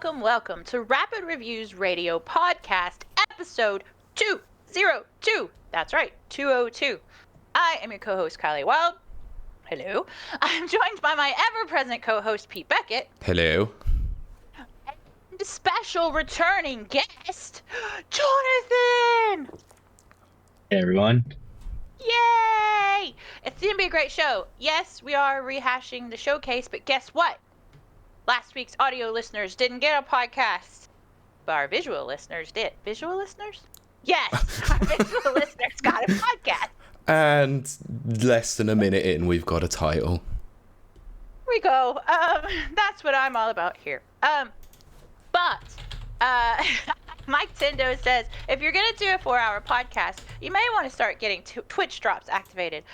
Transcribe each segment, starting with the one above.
welcome to Rapid Reviews Radio Podcast, episode 202. That's right, 202. I am your co-host, Kiley Wilde. Hello. I'm joined by my ever-present co-host, Pete Beckett. Hello. And a special returning guest, Jonathan! Hey, everyone. Yay! It's going to be a great show. Yes, we are rehashing the showcase, but guess what? Last week's audio listeners didn't get a podcast, but our visual listeners did. Visual listeners? Yes, our visual listeners got a podcast. And less than a minute in, we've got a title. Here we go. That's what I'm all about here. Mike Tindo says, if you're going to do a 4-hour podcast, you may want to start getting Twitch drops activated.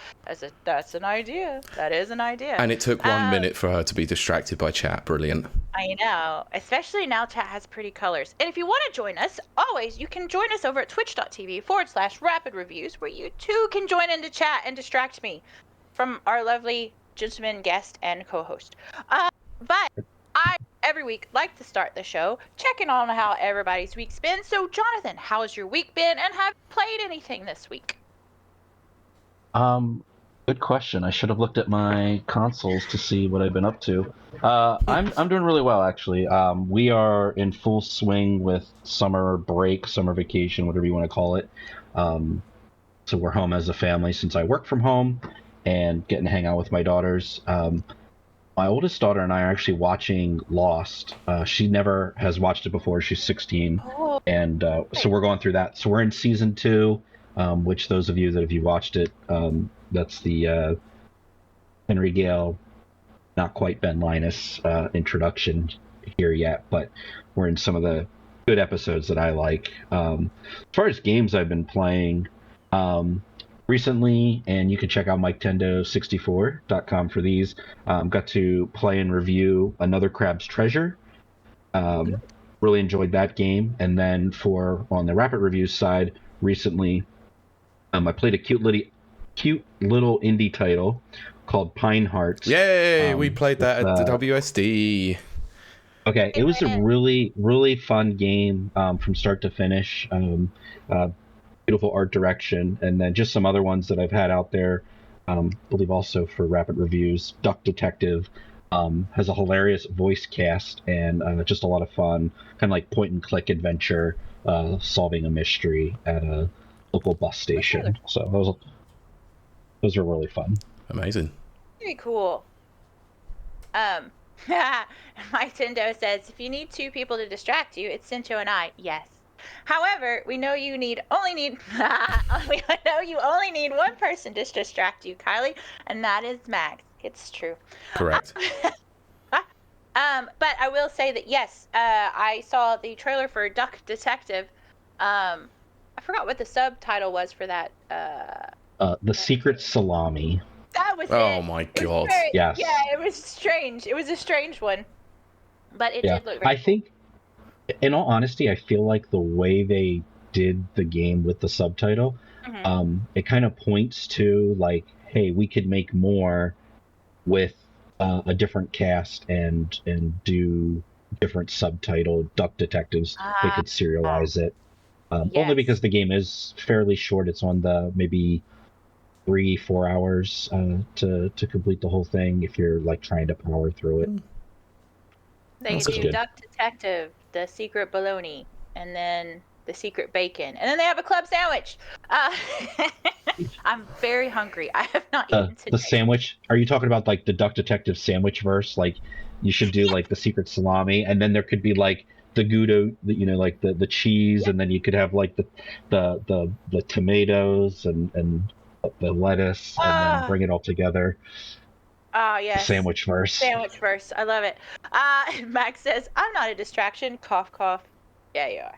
That's an idea. That is an idea. And it took 1 minute for her to be distracted by chat. Brilliant. I know. Especially now chat has pretty colors. And if you want to join us, always, you can join us over at twitch.tv/rapid reviews, where you too can join into chat and distract me from our lovely gentleman guest and co-host. But I, every week, like to start the show checking on how everybody's week's been. So, Jonathan, how's your week been, and have you played anything this week? Good question. I should have looked at my consoles to see what I've been up to. I'm doing really well, actually. We are in full swing with summer break, summer vacation, whatever you want to call it. So we're home as a family since I work from home and getting to hang out with my daughters. My oldest daughter and I are actually watching Lost. She never has watched it before. She's 16. Oh, And so we're going through that. So we're in season 2, which those of you that have watched it, that's the Henry Gale, not quite Ben Linus introduction here yet, but we're in some of the good episodes that I like. As far as games I've been playing recently, and you can check out MikeTendo64.com for these, got to play and review Another Crab's Treasure. Really enjoyed that game. And then on the Rapid Reviews side, recently I played a cute little indie title called Pine Hearts. Yay! We played that at the WSD. Okay, it was a really, really fun game from start to finish. Beautiful art direction, and then just some other ones that I've had out there. I believe also for Rapid Reviews, Duck Detective has a hilarious voice cast and just a lot of fun, kind of like point-and-click adventure, solving a mystery at a local bus station. So those are really fun. Amazing. very cool. Mike Tindo says, if you need 2 people to distract you, it's Cincho and I. Yes. However, we know you only need one person to distract you, Kiley, and that is Max. It's true. Correct. But I will say that yes, I saw the trailer for Duck Detective. I forgot what the subtitle was for that. The Secret Salami. That was it. Oh my god. Yes. Yeah, it was strange. It was a strange one, but it did look very I think, in all honesty, I feel like the way they did the game with the subtitle, it kind of points to like, hey, we could make more with a different cast and do different subtitle Duck Detectives. They could serialize it. Only because the game is fairly short. It's on the maybe 3-4 hours to complete the whole thing if you're like trying to power through it. They That's do good. Duck Detective, the Secret Bologna, and then the Secret Bacon, and then they have a club sandwich. I'm very hungry. I have not eaten today. The sandwich. Are you talking about like the Duck Detective sandwich verse? Like you should do like the Secret Salami, and then there could be like the Gouda, like the cheese, and then you could have like the tomatoes and the lettuce, and then bring it all together. Oh, yes. The sandwich verse. Sandwich verse. I love it. Max says, I'm not a distraction. Cough, cough. Yeah, you are.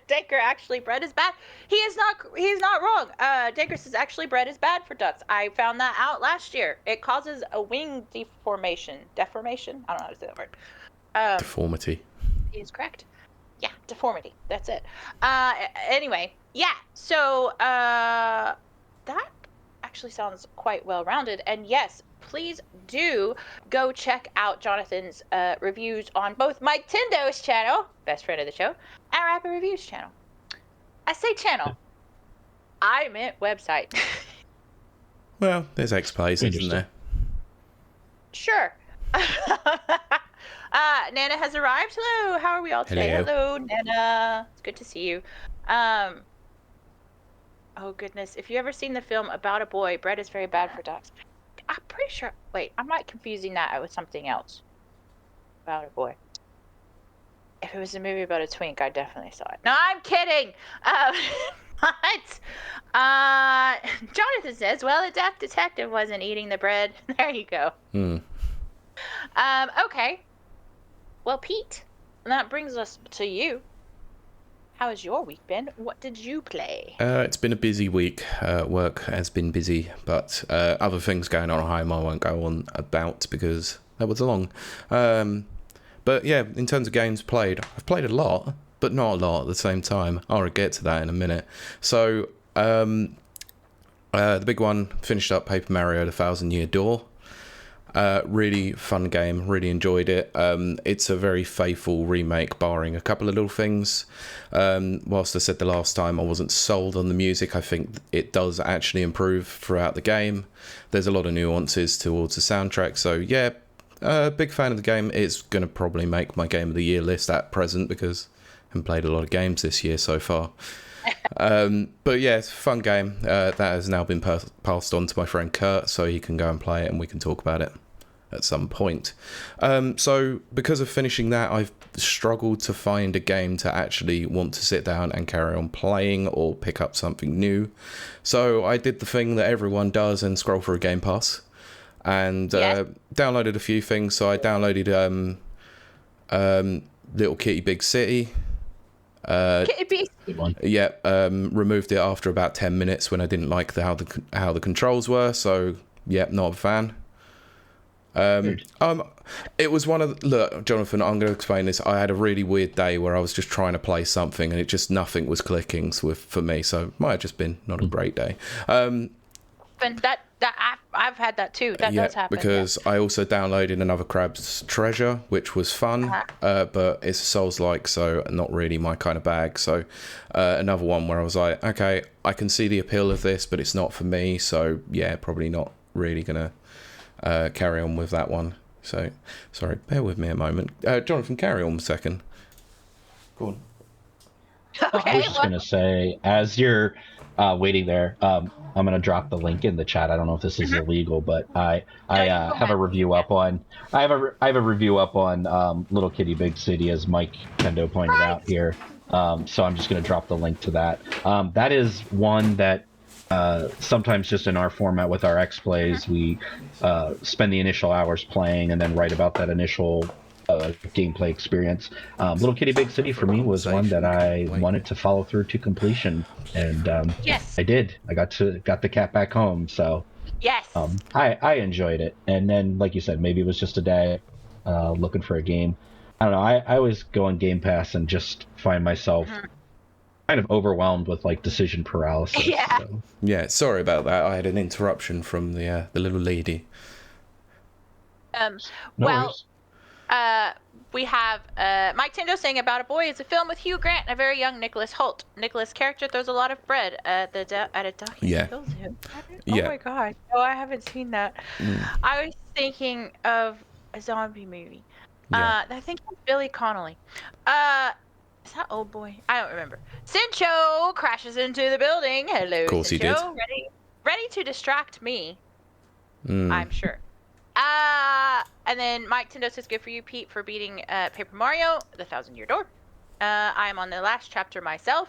Daker actually bread is bad. He is not wrong. Daker says actually bread is bad for ducks. I found that out last year. It causes a wing deformation. Deformation? I don't know how to say that word. Deformity. He is correct. Yeah, deformity. That's it. Anyway, yeah. So that actually sounds quite well rounded. And yes, please do go check out Jonathan's reviews on both Mike Tindo's channel, best friend of the show, and Rapid Reviews channel. I say channel. I meant website. Well, there's X-Plays, isn't there? Sure. Nana has arrived. Hello, how are we all today? Hello. Hello, Nana. It's good to see you. Oh goodness, if you ever seen the film About a Boy, bread is very bad for dogs. I'm pretty sure. Wait, I'm not confusing that with something else. About a Boy. If it was a movie about a twink, I definitely saw it. No, I'm kidding. But Jonathan says, well, a deaf detective wasn't eating the bread. There you go. Okay. Well, Pete, that brings us to you. How has your week been? What did you play? It's been a busy week. Work has been busy, but other things going on at home I won't go on about because that was long. But yeah, in terms of games played, I've played a lot, but not a lot at the same time. I'll get to that in a minute. So, the big one, finished up Paper Mario: The Thousand Year Door. Really fun game, really enjoyed it. It's a very faithful remake, barring a couple of little things. Whilst I said the last time I wasn't sold on the music, I think it does actually improve throughout the game. There's a lot of nuances towards the soundtrack, so yeah, big fan of the game. It's going to probably make my Game of the Year list at present because I haven't played a lot of games this year so far. But yeah, it's a fun game. That has now been passed on to my friend Kurt, so he can go and play it and we can talk about it at some point. So because of finishing that, I've struggled to find a game to actually want to sit down and carry on playing or pick up something new. So I did the thing that everyone does and scroll through Game Pass and downloaded a few things. So I downloaded Little Kitty Big City. Yeah, removed it after about 10 minutes when I didn't like how the controls were, so yeah, not a fan. It was one of look, Jonathan, I'm going to explain this. I had a really weird day where I was just trying to play something and it just nothing was clicking for me, so it might have just been not a great day. And I've had that too. That does happen. Because I also downloaded another Crab's Treasure, which was fun, but it's Souls-like, so not really my kind of bag. So another one where I was like, okay, I can see the appeal of this, but it's not for me. So yeah, probably not really gonna carry on with that one. So sorry, bear with me a moment. Jonathan, carry on a second. Go on. Okay, I was just gonna say, as you're waiting there, I'm gonna drop the link in the chat. I don't know if this is illegal, but I have a review up on. I have a review up on Little Kitty Big City, as Mike Kendo pointed out here. So I'm just gonna drop the link to that. That is one that sometimes just in our format with our X-Plays, we spend the initial hours playing and then write about that initial gameplay experience. Little Kitty Big City for me was one that I wanted to follow through to completion, and yes, I did. I got the cat back home, so yes, I enjoyed it. And then, like you said, maybe it was just a day looking for a game. I don't know. I always go on Game Pass and just find myself kind of overwhelmed with like decision paralysis. Yeah. So. Yeah, sorry about that. I had an interruption from the little lady. No well. worries. We have Mike Tindo saying About a Boy is a film with Hugh Grant and a very young Nicholas Hoult. Nicholas' character throws a lot of bread at a duck and kills him. Oh my god. No, I haven't seen that. I was thinking of a zombie movie. I think it's Billy Connolly. Is that Old Boy? I don't remember. Sincho crashes into the building. Hello, Of course Sincho. he did. Ready to distract me. I'm sure. And then Mike Tindo says, good for you, Pete, for beating Paper Mario, The Thousand Year Door. I am on the last chapter myself.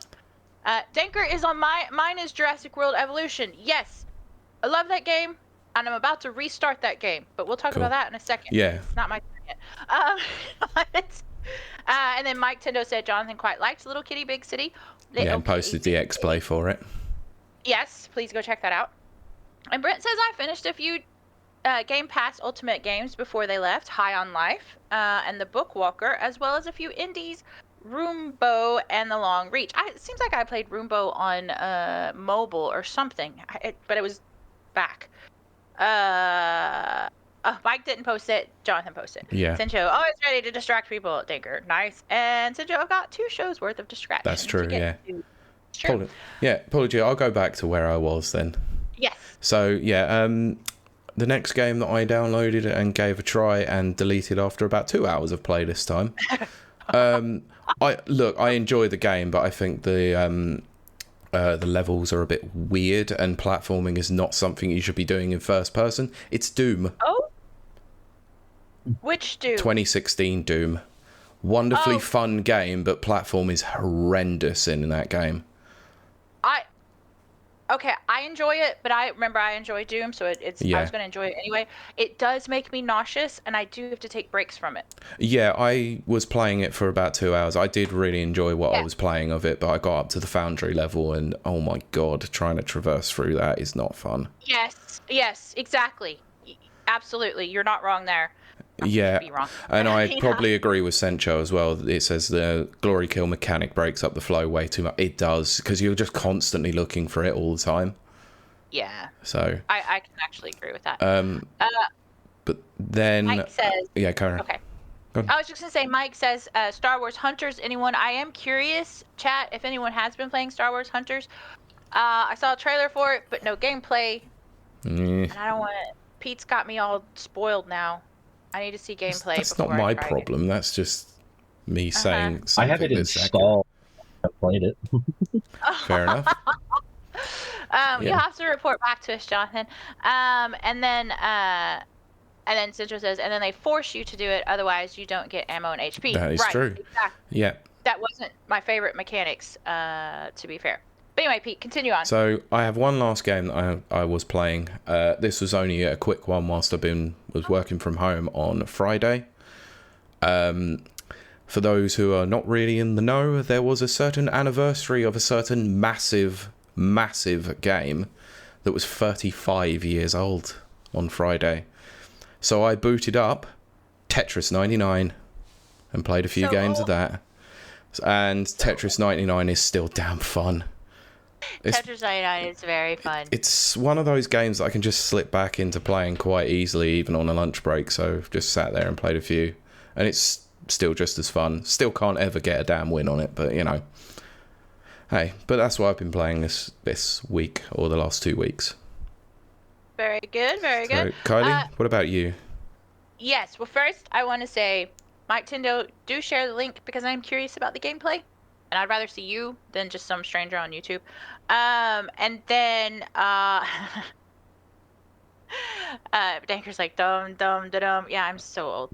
Denker is on mine is Jurassic World Evolution. Yes, I love that game, and I'm about to restart that game, but we'll talk about that in a second. Yeah. It's not my turn yet. And then Mike Tindo said Jonathan quite likes Little Kitty Big City. And posted the X-Play for it. Yes, please go check that out. And Brent says I finished a few Game Pass Ultimate games before they left, High on Life, and The Bookwalker, as well as a few indies, Roombo and The Long Reach. It seems like I played Roombo on mobile or something, but it was back. Mike didn't post it. Jonathan posted. Yeah. Sencho, always ready to distract people. Dinker, nice. And Sencho, I've got 2 shows worth of distraction. That's true, yeah. It's true. Apology. I'll go back to where I was then. Yes. So, yeah, the next game that I downloaded and gave a try and deleted after about 2 hours of play this time. I enjoy the game, but I think the levels are a bit weird, and platforming is not something you should be doing in first person. It's Doom. Oh? Which Doom? 2016 Doom. Wonderfully fun game, but platform is horrendous in that game. I enjoy it, but I enjoy Doom, so I was going to enjoy it anyway. It does make me nauseous, and I do have to take breaks from it. Yeah, I was playing it for about 2 hours. I did really enjoy what I was playing of it, but I got up to the Foundry level, and oh my god, trying to traverse through that is not fun. Yes, exactly. Absolutely, you're not wrong there. Yeah, wrong. And I probably agree with Sencho as well. It says the glory kill mechanic breaks up the flow way too much. It does, because you're just constantly looking for it all the time. Yeah. So I can actually agree with that. But then Mike says... Yeah, Karen. Okay. I was just going to say, Mike says, Star Wars Hunters, anyone? I am curious, chat, if anyone has been playing Star Wars Hunters. I saw a trailer for it, but no gameplay. And I don't want it. Pete's got me all spoiled now. I need to see gameplay. That's not my problem. That's just me saying something. I have it installed. I played it. Fair enough. You have to report back to us, Jonathan. And then Central says, and then they force you to do it, otherwise you don't get ammo and HP. That is true. Exactly. Yeah. That wasn't my favorite mechanics, to be fair. But anyway, Pete, continue on. So I have one last game that I was playing. This was only a quick one whilst was working from home on Friday. For those who are not really in the know, there was a certain anniversary of a certain massive game that was 35 years old on Friday. So I booted up Tetris 99 and played a few games of that. And Tetris 99 is still damn fun. Tetris 99 is very fun. It's one of those games that I can just slip back into playing quite easily, even on a lunch break. So I've just sat there and played a few. And it's still just as fun. Still can't ever get a damn win on it, but you know. Hey, but that's what I've been playing this week, or the last 2 weeks. Very good, very good. Kylie, what about you? Yes, well first I want to say, Mike Tindo, do share the link because I'm curious about the gameplay. And I'd rather see you than just some stranger on YouTube. And then Danker's like dum. Yeah, I'm so old.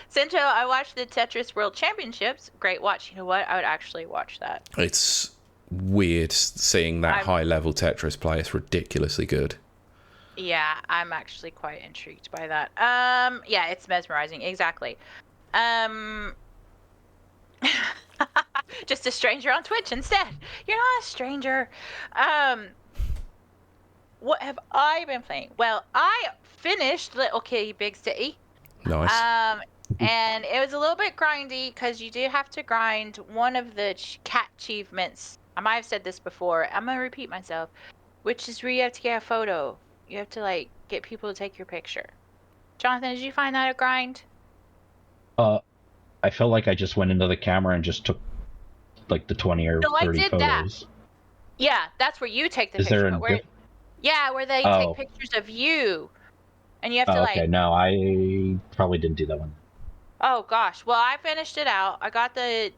Centro, I watched the Tetris World Championships. Great watch. You know what? I would actually watch that. It's weird seeing that high level Tetris play. It's ridiculously good. Yeah, I'm actually quite intrigued by that. Yeah, it's mesmerizing. Exactly. Just a stranger on Twitch instead. You're not a stranger. What have I been playing? Well, I finished Little Kitty Big City. Nice. And it was a little bit grindy because you do have to grind one of the cat achievements. I might have said this before. I'm gonna repeat myself, which is where you have to get a photo. You have to like get people to take your picture. Jonathan, did you find that a grind? I felt like I just went into the camera and just took like the 20 or 30 photos. That. Yeah, that's where you take the picture. Where they take pictures of you. And you have to okay, no, I probably didn't do that one. Oh gosh. Well, I finished it out. I got the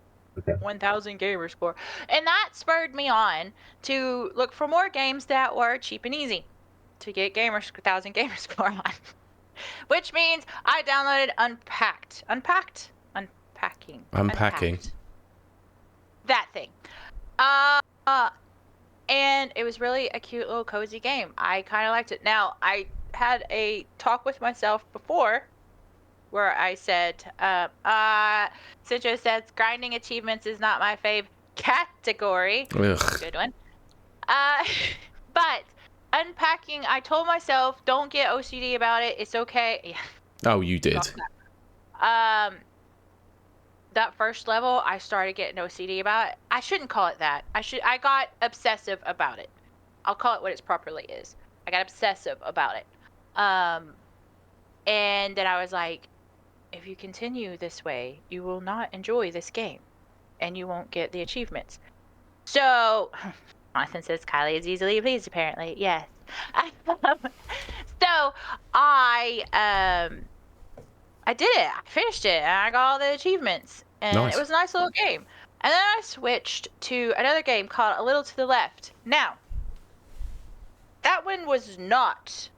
1000 gamer score. And that spurred me on to look for more games that were cheap and easy to get 1000 gamer score on. Which means I downloaded Unpacking. That thing. And it was really a cute little cozy game. I kind of liked it. Now, I had a talk with myself before where I said, Citro says, grinding achievements is not my fave category. Ugh. Good one. But Unpacking, I told myself, don't get OCD about it. It's okay. Yeah. Oh, you did. That first level, I started getting OCD about it. I shouldn't call it that. I got obsessive about it. I'll call it what it properly is. I got obsessive about it. And then I was like, if you continue this way, you will not enjoy this game, and you won't get the achievements. So, Jonathan says Kiley is easily pleased, apparently. Yes. So, I did it. I finished it, and I got all the achievements. And Nice. It was a nice little game. And then I switched to another game called A Little to the Left. Now, that one was not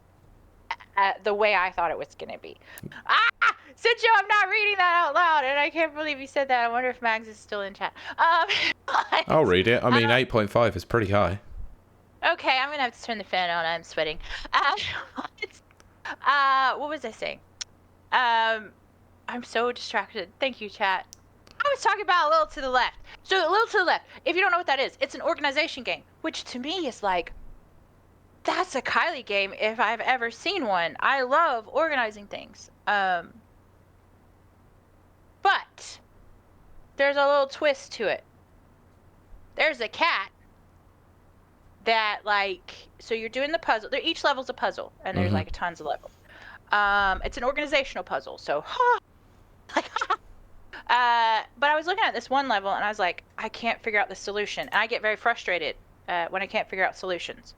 the way I thought it was going to be. Sincho, I'm not reading that out loud, and I can't believe you said that. I wonder if Mags is still in chat. I'll read it. I mean, 8.5 is pretty high. Okay, I'm going to have to turn the fan on. I'm sweating. What was I saying? I'm so distracted. Thank you, chat. I was talking about A Little to the Left. So A Little to the Left, if you don't know what that is, it's an organization game, which to me is like, that's a Kiley game if I've ever seen one. I love organizing things. But there's a little twist to it. There's a cat that, like, so you're doing the puzzle. Each level's a puzzle, and there's like tons of levels. It's an organizational puzzle, so like but I was looking at this one level and I was like, I can't figure out the solution. And I get very frustrated when I can't figure out solutions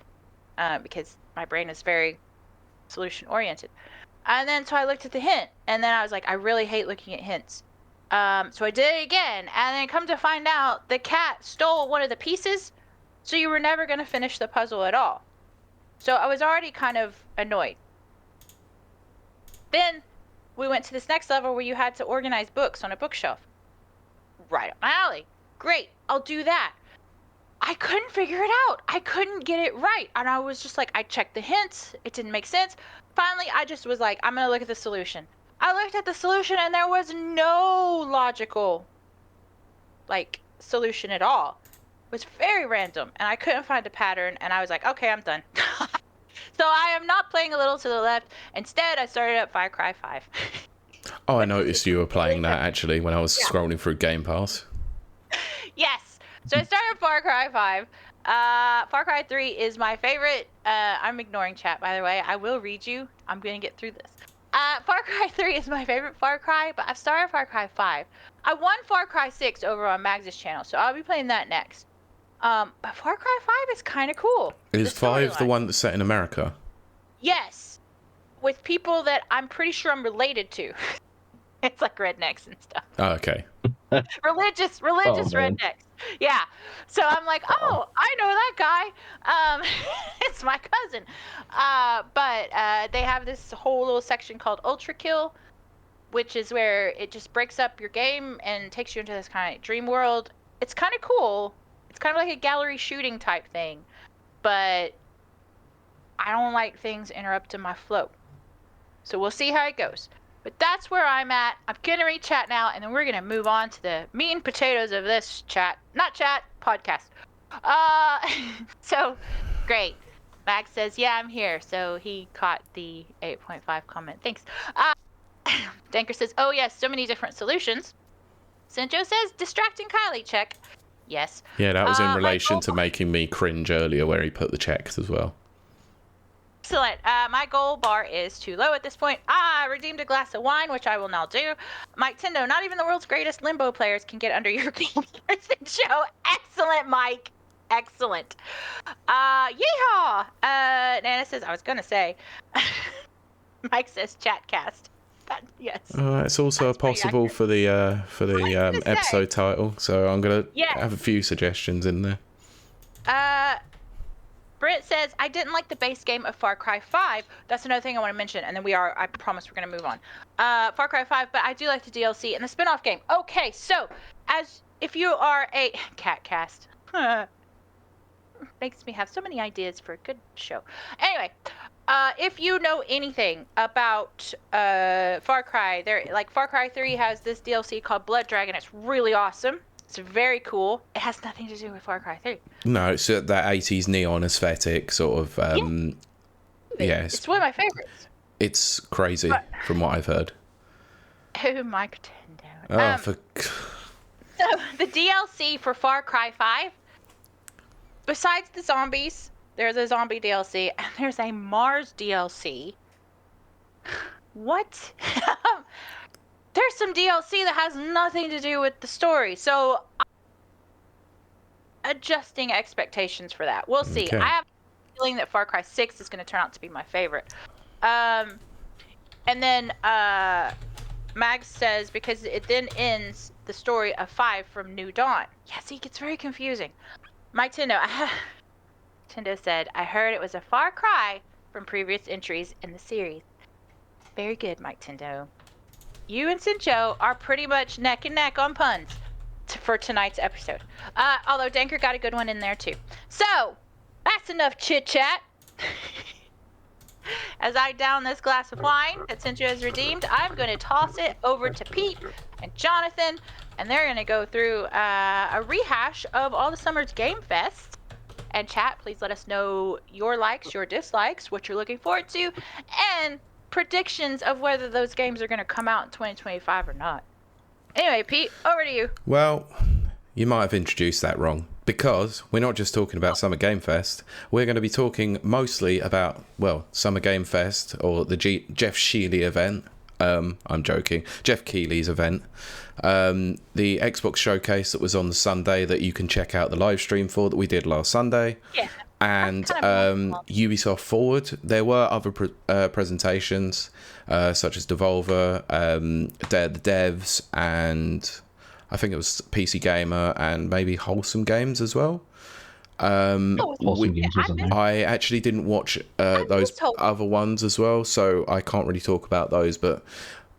because my brain is very solution oriented. And then so I looked at the hint, and then I was like, I really hate looking at hints. So I did it again, and then come to find out the cat stole one of the pieces, so you were never going to finish the puzzle at all. So I was already kind of annoyed. Then we went to this next level where you had to organize books on a bookshelf. Right up my alley. Great, I'll do that. I couldn't figure it out. I couldn't get it right. And I was just like, I checked the hints. It didn't make sense. Finally, I just was like, I'm going to look at the solution. I looked at the solution and there was no logical, like, solution at all. It was very random and I couldn't find a pattern, and I was like, okay, I'm done. So I am not playing A Little to the Left. Instead, I started up Far Cry 5. Oh, I noticed you were playing that actually when I was scrolling through Game Pass. Yes. So I started Far Cry 5. Far Cry 3 is my favorite. I'm ignoring chat, by the way. I will read you. I'm going to get through this. Far Cry 3 is my favorite Far Cry, but I've started Far Cry 5. I won Far Cry 6 over on Mags' channel, so I'll be playing that next. But Far Cry 5 is kind of cool. Is 5 the one that's set in America? Yes. With people that I'm pretty sure I'm related to. It's like rednecks and stuff. Oh, okay. Religious rednecks. Yeah. So I'm like, oh, I know that guy. It's my cousin. But they have this whole little section called Ultra Kill, which is where it just breaks up your game and takes you into this kind of dream world. It's kind of cool. It's kind of like a gallery shooting type thing, but I don't like things interrupting my flow. So we'll see how it goes. But that's where I'm at. I'm going to read chat now, and then we're going to move on to the meat and potatoes of this chat. Not chat, podcast. So, great. Max says, yeah, I'm here. So he caught the 8.5 comment. Thanks. Danker says, oh, yes, so many different solutions. Sinjo says, distracting Kiley, check. Yes. Yeah, that was in relation to making me cringe earlier where he put the checks as well. Excellent. My goal bar is too low at this point. I redeemed a glass of wine, which I will now do. Mike Tendo, not even the world's greatest limbo players can get under your show. Excellent, Mike. Excellent. Yeehaw. Nana says, I was going to say. Mike says chatcast. Yes. It's also possible for the episode title, so I'm going to have a few suggestions in there. Britt says, I didn't like the base game of Far Cry 5. That's another thing I want to mention, and then I promise we're going to move on. Far Cry 5, but I do like the DLC and the spin-off game. Okay, so, if you are a... Catcast. Makes me have so many ideas for a good show. Anyway, if you know anything about Far Cry, Far Cry 3 has this DLC called Blood Dragon. It's really awesome. It's very cool. It has nothing to do with Far Cry 3. No, it's that 80s neon aesthetic sort of. It's one of my favorites. It's crazy from what I've heard. Oh, Mike Tendo. So the DLC for Far Cry 5, besides the zombies, There's a zombie DLC, and there's a Mars DLC. What? There's some DLC that has nothing to do with the story. So, adjusting expectations for that. We'll see. Okay. I have a feeling that Far Cry 6 is going to turn out to be my favorite. And then Mags says, because it then ends the story of 5 from New Dawn. Yeah, see, it gets very confusing. Mike Tendo, Tendo said, I heard it was a far cry from previous entries in the series. Very good, Mike Tendo. You and Sincho are pretty much neck and neck on puns for tonight's episode. Although Danker got a good one in there too. So, that's enough chit chat. As I down this glass of wine that Sincho has redeemed, I'm going to toss it over to Pete and Jonathan, and they're going to go through a rehash of all the summer's Game Fest. And chat, please let us know your likes, your dislikes, what you're looking forward to, and predictions of whether those games are going to come out in 2025 or not. Anyway, Pete, over to you. Well, you might have introduced that wrong, because we're not just talking about Summer Game Fest. We're going to be talking mostly about, well, Summer Game Fest, or the Jeff Keighley event. I'm joking. Jeff Keighley's event. The Xbox Showcase that was on the Sunday that you can check out the live stream for that we did last Sunday. Yeah. And Ubisoft Forward. There were other presentations, such as Devolver, the devs, and I think it was PC Gamer and maybe Wholesome Games as well. Wholesome Games was in there. I actually didn't watch those other ones as well, so I can't really talk about those, but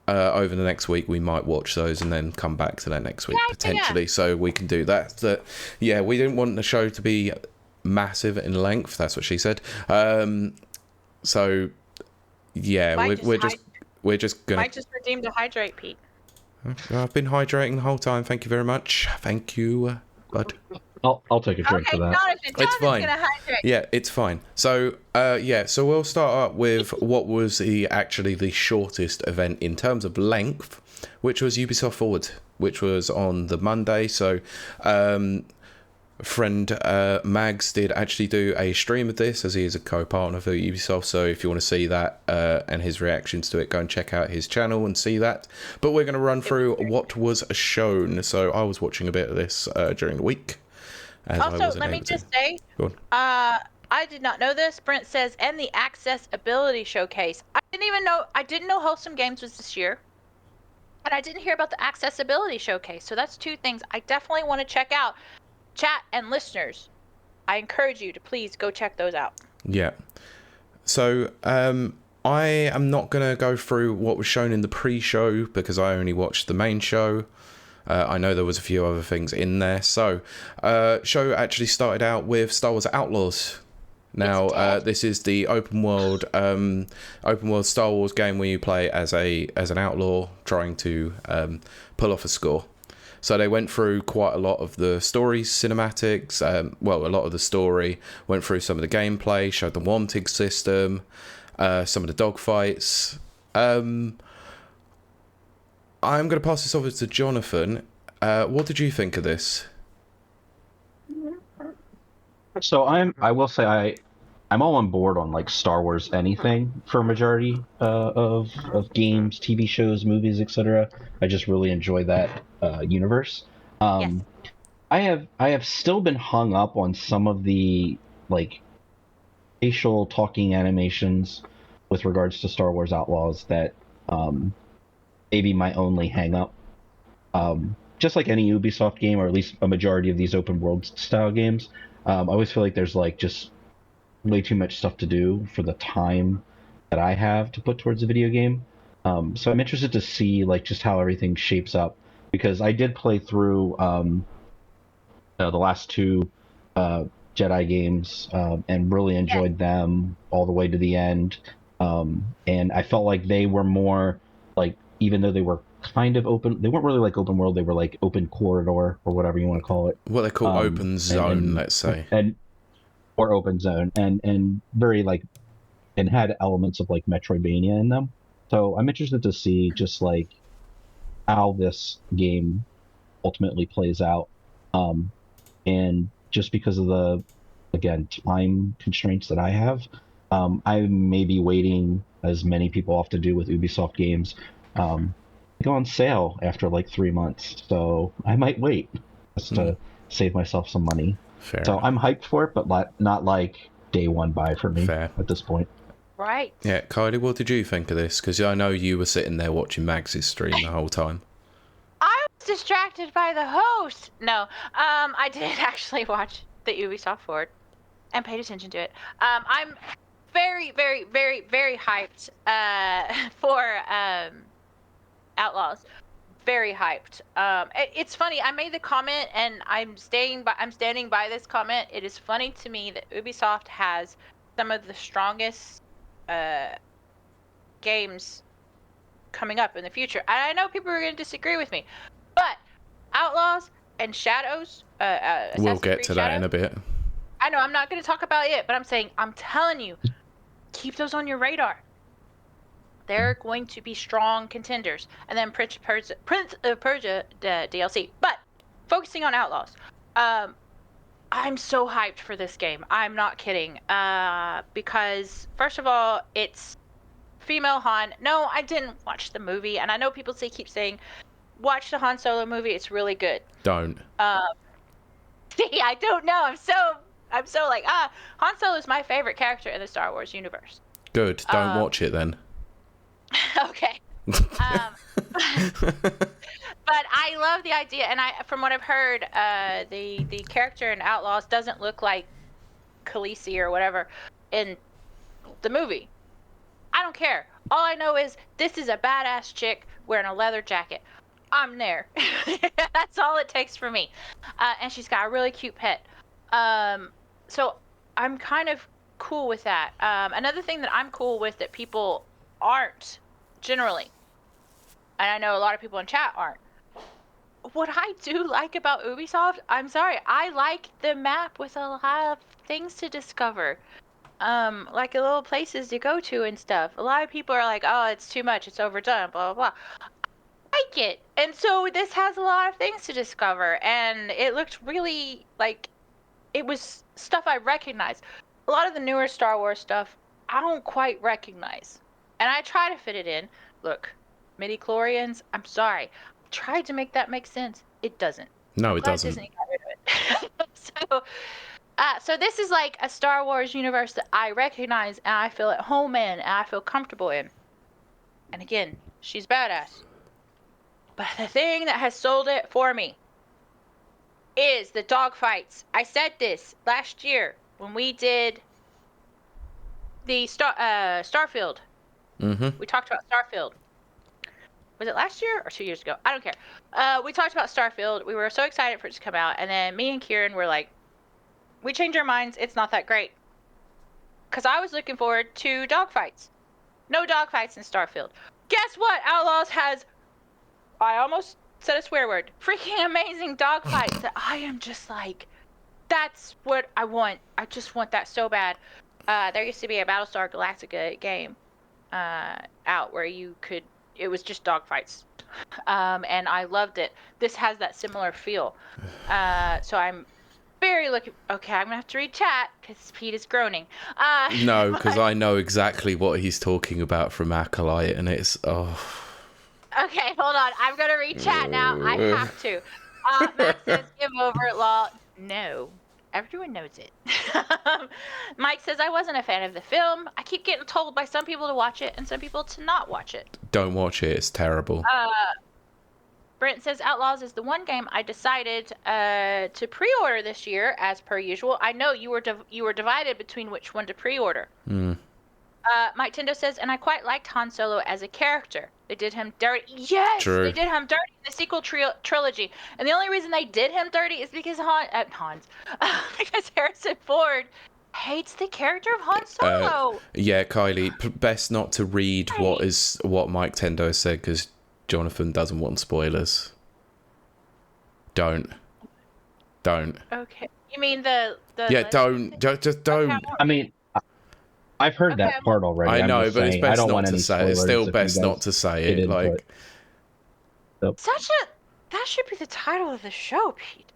over the next week we might watch those and then come back to that next week potentially, so we can do that. Yeah, we didn't want the show to be massive in length, that's what she said. So yeah, we're just gonna... Mike just redeemed a hydrate, Pete. I've been hydrating the whole time, thank you very much. Thank you, bud. I'll take a drink for that. Jonathan's fine. Gonna hydrate. Yeah, it's fine. So so we'll start up with what was actually the shortest event in terms of length, which was Ubisoft Forward, which was on the Monday. So friend Mags did actually do a stream of this, as he is a co-partner for Ubisoft, so if you want to see that and his reactions to it, go and check out his channel and see that. But we're going to run through what was shown. So I was watching a bit of this during the week. Also, let me just say, I did not know this. Brent says, and the accessibility showcase. I didn't know Wholesome Games was this year. And I didn't hear about the accessibility showcase. So that's two things I definitely want to check out. Chat and listeners, I encourage you to please go check those out. Yeah. So I am not going to go through what was shown in the pre-show because I only watched the main show. I know there was a few other things in there. So show actually started out with Star Wars Outlaws. Now this is the open world Star Wars game where you play as an outlaw trying to pull off a score. So they went through quite a lot of the story cinematics, a lot of the story, went through some of the gameplay, showed the wanting system, some of the dogfights. I'm going to pass this over to Jonathan. What did you think of this? So I will say I'm all on board on like Star Wars anything for a majority of games, TV shows, movies, etc. I just really enjoy that universe. Yes. I have still been hung up on some of the like facial talking animations with regards to Star Wars Outlaws that maybe my only hang up. Just like any Ubisoft game, or at least a majority of these open world style games, I always feel like there's like just way too much stuff to do for the time that I have to put towards a video game. So I'm interested to see like just how everything shapes up, because I did play through the last two Jedi games and really enjoyed them all the way to the end. And I felt like they were more like, even though they were kind of open, they weren't really like open world, they were like open corridor or whatever you want to call it. What they call open zone, let's say. Or open zone, and very like, and had elements of like Metroidvania in them. So I'm interested to see just like how this game ultimately plays out. And just because of the again, time constraints that I have. I may be waiting, as many people often do with Ubisoft games, go on sale after like 3 months. So I might wait just to save myself some money. Fair So enough. I'm hyped for it, but not like day one buy for me at this point. Right. Yeah, Kylie, what did you think of this? Because I know you were sitting there watching Mags's stream the whole time. I was distracted by the host. No, I did actually watch the Ubisoft Forward and paid attention to it. I'm very, very, very, very hyped for Outlaws. Very hyped. It's funny. I made the comment, and I'm standing by this comment. It is funny to me that Ubisoft has some of the strongest games coming up in the future. And I know people are going to disagree with me, but Outlaws and Shadows. We'll get to that in a bit. I know I'm not going to talk about it, but I'm telling you, keep those on your radar. They're going to be strong contenders. And then Prince of Persia DLC. But focusing on Outlaws, I'm so hyped for this game. I'm not kidding. Because first of all, it's female Han. No, I didn't watch the movie, and I know people keep saying, watch the Han Solo movie. It's really good. Don't. See, I don't know. I'm so like, Han Solo is my favorite character in the Star Wars universe. Good. Don't watch it then. Okay. But I love the idea, and from what I've heard, the character in Outlaws doesn't look like Khaleesi or whatever in the movie. I don't care. All I know is this is a badass chick wearing a leather jacket. I'm there. That's all it takes for me. And she's got a really cute pet. So I'm kind of cool with that. Another thing that I'm cool with that people aren't generally, and I know a lot of people in chat aren't, what I do like about Ubisoft, I'm sorry, I like the map with a lot of things to discover. Like little places to go to and stuff. A lot of people are like, oh, it's too much, it's overdone, blah, blah, blah. I like it. And so this has a lot of things to discover, and it looked really like it was stuff I recognized. A lot of the newer Star Wars stuff, I don't quite recognize. And I try to fit it in. Look, midi-chlorians, I'm sorry. I tried to make that make sense. It doesn't. No, it doesn't. Disney got rid of it. So this is like a Star Wars universe that I recognize and I feel at home in and I feel comfortable in. And again, she's badass. But the thing that has sold it for me is the dogfights. I said this last year when we did the Starfield. Mm-hmm. We talked about Starfield. Was it last year or 2 years ago? I don't care. We talked about Starfield. We were so excited for it to come out. And then me and Kieran were like, we changed our minds. It's not that great. Because I was looking forward to dogfights. No dogfights in Starfield. Guess what? Outlaws has, I almost said a swear word, freaking amazing dogfights that I am just like, that's what I want. I just want that so bad. There used to be a Battlestar Galactica game out where it was just dogfights. And I loved it. This has that similar feel. So I'm very looking. Okay, I'm gonna have to read chat because Pete is groaning. No, because I know exactly what he's talking about from Acolyte, and it's Okay, hold on. I'm gonna read chat now. I have to. Matt says, "Give over, lol." No, everyone knows it. Mike says, "I wasn't a fan of the film. I keep getting told by some people to watch it and some people to not watch it." Don't watch it. It's terrible. Brent says, "Outlaws is the one game I decided to pre-order this year, as per usual. I know you were divided between which one to pre-order." Mike Tendo says, "And I quite liked Han Solo as a character. They did him dirty." Yes, True. They did him dirty in the sequel trilogy. And the only reason they did him dirty is because because Harrison Ford hates the character of Han Solo. Yeah, Kylie, best not to read what Mike Tendo said because Jonathan doesn't want spoilers. Don't. Okay. You mean the yeah, don't. Just don't. Okay, I mean, I've heard that part already. I know, but it's best not to say it. It's still if best you not guys to say get it. into Like, that should be the title of the show, Pete.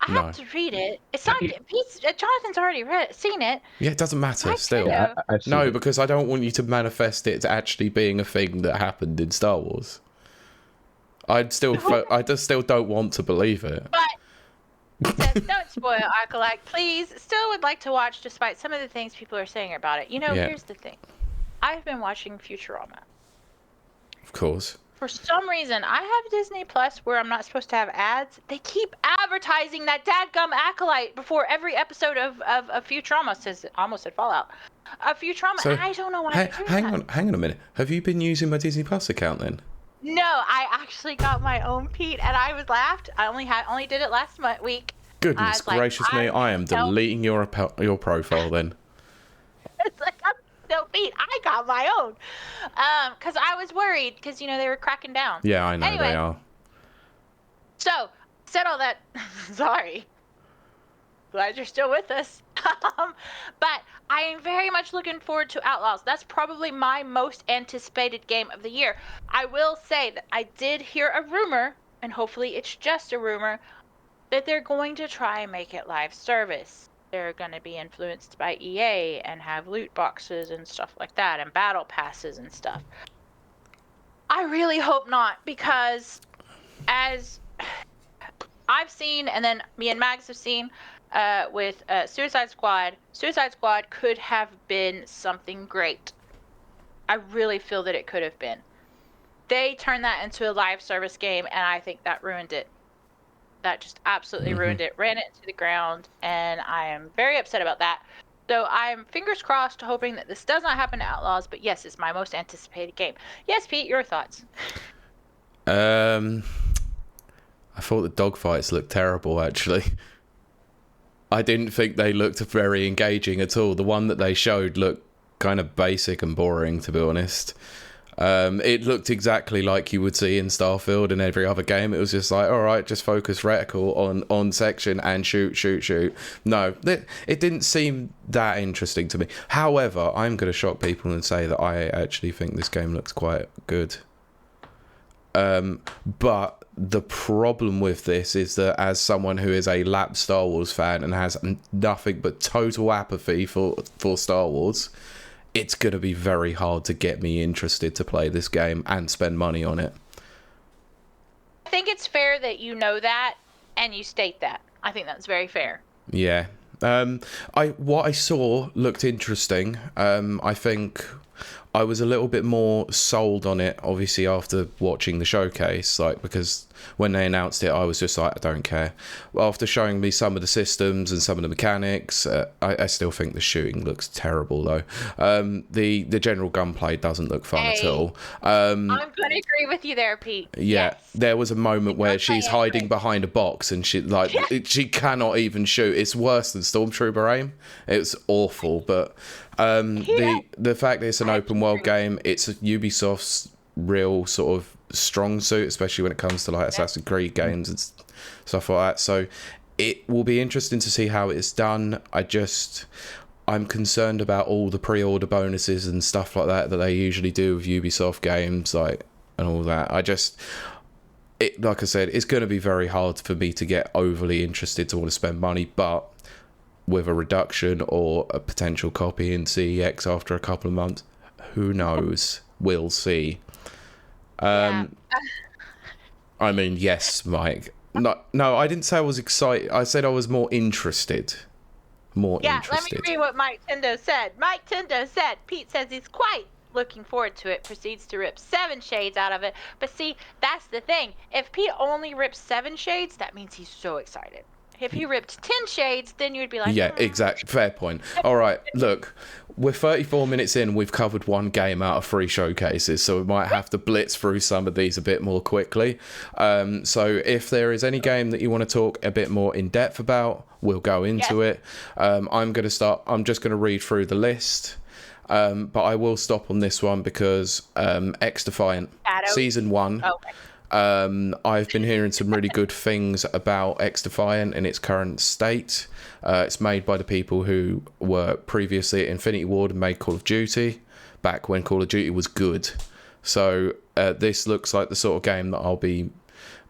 I No. have to read it. It's not. Jonathan's already seen it. Yeah, it doesn't matter I still. know. I've seen No, it. because I don't want you to manifest it to actually being a thing that happened in Star Wars. I just still don't want to believe it. But it says, don't spoil Acolyte, please. Still would like to watch despite some of the things people are saying about it. You know, Yeah. here's the thing. I've been watching Futurama. Of course. For some reason, I have Disney Plus where I'm not supposed to have ads. They keep advertising that dadgum Acolyte before every episode of Futurama. Says, I almost said Fallout. Futurama, So, and I don't know why. hang on a minute. Have you been using my Disney Plus account then? No, I actually got my own, Pete, and I was laughed. I only did it last week. Goodness gracious me, I am deleting your profile then. It's like, no, Pete, I got my own. Because I was worried, because, they were cracking down. Yeah, I know Anyway. they are. So, said all that. Sorry. Glad you're still with us. But I am very much looking forward to Outlaws. That's probably my most anticipated game of the year. I will say that I did hear a rumor, and hopefully it's just a rumor, that they're going to try and make it live service. They're going to be influenced by EA and have loot boxes and stuff like that, and battle passes and stuff. I really hope not, because as I've seen, and then me and Mags have seen, with Suicide Squad could have been something great. I really feel that it could have been. They turned that into a live service game, and I think that ruined it. That just absolutely ruined it, ran it into the ground, and I am very upset about that. So I'm fingers crossed, hoping that this does not happen to Outlaws, but yes, it's my most anticipated game. Yes, Pete, your thoughts? I thought the dogfights looked terrible, actually. I didn't think they looked very engaging at all. The one that they showed looked kind of basic and boring, to be honest. It looked exactly like you would see in Starfield and every other game. It was just like, all right, just focus reticle on section and shoot. No, it didn't seem that interesting to me. However, I'm going to shock people and say that I actually think this game looks quite good. But the problem with this is that as someone who is a lapsed Star Wars fan and has nothing but total apathy for Star Wars, it's going to be very hard to get me interested to play this game and spend money on it. I think it's fair that you know that and you state that. I think that's very fair. Yeah. What I saw looked interesting. I think I was a little bit more sold on it, obviously, after watching the showcase, because when they announced it, I was just like, I don't care. After showing me some of the systems and some of the mechanics, I still think the shooting looks terrible, though. The general gunplay doesn't look fun at all. I'm going to agree with you there, Pete. Yeah, yes. There was a moment where she's hiding behind a box and she cannot even shoot. It's worse than Stormtrooper aim. It's awful, but the fact that it's an open world game, it's Ubisoft's real sort of strong suit, especially when it comes to Assassin's Creed games and stuff like that. So it will be interesting to see how it's done. I'm concerned about all the pre-order bonuses and stuff like that they usually do with Ubisoft games, and all that. Like I said, it's going to be very hard for me to get overly interested to want to spend money, but with a reduction or a potential copy in CEX after a couple of months, who knows? We'll see. I mean, yes, Mike. No, I didn't say I was excited. I said I was more interested. Interested. Let me read what Mike Tendo said. Mike Tendo said, Pete says he's quite looking forward to it, proceeds to rip 7 shades out of it. But see, that's the thing. If Pete only rips 7 shades, that means he's so excited. If he ripped 10 shades, then you'd be like... Yeah, exactly. Fair point. All right, look, we're 34 minutes in. We've covered 1 game out of 3 showcases, so we might have to blitz through some of these a bit more quickly. So if there is any game that you want to talk a bit more in depth about, we'll go into it. I'm just going to read through the list. But I will stop on this one because X-Defiant Season 1... Oh, okay. I've been hearing some really good things about X-Defiant in its current state. It's made by the people who were previously at Infinity Ward and made Call of Duty, back when Call of Duty was good. So this looks like the sort of game that I'll be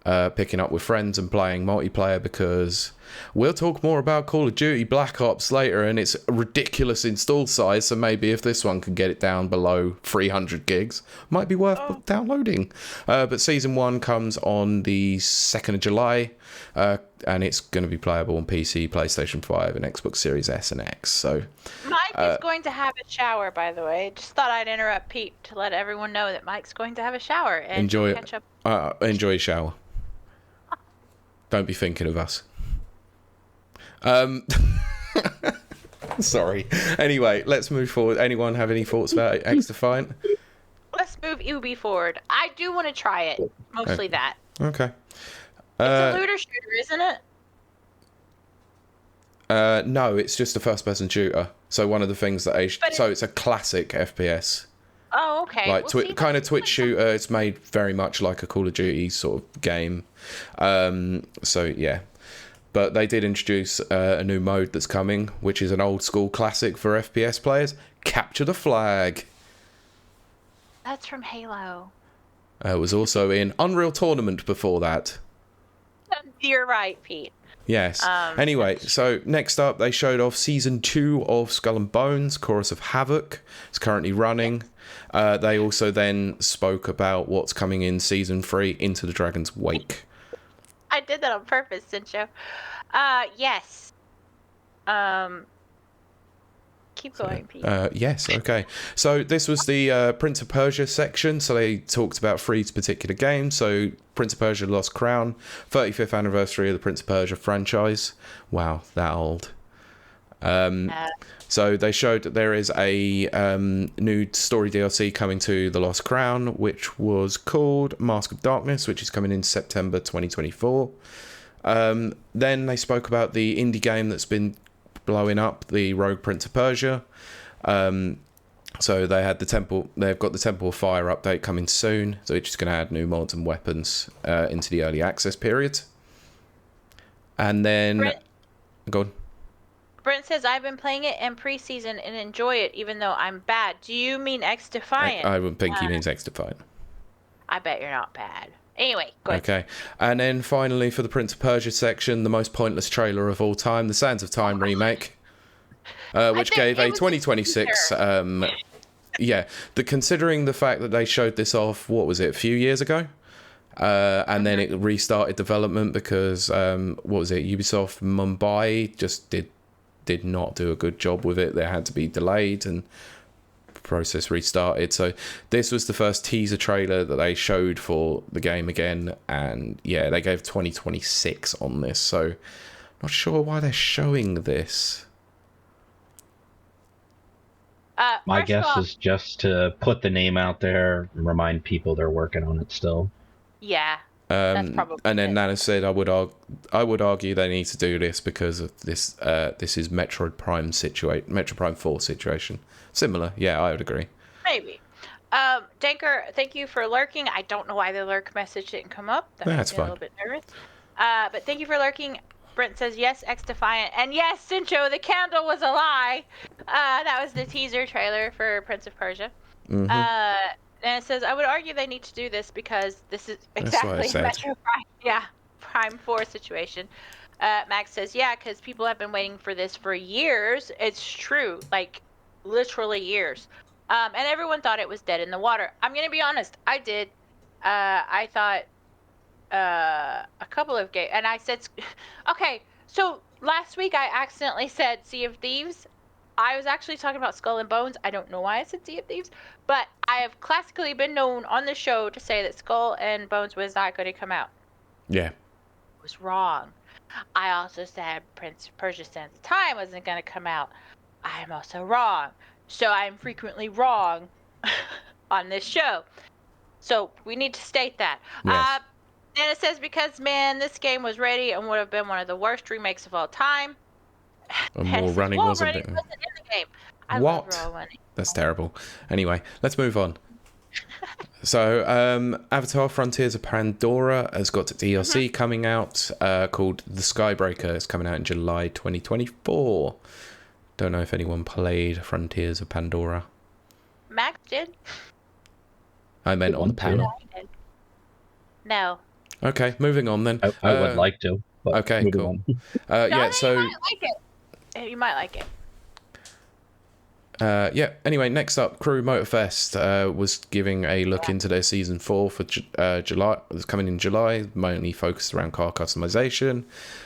picking up with friends and playing multiplayer, because we'll talk more about Call of Duty Black Ops later, and it's a ridiculous install size, so maybe if this one can get it down below 300 gigs, might be worth downloading. But Season 1 comes on the 2nd of July, and it's going to be playable on PC, PlayStation 5, and Xbox Series S and X. So Mike is going to have a shower, by the way. Just thought I'd interrupt Pete to let everyone know that Mike's going to have a shower and enjoy catch up. Enjoy your shower. Don't be thinking of us. Sorry. Anyway, let's move forward. Anyone have any thoughts about X-Defiant? Let's move UB forward. I do want to try it. Mostly that. Okay. It's a looter shooter, isn't it? No, it's just a first-person shooter. So one of the things that it's a classic FPS. Oh, okay. Like kind of Twitch shooter. It's made very much like a Call of Duty sort of game. So yeah. But they did introduce a new mode that's coming, which is an old school classic for FPS players. Capture the Flag. That's from Halo. It was also in Unreal Tournament before that. You're right, Pete. Yes. Anyway, so next up, they showed off Season 2 of Skull and Bones, Chorus of Havoc. It's currently running. They also then spoke about what's coming in Season 3, Into the Dragon's Wake. I did that on purpose, didn't you? Yes. Keep going, Pete. Yes, okay. So this was the Prince of Persia section. So they talked about 3 particular games. So Prince of Persia Lost Crown, 35th anniversary of the Prince of Persia franchise. Wow, that old. So they showed that there is a new story DLC coming to The Lost Crown, which was called Mask of Darkness, which is coming in September 2024. Then they spoke about the indie game that's been blowing up, the Rogue Prince of Persia. So they had they've got the Temple of Fire update coming soon, so it's just going to add new mods and weapons into the early access period. And then go on. Brent says, I've been playing it in preseason and enjoy it, even though I'm bad. Do you mean X-Defiant? I would think he means X-Defiant. I bet you're not bad. Anyway, go ahead. Okay. And then finally, for the Prince of Persia section, the most pointless trailer of all time, the Sands of Time remake, which gave a 2026... considering the fact that they showed this off, what was it, a few years ago? And then it restarted development because, Ubisoft Mumbai just did not do a good job with it. They had to be delayed and process restarted. So this was the first teaser trailer that they showed for the game again, and yeah, they gave 2026 on this. So not sure why they're showing this. My guess is just to put the name out there and remind people they're working on it still. Yeah. That's probably and then it. Nana said, I would argue they need to do this because of this. This is Metroid Prime 4 situation. Similar, yeah, I would agree. Maybe. Danker, thank you for lurking. I don't know why the lurk message didn't come up. That's fine. A little bit nervous. But thank you for lurking. Brent says yes, X-Defiant, and yes, Sincho, the candle was a lie. That was the teaser trailer for Prince of Persia. Mm-hmm. And it says, I would argue they need to do this because this is exactly Metro Prime, Prime 4 situation. Max says, yeah, because people have been waiting for this for years. It's true, like literally years. And everyone thought it was dead in the water. I'm going to be honest, I did. I thought a couple of games, and I said, okay, so last week I accidentally said Sea of Thieves. I was actually talking about Skull and Bones. I don't know why I said Sea of Thieves, but I have classically been known on the show to say that Skull and Bones was not going to come out. Yeah. I was wrong. I also said Prince of Persia Sands of Time wasn't going to come out. I am also wrong. So I'm frequently wrong on this show. So we need to state that. Yes. And it says, because, man, this game was ready and would have been one of the worst remakes of all time. More running wasn't it? In the game. I What? love Raw running. That's terrible. Anyway, let's move on. So, Avatar Frontiers of Pandora has got a DLC coming out called The Skybreaker. It's coming out in July 2024. Don't know if anyone played Frontiers of Pandora. Max did. I meant on the panel. No. Okay, moving on then. I would like to. But okay, moving cool. on. Yeah, so you might like it. You might like it. yeah. Anyway, next up, Crew Motorfest was giving a look into their season 4 for July. It's coming in July, mainly focused around car customization,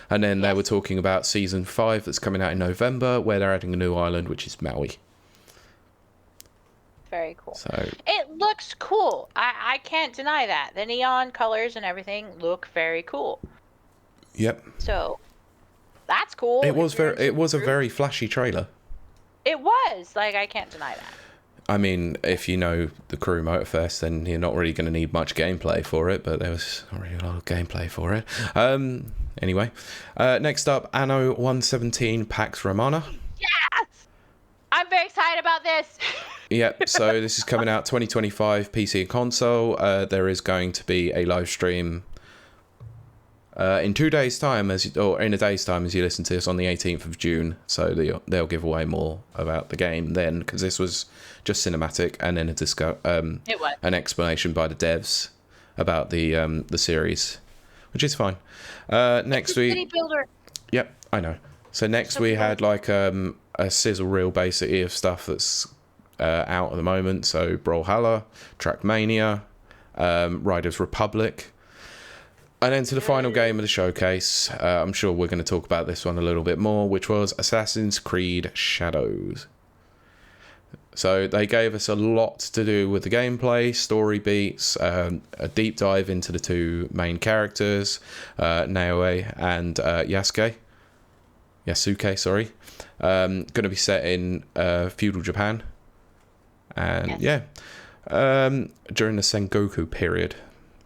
and then they were talking about season 5 that's coming out in November, where they're adding a new island, which is Maui. Very cool. So it looks cool. I can't deny that. The neon colors and everything look very cool. Yep. So that's cool. It was a very flashy trailer. It was. Like, I can't deny that. I mean, if you know the Crew Motorfest, then you're not really going to need much gameplay for it, but there was not really a lot of gameplay for it. Anyway, next up, Anno 117 Pax Romana. Yes! I'm very excited about this. Yep, so this is coming out 2025 PC and console. There is going to be a live stream in 2 days' time, or in a day's time, as you listen to this, on the 18th of June. So they'll give away more about the game then, because this was just cinematic, and then an explanation by the devs about the series, which is fine. Next week, City builder. Yep, I know. So next we had like a sizzle reel basically of stuff that's out at the moment. So Brawlhalla, Trackmania, Riders Republic. And then to the final game of the showcase, I'm sure we're going to talk about this one a little bit more, which was Assassin's Creed Shadows. So they gave us a lot to do with the gameplay, story beats, a deep dive into the two main characters, Naoe and Yasuke, sorry. Going to be set in feudal Japan. And during the Sengoku period.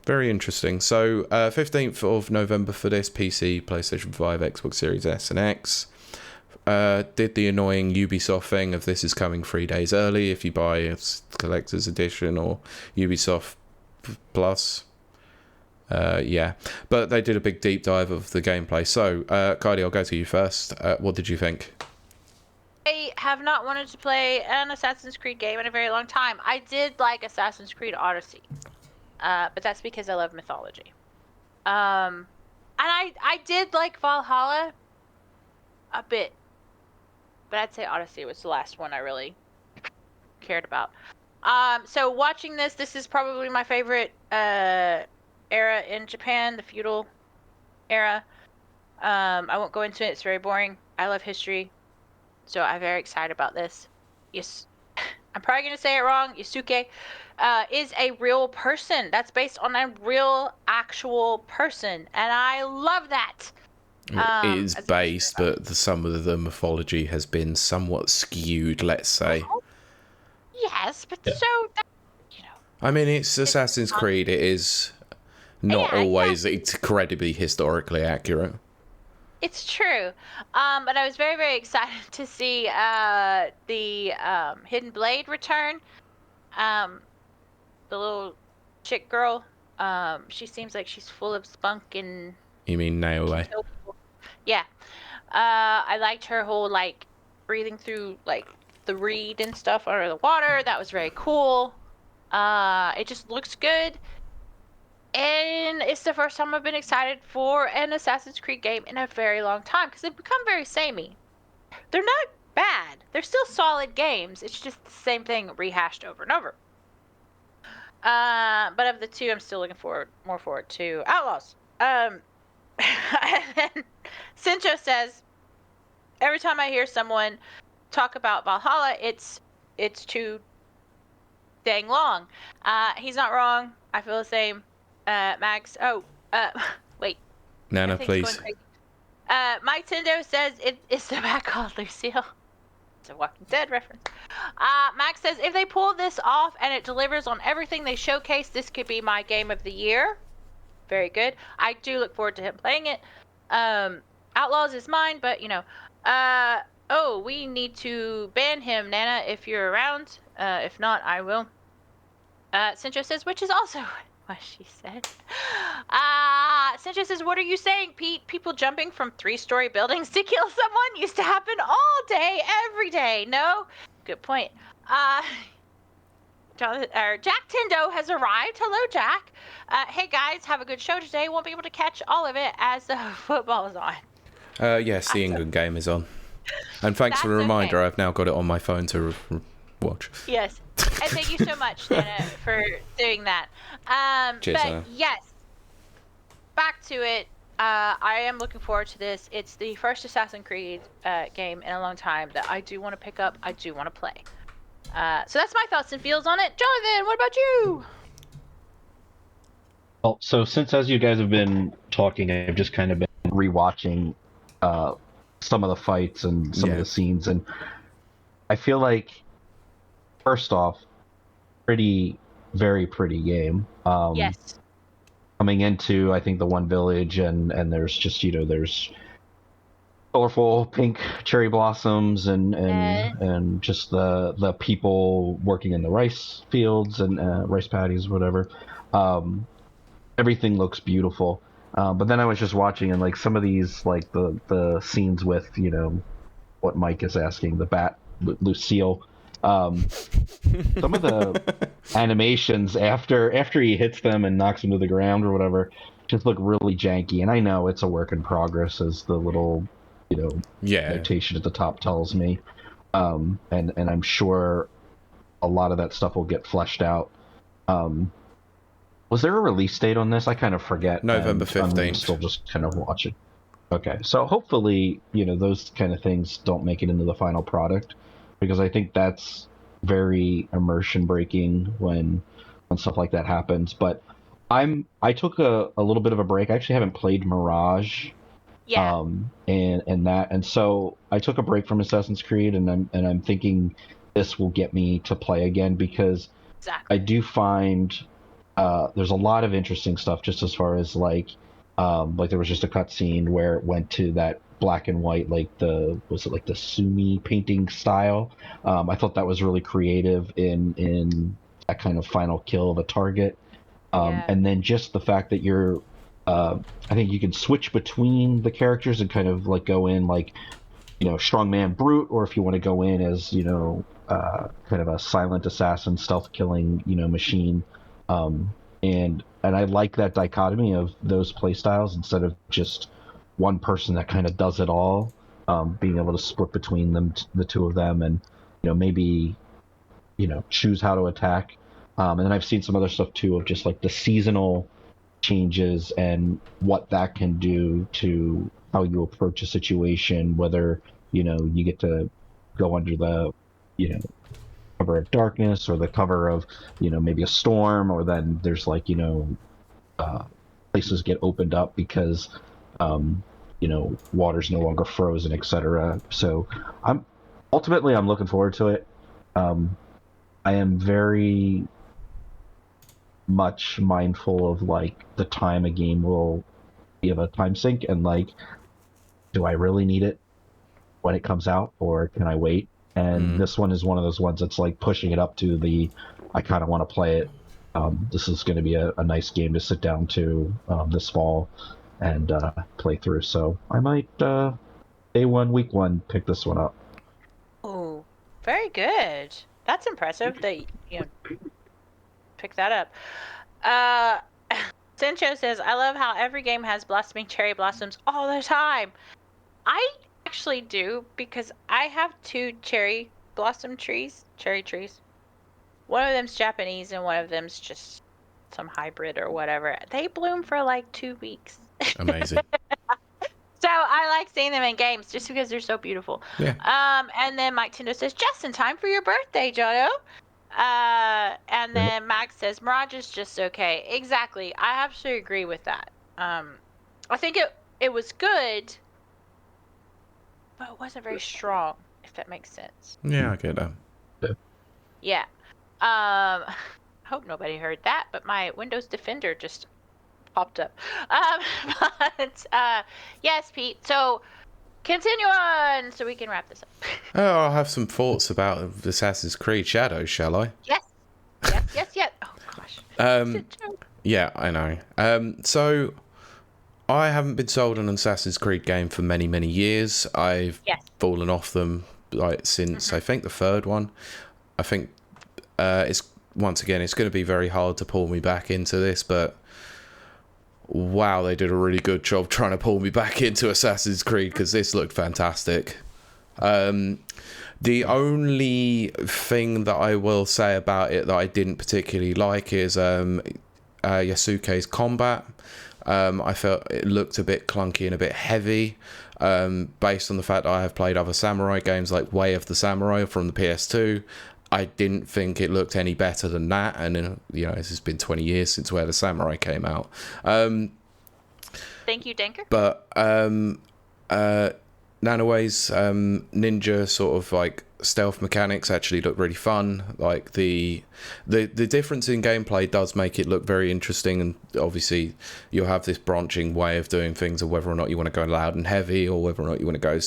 Very interesting. So 15th of November for this, PC, PlayStation 5, Xbox Series S and X. Did the annoying Ubisoft thing of this is coming 3 days early if you buy a collector's edition or Ubisoft Plus. But they did a big deep dive of the gameplay. So, Kylie, I'll go to you first. What did you think? I have not wanted to play an Assassin's Creed game in a very long time. I did like Assassin's Creed Odyssey. But that's because I love mythology. And I did like Valhalla a bit. But I'd say Odyssey was the last one I really cared about. So watching this is probably my favorite era in Japan, the feudal era. I won't go into it. It's very boring. I love history. So I'm very excited about this. Yes. I'm probably going to say it wrong. Yasuke is a real person. That's based on a real, actual person. And I love that. It is based, but some of the mythology has been somewhat skewed, let's say. Yes, but I mean, it's Assassin's Creed. It is not always incredibly historically accurate. It's true. But I was very, very excited to see the Hidden Blade return. The little chick girl. She seems like she's full of spunk and... You mean Naoe? Yeah. I liked her whole, like, breathing through, like, the reed and stuff under the water. That was very cool. It just looks good. And it's the first time I've been excited for an Assassin's Creed game in a very long time, because they've become very samey. They're not bad. They're still solid games. It's just the same thing rehashed over and over. But of the two, I'm still looking more forward to Outlaws. And then Sincho says, every time I hear someone talk about Valhalla, it's too dang long. He's not wrong. I feel the same. Max. Wait. Nana, please. Mike Tendo says it's the bat called Lucille. It's a Walking Dead reference. Max says if they pull this off and it delivers on everything they showcase, this could be my game of the year. Very good. I do look forward to him playing it. Outlaws is mine, but we need to ban him, Nana, if you're around. If not, I will. Sincho says, which is also what she said. Sincho says, what are you saying, Pete? People jumping from 3-story buildings to kill someone used to happen all day, every day. No? Good point. Jack Tindo has arrived. Hello, Jack. Hey guys, have a good show today. Won't be able to catch all of it as the football is on. Yes, the England game is on. And thanks for the reminder. Okay. I've now got it on my phone to watch. Yes. And thank you so much, Dana, for doing that. Cheers, but yes, back to it. I am looking forward to this. It's the first Assassin's Creed game in a long time that I do want to pick up. I do want to play. So that's my thoughts and feels on it. Jonathan, what about you? Well, so since as you guys have been talking, I've just kind of been rewatching some of the fights and some of the scenes, and I feel like, first off, very pretty game. Yes. Coming into, I think, the one village, and there's just, there's colorful pink cherry blossoms and just the people working in the rice fields and rice paddies, whatever. Everything looks beautiful. But then I was just watching, and like some of these, like the scenes with, what Mike is asking, the bat, Lucille. Some of the animations after he hits them and knocks them to the ground or whatever just look really janky. And I know it's a work in progress, as the little, notation at the top tells me. And I'm sure a lot of that stuff will get fleshed out. Was there a release date on this? I kind of forget. November 15th. I'm still just kind of watching. Okay, so hopefully, those kind of things don't make it into the final product, because I think that's very immersion breaking when stuff like that happens. But I took a little bit of a break. I actually haven't played Mirage. Yeah. And so I took a break from Assassin's Creed, and I'm thinking this will get me to play again, because I do find there's a lot of interesting stuff, just as far as like there was just a cutscene where it went to that black and white, like the Sumi painting style. I thought that was really creative in that kind of final kill of a target. And then just the fact that you're I think you can switch between the characters and kind of like go in like, strongman brute, or if you want to go in as, kind of a silent assassin, stealth killing, machine. And I like that dichotomy of those play styles, instead of just one person that kind of does it all, being able to split between them, the two of them, and, maybe, choose how to attack. And then I've seen some other stuff too, of just like the seasonal changes and what that can do to how you approach a situation, whether, you get to go under the, cover of darkness, or the cover of, maybe a storm, or then there's like, places get opened up because, water's no longer frozen, etc. So I'm looking forward to it. I am very much mindful of like the time a game will be of a time sink, and like, do I really need it when it comes out, or can I wait? And this one is one of those ones that's like pushing it up to the, I kind of want to play it. This is going to be a nice game to sit down to this fall and play through. So I might, day one, week one, pick this one up. Oh, very good. That's impressive that you pick that up. Sencho says, I love how every game has blossoming cherry blossoms all the time. I actually do, because I have 2 cherry trees. One of them's Japanese and one of them's just some hybrid or whatever. They bloom for like 2 weeks. Amazing. So I like seeing them in games just because they're so beautiful. Yeah. And then Mike Tindo says, just in time for your birthday, Jono. And then Max says, Mirage is just okay. Exactly. I absolutely agree with that. I think it was good, but it wasn't very strong, if that makes sense. Yeah, I get that. Yeah. I hope nobody heard that, but my Windows Defender just popped up. Yes, Pete. So continue on so we can wrap this up. Oh, I have some thoughts about Assassin's Creed Shadows, shall I? Yes. Oh, gosh. Yeah, I know. So I haven't been sold an Assassin's Creed game for many, many years. I've fallen off them like since I think the third one. I think it's once again, it's going to be very hard to pull me back into this, but wow, they did a really good job trying to pull me back into Assassin's Creed, because this looked fantastic. The only thing that I will say about it that I didn't particularly like is Yasuke's combat. I felt it looked a bit clunky and a bit heavy, based on the fact that I have played other samurai games like Way of the Samurai from the PS2. I didn't think it looked any better than that, and this has been 20 years since Way of the Samurai came out. Thank you, Danker. But Nanoe's ninja sort of like stealth mechanics actually look really fun. Like the difference in gameplay does make it look very interesting, and obviously you'll have this branching way of doing things, of whether or not you want to go loud and heavy, or whether or not you want to go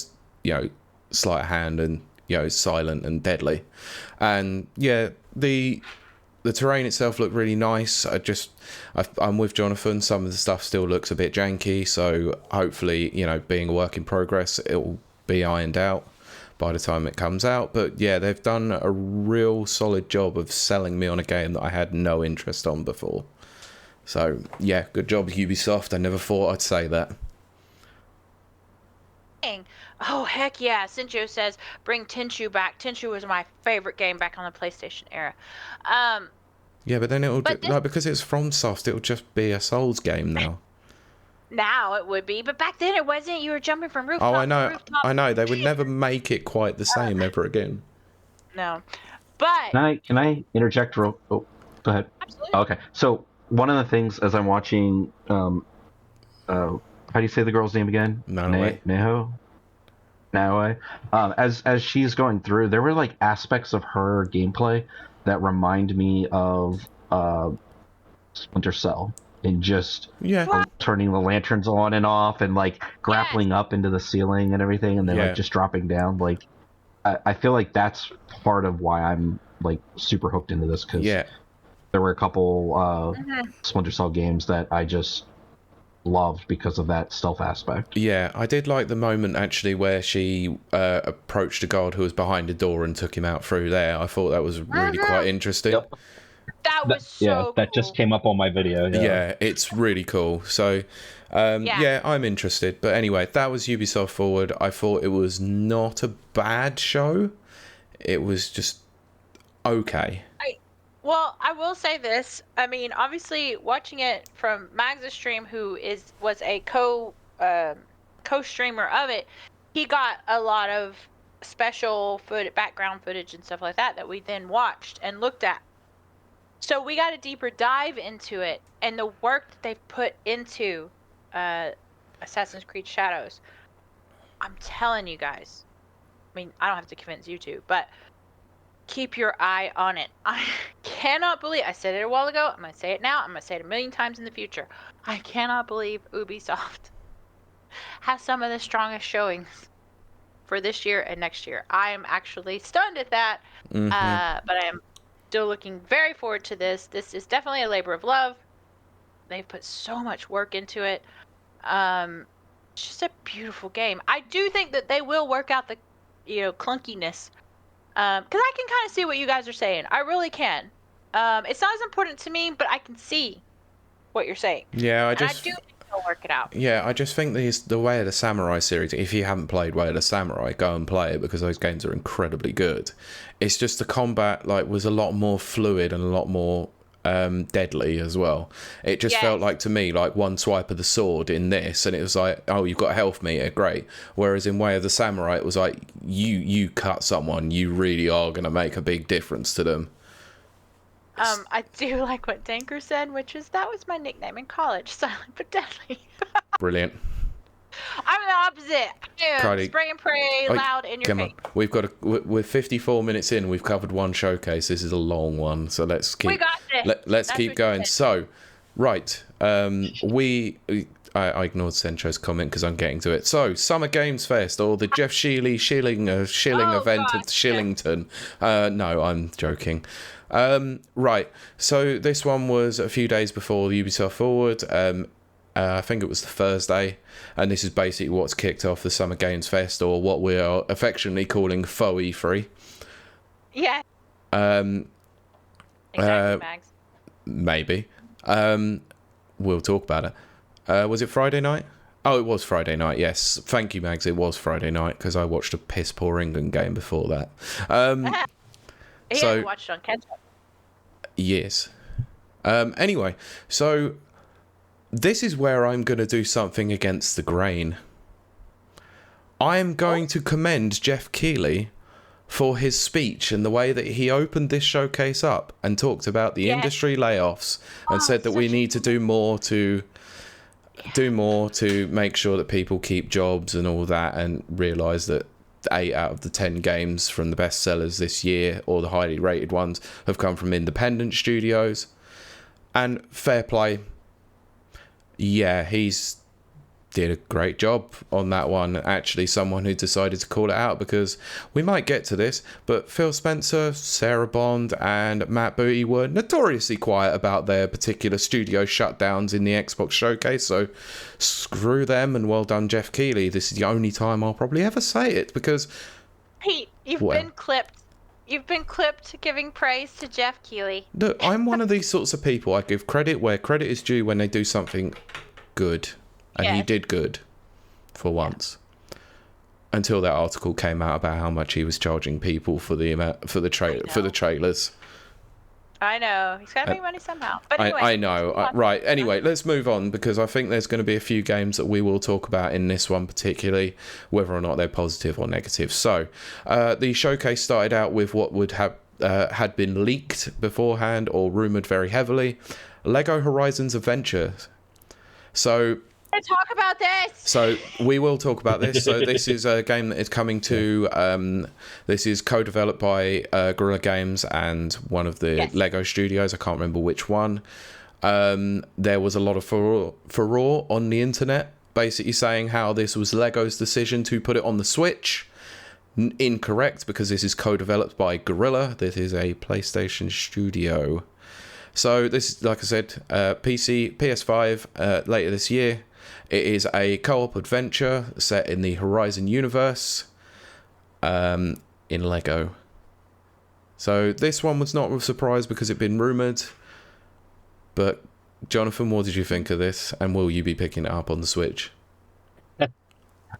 sleight of hand and silent and deadly. And the terrain itself looked really nice. I'm with Jonathan. Some of the stuff still looks a bit janky, so hopefully, being a work in progress, it'll be ironed out by the time it comes out. But yeah, they've done a real solid job of selling me on a game that I had no interest on before. So yeah, good job, Ubisoft. I never thought I'd say that. Oh, heck yeah. Sinjo says, bring Tenchu back. Tenchu was my favorite game back on the PlayStation era. Yeah, but then because it's FromSoft, it'll just be a Souls game now. Now it would be, but back then it wasn't. You were jumping from rooftop to rooftop. I know. They would never make it quite the same ever again. No. But... Can I interject real... Oh, go ahead. Absolutely. Okay, so one of the things as I'm watching... how do you say the girl's name again? Naoe. As she's going through, there were like aspects of her gameplay that remind me of Splinter Cell, and just turning the lanterns on and off, and like grappling up into the ceiling and everything, and then like just dropping down. Like I feel like that's part of why I'm like super hooked into this, because there were a couple Splinter Cell games that I just loved because of that stealth aspect. Yeah, I did like the moment actually where she approached a guard who was behind a door and took him out through there. I thought that was really quite interesting. Yep. That was so that just came up on my video. Yeah, it's really cool. So I'm interested. But anyway, that was Ubisoft Forward. I thought it was not a bad show. It was just okay. Well, I will say this. I mean, obviously, watching it from Mag's stream, who was a co-streamer of it, he got a lot of special background footage and stuff like that we then watched and looked at. So we got a deeper dive into it, and the work that they've put into Assassin's Creed Shadows. I'm telling you guys. I mean, I don't have to convince you to, but keep your eye on it. I cannot believe, I said it a while ago, I'm going to say it now, I'm going to say it a million times in the future. I cannot believe Ubisoft has some of the strongest showings for this year and next year. I am actually stunned at that, but I am still looking very forward to this. This is definitely a labor of love. They've put so much work into it. It's just a beautiful game. I do think that they will work out the clunkiness, because I can kind of see what you guys are saying. I really can. It's not as important to me, but I can see what you're saying. Yeah, I do think they'll work it out. Yeah, I just think the Way of the Samurai series, if you haven't played Way of the Samurai, go and play it, because those games are incredibly good. It's just the combat was a lot more fluid and a lot more deadly as well. It just felt like, to me, like one swipe of the sword in this, and it was like, oh, you've got a health meter, great. Whereas in Way of the Samurai, it was like, you cut someone, you really are going to make a big difference to them. I do like what Danker said, which is that was my nickname in college, silent but deadly. Brilliant. I'm the opposite. Kylie, spray and pray, loud in your face. On. We're 54 minutes in. We've covered one showcase. This is a long one, so let's keep. We got this. Let's keep going. So, right, I ignored Sencho's comment because I'm getting to it. So, Summer Games Fest, or the Jeff Shilling event at Shillington. No, I'm joking. Right, so this one was a few days before the Ubisoft Forward. I think it was the Thursday, and this is basically what's kicked off the Summer Games Fest, or what we are affectionately calling Faux E3. Yeah. Exactly, Mags. Maybe. We'll talk about it. Was it Friday night? Oh, it was Friday night, yes. Thank you, Mags. It was Friday night because I watched a piss-poor England game before that. He hasn't watched it on catch-up. Yes. Anyway, so this is where I'm going to do something against the grain. I am going to commend Jeff Kiley for his speech and the way that he opened this showcase up and talked about the industry layoffs and said that we need to do more to make sure that people keep jobs and all that, and realise that 8 out of the 10 games from the best sellers this year, or the highly rated ones, have come from independent studios. And fair play. Yeah, he's did a great job on that one. Actually, someone who decided to call it out, because we might get to this, but Phil Spencer, Sarah Bond and Matt Booty were notoriously quiet about their particular studio shutdowns in the Xbox showcase, so screw them, and well done Jeff Kiley. This is the only time I'll probably ever say it, because Pete, you've been clipped. You've been clipped giving praise to Jeff Kiley. Look, I'm one of these sorts of people. I give credit where credit is due when they do something good. And he did good for once. Until that article came out about how much he was charging people for the trailers. I know. He's got to make money somehow. But anyway, I know. Right. Anyway, let's move on, because I think there's going to be a few games that we will talk about in this one particularly, whether or not they're positive or negative. So, the showcase started out with what would have had been leaked beforehand or rumoured very heavily. Lego Horizons Adventure. So talk about this. So we will talk about this. So this is a game that is coming to. This is co-developed by Guerrilla Games and one of the Lego studios. I can't remember which one. There was a lot of furore on the internet, basically saying how this was Lego's decision to put it on the Switch. Incorrect, because this is co-developed by Guerrilla. This is a PlayStation studio. So this is, like I said, PC, PS5 later this year. It is a co-op adventure set in the Horizon universe in Lego. So this one was not a surprise because it'd been rumoured. But Jonathan, what did you think of this? And will you be picking it up on the Switch?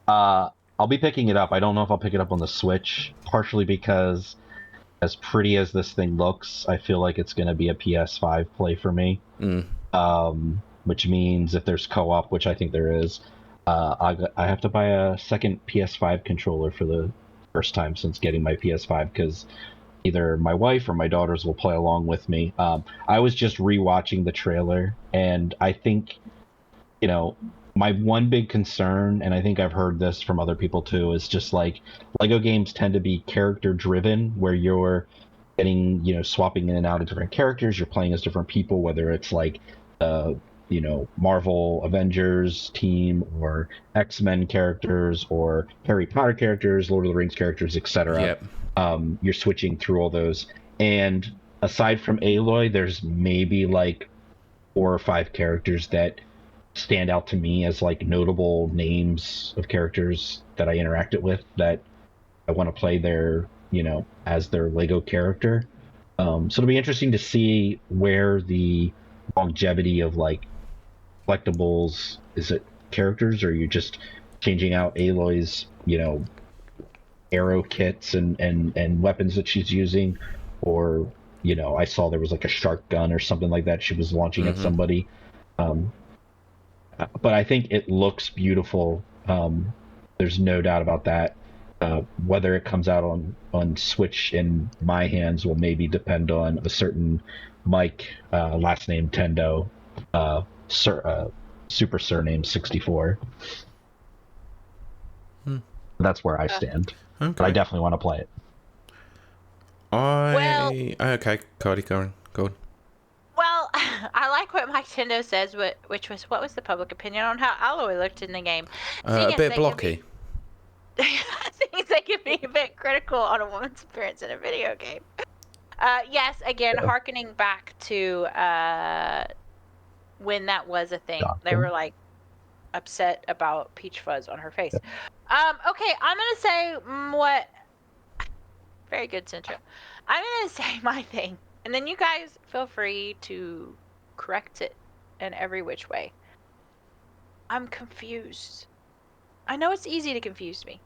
I'll be picking it up. I don't know if I'll pick it up on the Switch, partially because as pretty as this thing looks, I feel like it's going to be a PS5 play for me. Which means if there's co-op, which I think there is, I have to buy a second PS5 controller for the first time since getting my PS5, because either my wife or my daughters will play along with me. I was just rewatching the trailer, and I think, my one big concern, and I think I've heard this from other people too, is just like Lego games tend to be character driven, where you're getting, swapping in and out of different characters, you're playing as different people, whether it's like Marvel Avengers team or X-Men characters or Harry Potter characters, Lord of the Rings characters, etc. Yep. You're switching through all those. And aside from Aloy, there's maybe like 4 or 5 characters that stand out to me as like notable names of characters that I interacted with that I want to play their, as their Lego character. So it'll be interesting to see where the longevity of like collectibles, is it characters, or are you just changing out Aloy's arrow kits and weapons that she's using, or I saw there was like a shark gun or something like that she was launching at somebody, but I think it looks beautiful. There's no doubt about that. Whether it comes out on Switch in my hands will maybe depend on a certain Mike, last name Tendo, super surname 64. That's where I stand. Okay. But I definitely want to play it. Okay, Cardi, go on. Well, I like what Mike Tendo says, which was, what was the public opinion on how Aloy looked in the game? A bit blocky. Things that can be a bit critical on a woman's appearance in a video game. Yes, again, hearkening back to when that was a thing. They were like upset about peach fuzz on her face. Okay, I'm gonna say what. Very good, Central. I'm gonna say my thing And then you guys feel free to correct it in every which way. I'm confused. I know it's easy to confuse me.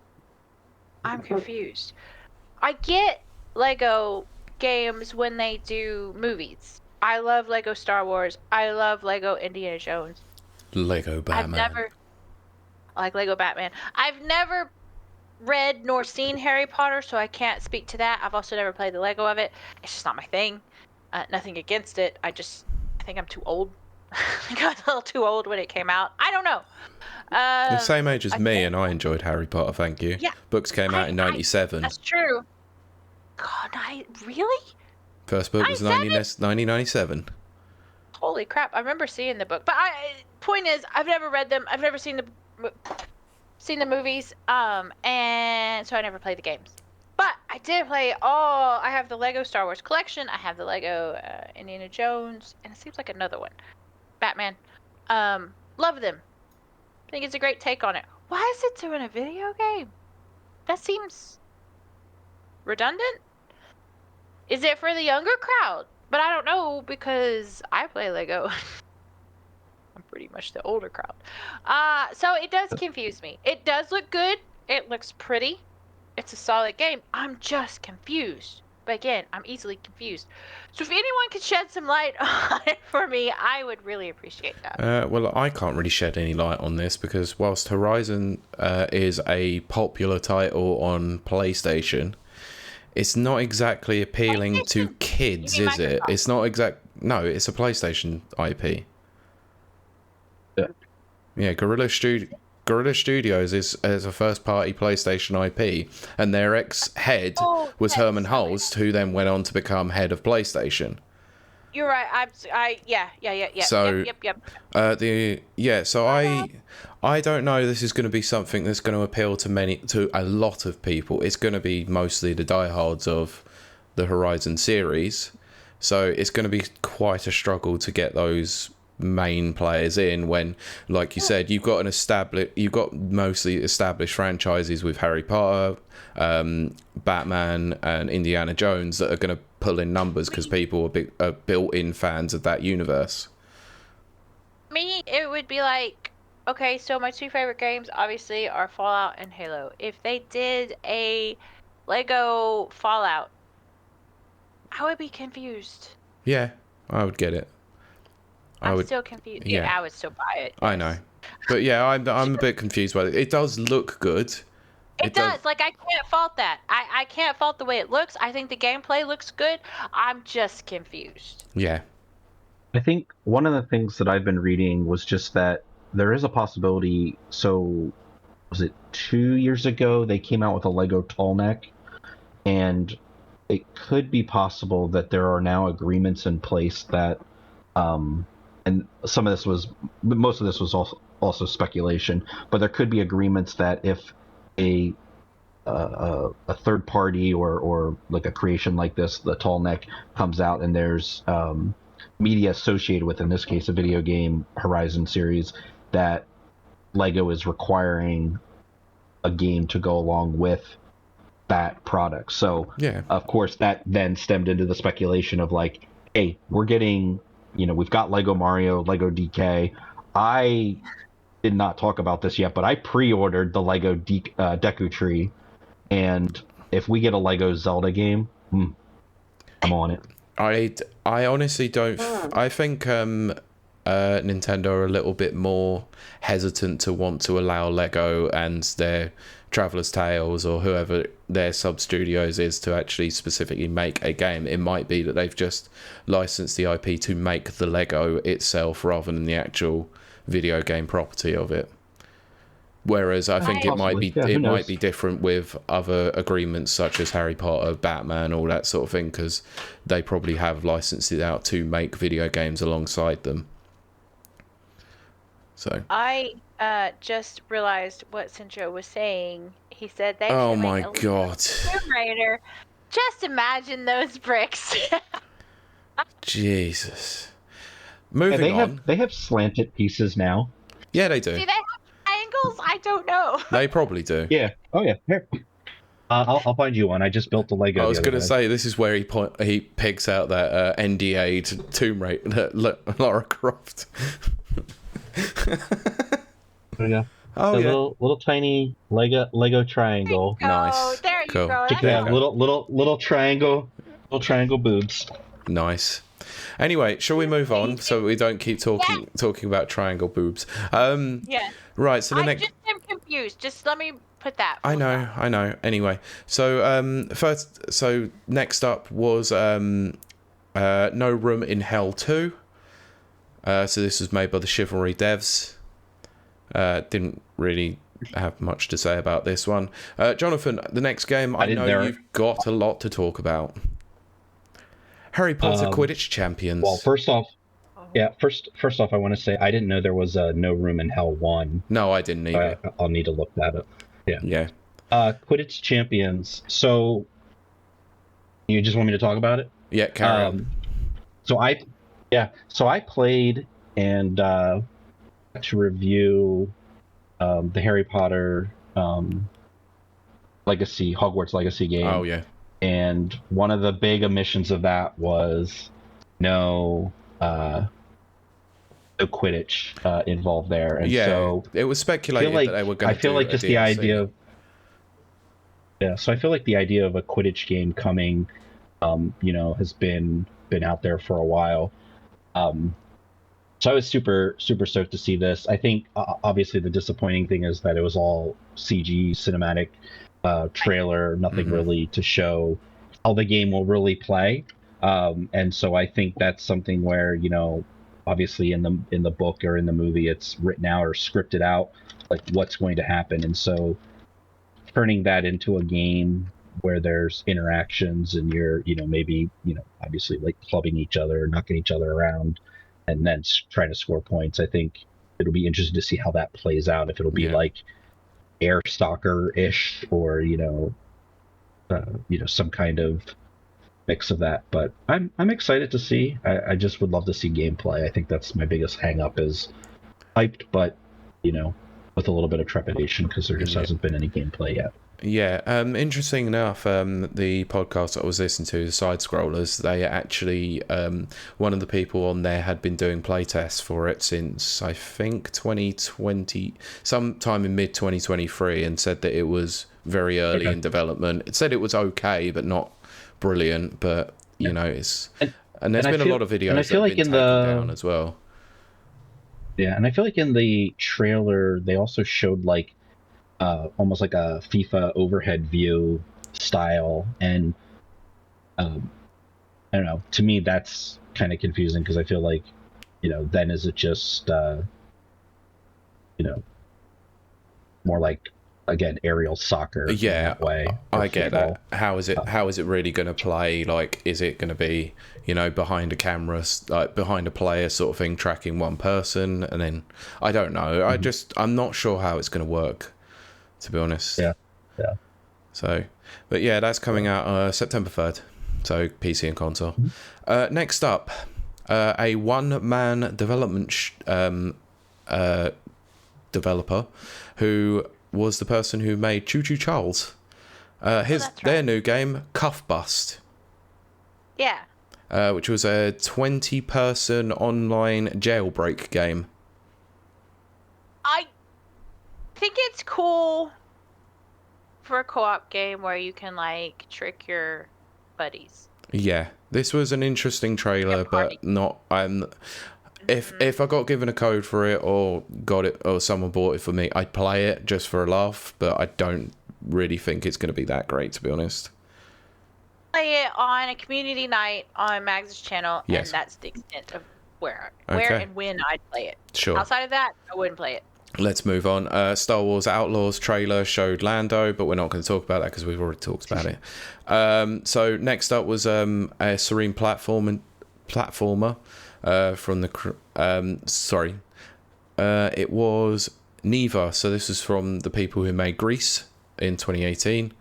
I'm confused. I get Lego games when they do movies. I love Lego Star Wars. I love Lego Indiana Jones. Lego Batman. I like Lego Batman. I've never read nor seen Harry Potter, so I can't speak to that. I've also never played the Lego of it. It's just not my thing. Nothing against it. I think I'm too old. I got a little too old when it came out. I don't know. The same age as me, and I enjoyed Harry Potter, thank you. Yeah. Books came out in 97. That's true. God, really? First book was 1997. Holy crap, I remember seeing the book. But point is, I've never read them. I've never seen the movies. And so I never played the games. But I did play I have the Lego Star Wars collection. I have the Lego Indiana Jones. And it seems like another one. Batman. Love them. I think it's a great take on it. Why is it doing a video game? That seems redundant. Is it for the younger crowd? But I don't know because I play Lego. I'm pretty much the older crowd. So it does confuse me. It does look good. It looks pretty. It's a solid game. I'm just confused. But again, I'm easily confused. So if anyone could shed some light on it for me, I would really appreciate that. Well, I can't really shed any light on this because whilst Horizon is a popular title on PlayStation, it's not exactly appealing to kids, is it? It's not No, it's a PlayStation IP. Yeah, Guerrilla Studios is a first-party PlayStation IP, and their ex-head was Herman Hulst, who then went on to become head of PlayStation. You're right. Yeah. So, Yep. So I don't know. This is going to be something that's going to appeal to a lot of people. It's going to be mostly the diehards of the Horizon series. So it's going to be quite a struggle to get those main players in when, like you said, you've got mostly established franchises with Harry Potter, Batman, and Indiana Jones that are going to pull in numbers because people are built-in fans of that universe. Me, it would be like, okay, so my two favorite games obviously are Fallout and Halo. If they did a Lego Fallout, I would be confused. Yeah, I would get it. I'm still confused. Yeah, I would still buy it. Yes. I know. But yeah, I'm a bit confused by it. It does look good. It does. Like, I can't fault that. I can't fault the way it looks. I think the gameplay looks good. I'm just confused. Yeah. I think one of the things that I've been reading was just that there is a possibility. So, was it 2 years ago they came out with a Lego tall neck, and it could be possible that there are now agreements in place that, and most of this was also speculation, but there could be agreements that if a third party or like a creation like this, the tall neck, comes out and there's media associated with, in this case, a video game Horizon series, that Lego is requiring a game to go along with that product. So, yeah, of course, that then stemmed into the speculation of like, hey, we're getting, we've got Lego Mario, Lego DK. I did not talk about this yet, but I pre-ordered the Lego Deku Tree, and if we get a Lego Zelda game, I'm on it. I honestly don't. I think Nintendo are a little bit more hesitant to want to allow Lego and their Traveller's Tales or whoever their sub studios is to actually specifically make a game. It might be that they've just licensed the IP to make the Lego itself rather than the actual video game property of it. Whereas I think it might be different with other agreements such as Harry Potter, Batman, all that sort of thing, because they probably have licensed it out to make video games alongside them. So I just realized what Sinjo was saying. He said they oh should my make a god, Tomb Raider. Just imagine those bricks. Jesus. Moving on. They have slanted pieces now. Yeah, they do. Do they have angles? I don't know. They probably do. Yeah. Oh yeah. Here. I'll find you one. I just built a Lego. I was going to say, this is where he picks out that NDA to Tomb Raider, Lara Croft. There you go. Oh, a yeah. little tiny Lego triangle. Nice. There you Cool. go. Yeah, little triangle boobs. Nice. Anyway, shall we move on so we don't keep talking about triangle boobs? Yeah. Right. So the next. I just am confused. Just let me put that. I know. Anyway, so so next up was No Room in Hell 2. So this was made by the Chivalry devs. Didn't really have much to say about this one. Jonathan, the next game, I know you've got a lot to talk about. Harry Potter Quidditch Champions. Well, first off, I want to say I didn't know there was a No Room in Hell 1. No, I didn't either. I'll need to look that up. Yeah. Quidditch Champions. So, you just want me to talk about it? Yeah, carry on. So I played and to review the Harry Potter Hogwarts Legacy game. Oh yeah. And one of the big omissions of that was no Quidditch involved there. And so it was speculated that they were going to. I feel like just the idea of so I feel like the idea of a Quidditch game coming, has been out there for a while. So I was super stoked to see this. I think obviously the disappointing thing is that it was all CG cinematic trailer, nothing really to show how the game will really play. And so I think that's something where, obviously in the book or in the movie, it's written out or scripted out, like what's going to happen. And so turning that into a game where there's interactions and you're, maybe, obviously like clubbing each other, knocking each other around, and then trying to score points. I think it'll be interesting to see how that plays out. If it'll be like Air Stalker-ish or, some kind of mix of that. But I'm excited to see. I just would love to see gameplay. I think that's my biggest hang-up is hyped, but, with a little bit of trepidation because there just hasn't been any gameplay yet. Yeah, interesting enough, the podcast I was listening to, the Side Scrollers, they actually, one of the people on there had been doing playtests for it since, I think, 2020, sometime in mid-2023, and said that it was very early in development. It said it was okay, but not brilliant, but, it's... And there's been a lot of videos that have been taken down as well. Yeah, and I feel like in the trailer, they also showed, almost like a FIFA overhead view style, and I don't know, to me that's kind of confusing because I feel like then is it just more like, again, aerial soccer in that way. I get that. How is it really going to play? Like, is it going to be behind a camera, like behind a player sort of thing, tracking one person, and then I don't know. I'm not sure how it's going to work, to be honest. Yeah. So, but yeah, that's coming out September 3rd. So PC and console. Next up, a one-man development developer who was the person who made Choo Choo Charles. Their new game, Cuff Bust. Yeah. Which was a 20-person online jailbreak game. I think it's cool for a co-op game where you can trick your buddies. Yeah, this was an interesting trailer, but not. If I got given a code for it or got it or someone bought it for me, I'd play it just for a laugh. But I don't really think it's going to be that great, to be honest. Play it on a community night on Mags's channel, and that's the extent of where and when I'd play it. Sure. Outside of that, I wouldn't play it. Let's move on. Star Wars Outlaws trailer showed Lando, but we're not going to talk about that because we've already talked about it. So next up was a Serene platformer from the... it was Neva. So this is from the people who made Grease in 2018.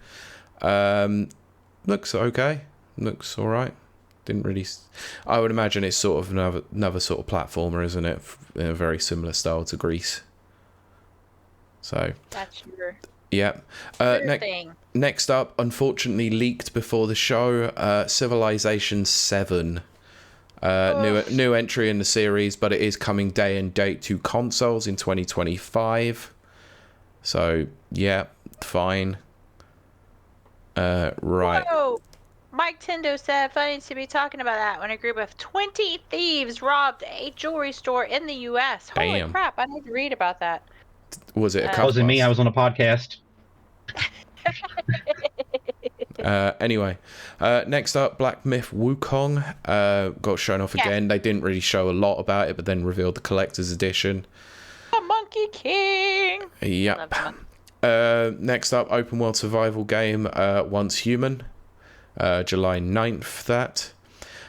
Looks okay. Looks all right. Didn't really... I would imagine it's sort of another sort of platformer, isn't it? In a very similar style to Grease. So that's your Yeah. Thing. Next up, unfortunately leaked before the show, Civilization 7. New entry in the series, but it is coming day and date to consoles in 2025. So, yeah, fine. Right. Whoa. Mike Tendo said, funny to be talking about that when a group of 20 thieves robbed a jewelry store in the U.S. Holy Damn. crap, I need to read about that. Was it a That cuff wasn't me. bust? I was on a podcast. Anyway, next up, Black Myth Wukong got shown off again. They didn't really show a lot about it, but then revealed the collector's edition. A Monkey King! Yep. Next up, open world survival game, Once Human. July 9th, that.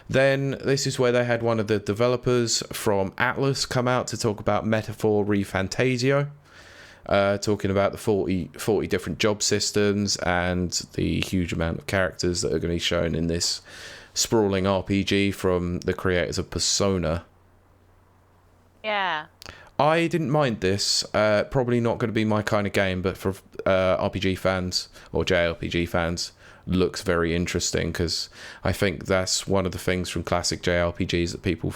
Then this is where they had one of the developers from Atlas come out to talk about Metaphor ReFantasio. Talking about the 40 different job systems and the huge amount of characters that are going to be shown in this sprawling RPG from the creators of Persona. Yeah. I didn't mind this. Probably not going to be my kind of game, but for RPG fans or JRPG fans, looks very interesting because I think that's one of the things from classic JRPGs that people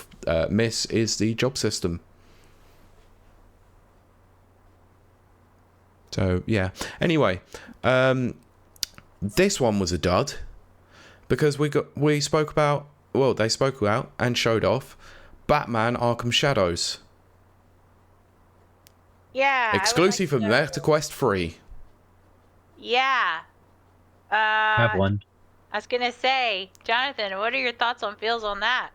miss is the job system. So yeah. Anyway, this one was a dud because they spoke out and showed off Batman Arkham Shadows. Yeah. Exclusive for MetaQuest 3. Yeah. Have one. I was gonna say, Jonathan, what are your thoughts on feels on that?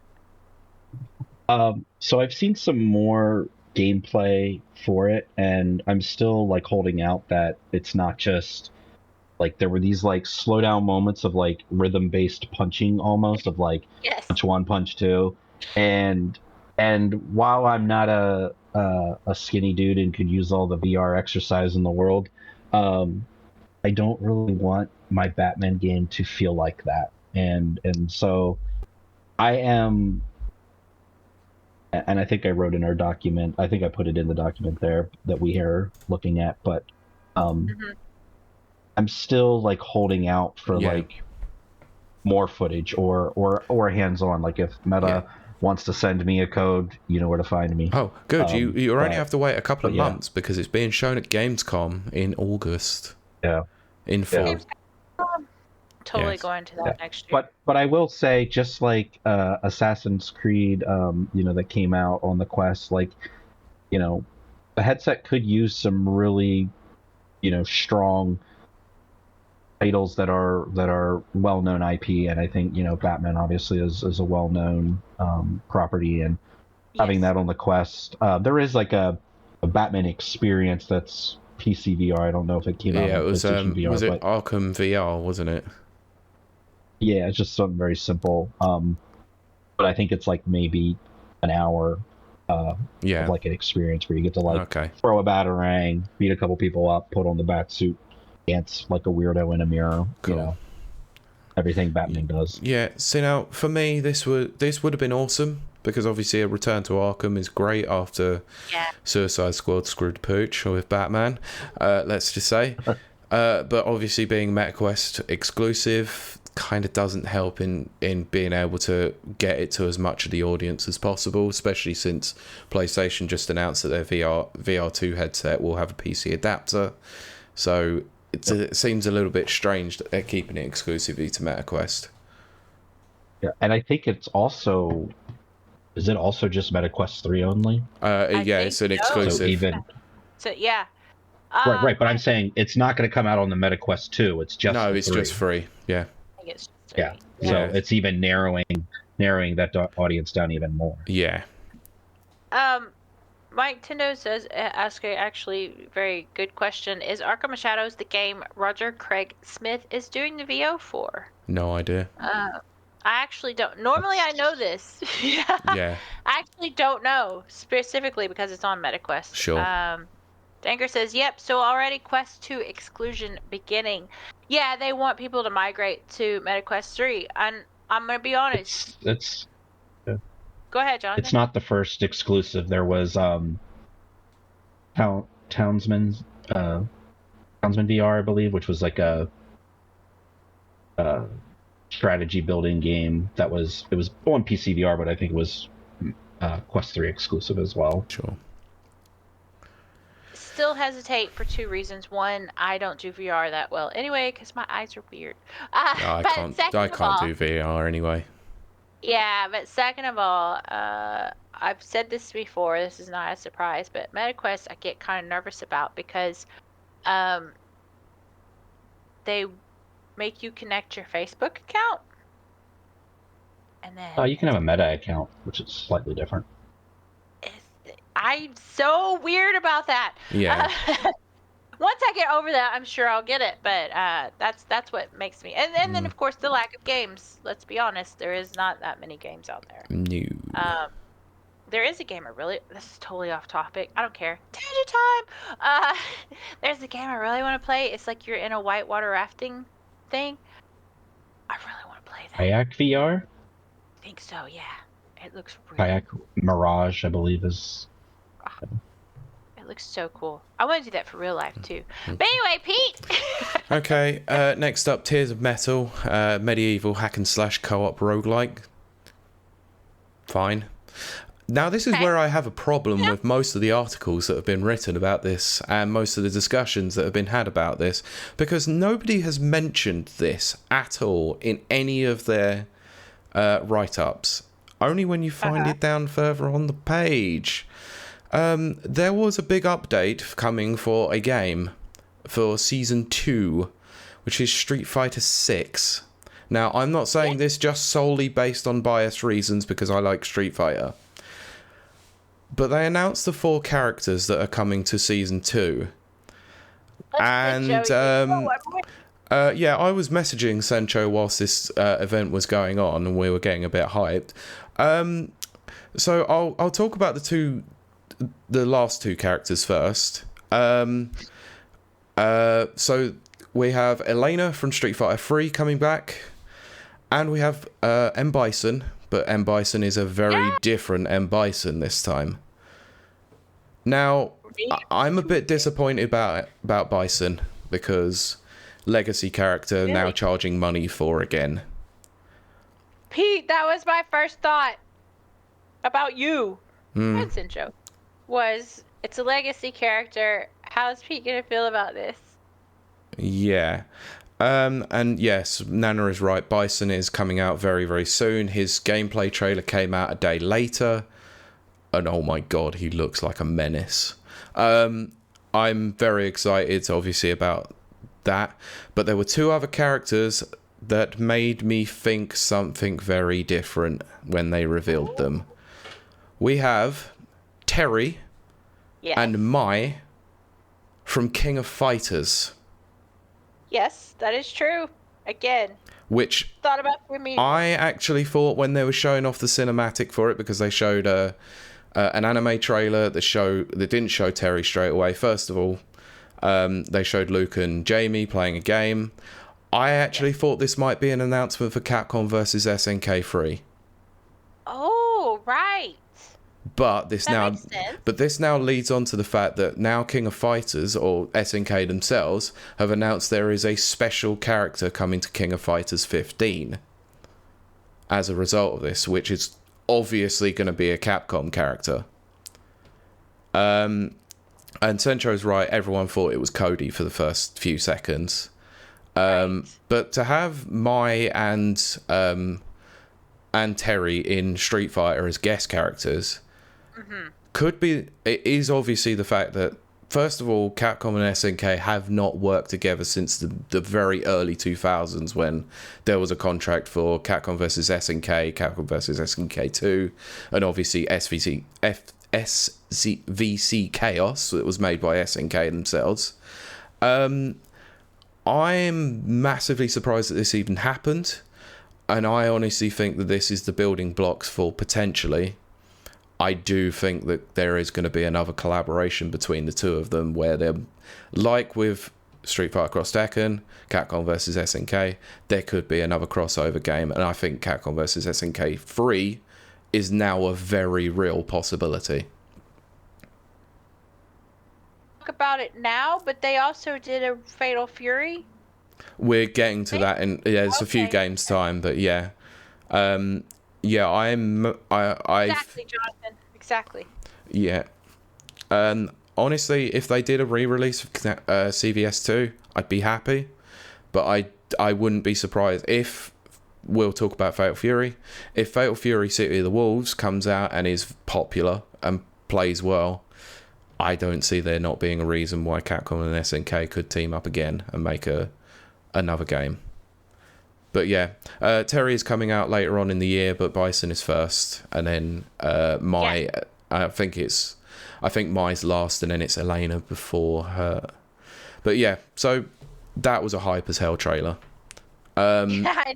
So I've seen some more gameplay for it, and I'm still like holding out that it's not just like there were these like slow down moments of like rhythm based punching almost of like punch one, punch two, and while I'm not a skinny dude and could use all the VR exercise in the world, I don't really want my Batman game to feel like that, and so I am. And I think I wrote in our document, I think I put it in the document there that we are looking at, but I'm still like holding out for like more footage or hands-on. Like if Meta wants to send me a code, you know where to find me. Oh, good. You only have to wait a couple of months because it's being shown at Gamescom in August. Yeah. In full. Totally going to that next year. But I will say, just like Assassin's Creed, that came out on the Quest, like, the headset could use some really, strong titles that are well-known IP, and I think Batman obviously is a well-known property, and having that on the Quest, there is like a Batman experience that's PC VR. I don't know if it came out. Yeah, it was. VR, was it Arkham VR? Wasn't it? Yeah, it's just something very simple. But I think it's like maybe an hour of like an experience where you get to like throw a batarang, beat a couple people up, put on the bat suit, dance like a weirdo in a mirror. Cool. Everything Batman does. Yeah. So now for me, this would have been awesome because obviously a return to Arkham is great after Suicide Squad screwed pooch with Batman. Let's just say. But obviously being MetaQuest exclusive kind of doesn't help in being able to get it to as much of the audience as possible, especially since PlayStation just announced that their VR2 headset will have a PC adapter. So it seems a little bit strange that they're keeping it exclusively to MetaQuest. Yeah, and I think it's also... Is it also just MetaQuest 3 only? It's an exclusive. Right, but I'm saying it's not going to come out on the MetaQuest 2. It's just just free. Yeah. So it's even narrowing that audience down even more. Yeah. Mike Tendo says, ask a actually very good question. Is Arkham Shadows the game Roger Craig Smith is doing the VO for? No idea. I actually don't. Normally I know this. I actually don't know specifically because it's on MetaQuest. Sure. Danger says, yep, so already Quest 2 exclusion beginning. Yeah, they want people to migrate to MetaQuest 3. And I'm going to be honest. Go ahead, Jonathan. It's not the first exclusive. There was Townsman Townsman VR, I believe, which was like a strategy building game it was on PC VR, but I think it was Quest 3 exclusive as well. Sure. Still hesitate for two reasons. One, I don't do VR that well anyway because my eyes are weird. I can't do VR anyway. Yeah, but second of all, I've said this before. This is not a surprise, but MetaQuest I get kind of nervous about because they make you connect your Facebook account, and then you can have a Meta account, which is slightly different. I'm so weird about that. Yeah. Once I get over that, I'm sure I'll get it. But that's what makes me. And then of course the lack of games. Let's be honest, there is not that many games out there. No. There is a game this is totally off topic. I don't care. Tangent time. There's a game I really want to play. It's like you're in a whitewater rafting thing. I really want to play that. Kayak VR? I think so, yeah. It looks really Kayak Mirage, I believe, is. It looks so cool. I want to do that for real life too. But anyway, Pete. Okay, next up, Tears of Metal, medieval hack and slash co-op roguelike. Fine. Now, this is where I have a problem with most of the articles that have been written about this and most of the discussions that have been had about this, because nobody has mentioned this at all in any of their write-ups. Only when you find it down further on the page. There was a big update coming for a game for Season 2, which is Street Fighter 6. Now, I'm not saying this just solely based on biased reasons because I like Street Fighter. But they announced the 4 characters that are coming to Season 2. And, I was messaging Sencho whilst this event was going on and we were getting a bit hyped. So I'll talk about the last 2 characters first. So we have Elena from Street Fighter 3 coming back, and we have M. Bison, but M. Bison is a very different M. Bison this time. Now, I'm a bit disappointed about Bison because legacy character now charging money for again. Pete, that was my first thought about you. And Sincho. It's a legacy character. How's Pete gonna feel about this? Yeah. And yes, Nana is right. Bison is coming out very, very soon. His gameplay trailer came out a day later. And oh my god, he looks like a menace. I'm very excited, obviously, about that. But there were 2 other characters that made me think something very different when they revealed them. We have Terry and Mai from King of Fighters. Yes, that is true. Again. Which thought about for me. I actually thought when they were showing off the cinematic for it, because they showed an anime trailer that didn't show Terry straight away. First of all, they showed Luke and Jamie playing a game. I actually thought this might be an announcement for Capcom versus SNK 3. Oh, right. But this now leads on to the fact that now King of Fighters, or SNK themselves, have announced there is a special character coming to King of Fighters 15 as a result of this, which is obviously going to be a Capcom character. And Sencho's right, everyone thought it was Cody for the first few seconds. But to have Mai and Terry in Street Fighter as guest characters it is obviously the fact that, first of all, Capcom and SNK have not worked together since the very early 2000s when there was a contract for Capcom versus SNK, Capcom versus SNK 2, and obviously SVC Chaos that was made by SNK themselves. I'm massively surprised that this even happened, and I honestly think that this is the building blocks for potentially. I do think that there is going to be another collaboration between the 2 of them where they're, like with Street Fighter Cross Tekken, Capcom versus SNK, there could be another crossover game, and I think Capcom versus SNK 3 is now a very real possibility. talk about it now, but they also did a Fatal Fury. We're getting to that in it's a few games time, but yeah. Yeah, I've Exactly, Jonathan. Exactly. yeah. Honestly, if they did a re-release of CVS 2, I'd be happy, but I wouldn't be surprised if we'll talk about Fatal Fury. If Fatal Fury City of the Wolves comes out and is popular and plays well, I don't see there not being a reason why Capcom and SNK could team up again and make another game. But yeah, Terry is coming out later on in the year, but Bison is first, and then I think Mai's last, and then it's Elena before her. But yeah, so that was a hype as hell trailer. I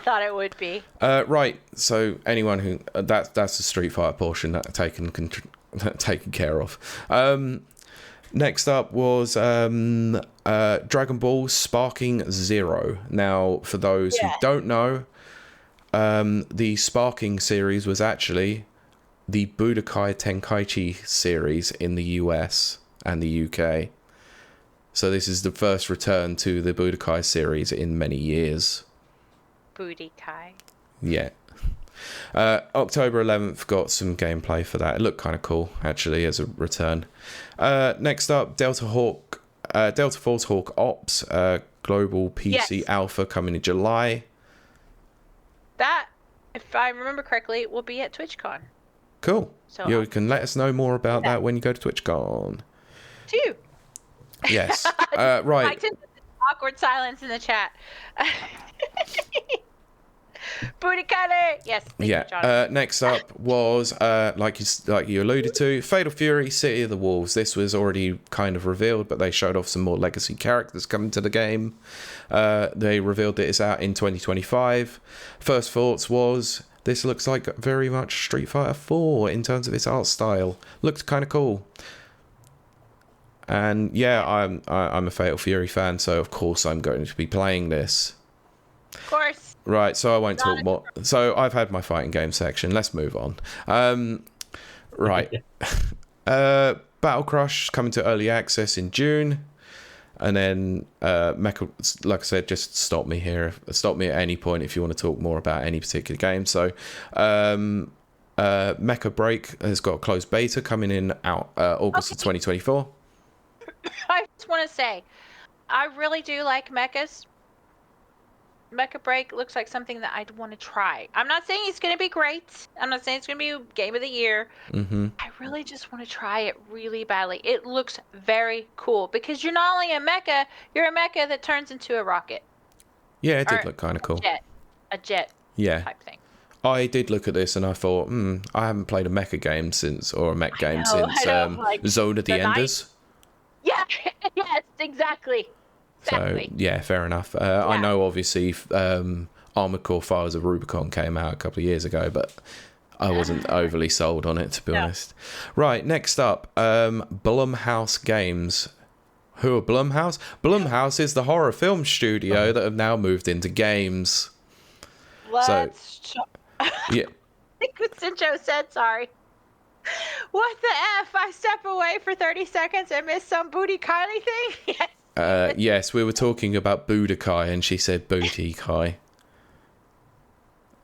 thought it would be. Right, so anyone who that's the Street Fighter portion that taken care of. Next up was Dragon Ball Sparking Zero. Now, for those who don't know, the Sparking series was actually the Budokai Tenkaichi series in the US and the UK. So this is the first return to the Budokai series in many years. Budokai. Yeah. October 11th got some gameplay for that. It looked kind of cool, actually, as a return. Next up, Delta Force Hawk Ops, global PC alpha coming in July. That, if I remember correctly, will be at TwitchCon. Cool. So you can let us know more about that when you go to TwitchCon. Two. Yes. Right. Awkward silence in the chat. Budokai. Yes. Yeah. Next up was like you alluded to, Fatal Fury City of the Wolves. This was already kind of revealed, but they showed off some more legacy characters coming to the game. They revealed that it's out in 2025. First thoughts was this looks like very much Street Fighter 4 in terms of its art style. Looked kind of cool. And yeah, I'm a Fatal Fury fan, so of course I'm going to be playing this. Of course. Right, so I won't talk more. So I've had my fighting game section. Let's move on. Right. Battle Crush coming to early access in June. And then Mecha, like I said, just stop me here. Stop me at any point if you want to talk more about any particular game. So Mecha Break has got a closed beta coming in out August of 2024. I just want to say, I really do like mechas. Mecha Break looks like something that I'd want to try. I'm not saying it's going to be great. I'm not saying it's going to be game of the year. Mm-hmm. I really just want to try it really badly. It looks very cool because you're not only a mecha, you're a mecha that turns into a rocket. Yeah, it did look kind of cool. A jet type thing. I did look at this and I thought, I haven't played a mecha game since Zone of the Enders. Yeah, yes, exactly. So, yeah, fair enough. I know, obviously, Armored Core Fires of Rubicon came out a couple of years ago, but I wasn't overly sold on it, to be honest. Right, next up, Blumhouse Games. Who are Blumhouse? Blumhouse is the horror film studio that have now moved into games. Yeah. I think what Sincho said, sorry. What the F? I step away for 30 seconds and miss some booty Kiley thing? Yes. Yes, we were talking about Budokai and she said booty Kai.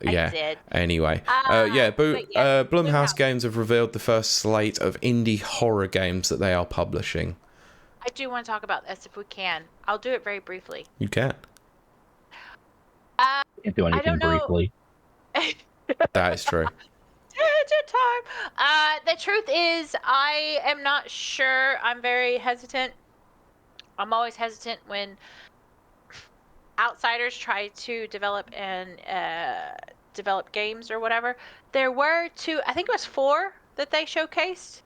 Yeah. I did. Anyway. Blumhouse Games have revealed the first slate of indie horror games that they are publishing. I do want to talk about this if we can. I'll do it very briefly. You can. Can't do anything briefly. That is true. Time. The truth is, I am not sure. I'm very hesitant. I'm always hesitant when outsiders try to develop games or whatever. There were 2, I think it was 4 that they showcased.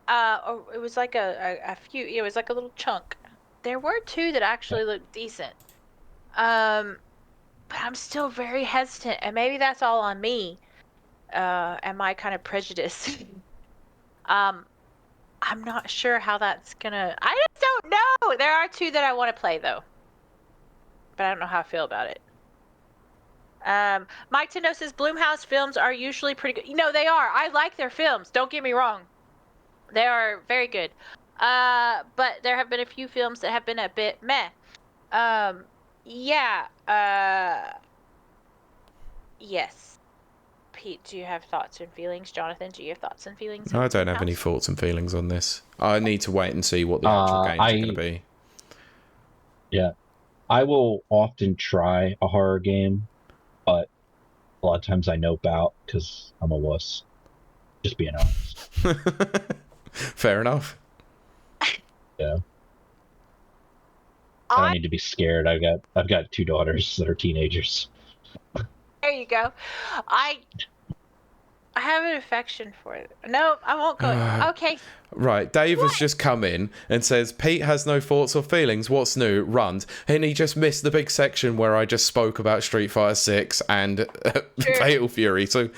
Or it was like a few. It was like a little chunk. There were 2 that actually looked decent. But I'm still very hesitant, and maybe that's all on me. And my kind of prejudice. I'm not sure how that's gonna. I just don't know. There are 2 that I want to play though, but I don't know how I feel about it. Mike Tendo says Blumhouse films are usually pretty good. You know, they are. I like their films. Don't get me wrong. They are very good. But there have been a few films that have been a bit meh. Yeah. Yes. Pete, do you have thoughts and feelings? Jonathan, do you have thoughts and feelings? I don't have any thoughts and feelings on this. I need to wait and see what the actual games are going to be. Yeah. I will often try a horror game, but a lot of times I nope out because I'm a wuss. Just being honest. Fair enough. Yeah. I don't need to be scared. I've got 2 daughters that are teenagers. There you go. I have an affection for it. No, I won't go. Okay. Right, Dave has just come in and says, Pete has no thoughts or feelings. What's new? Runs. And he just missed the big section where I just spoke about Street Fighter 6 and Fatal Fury. So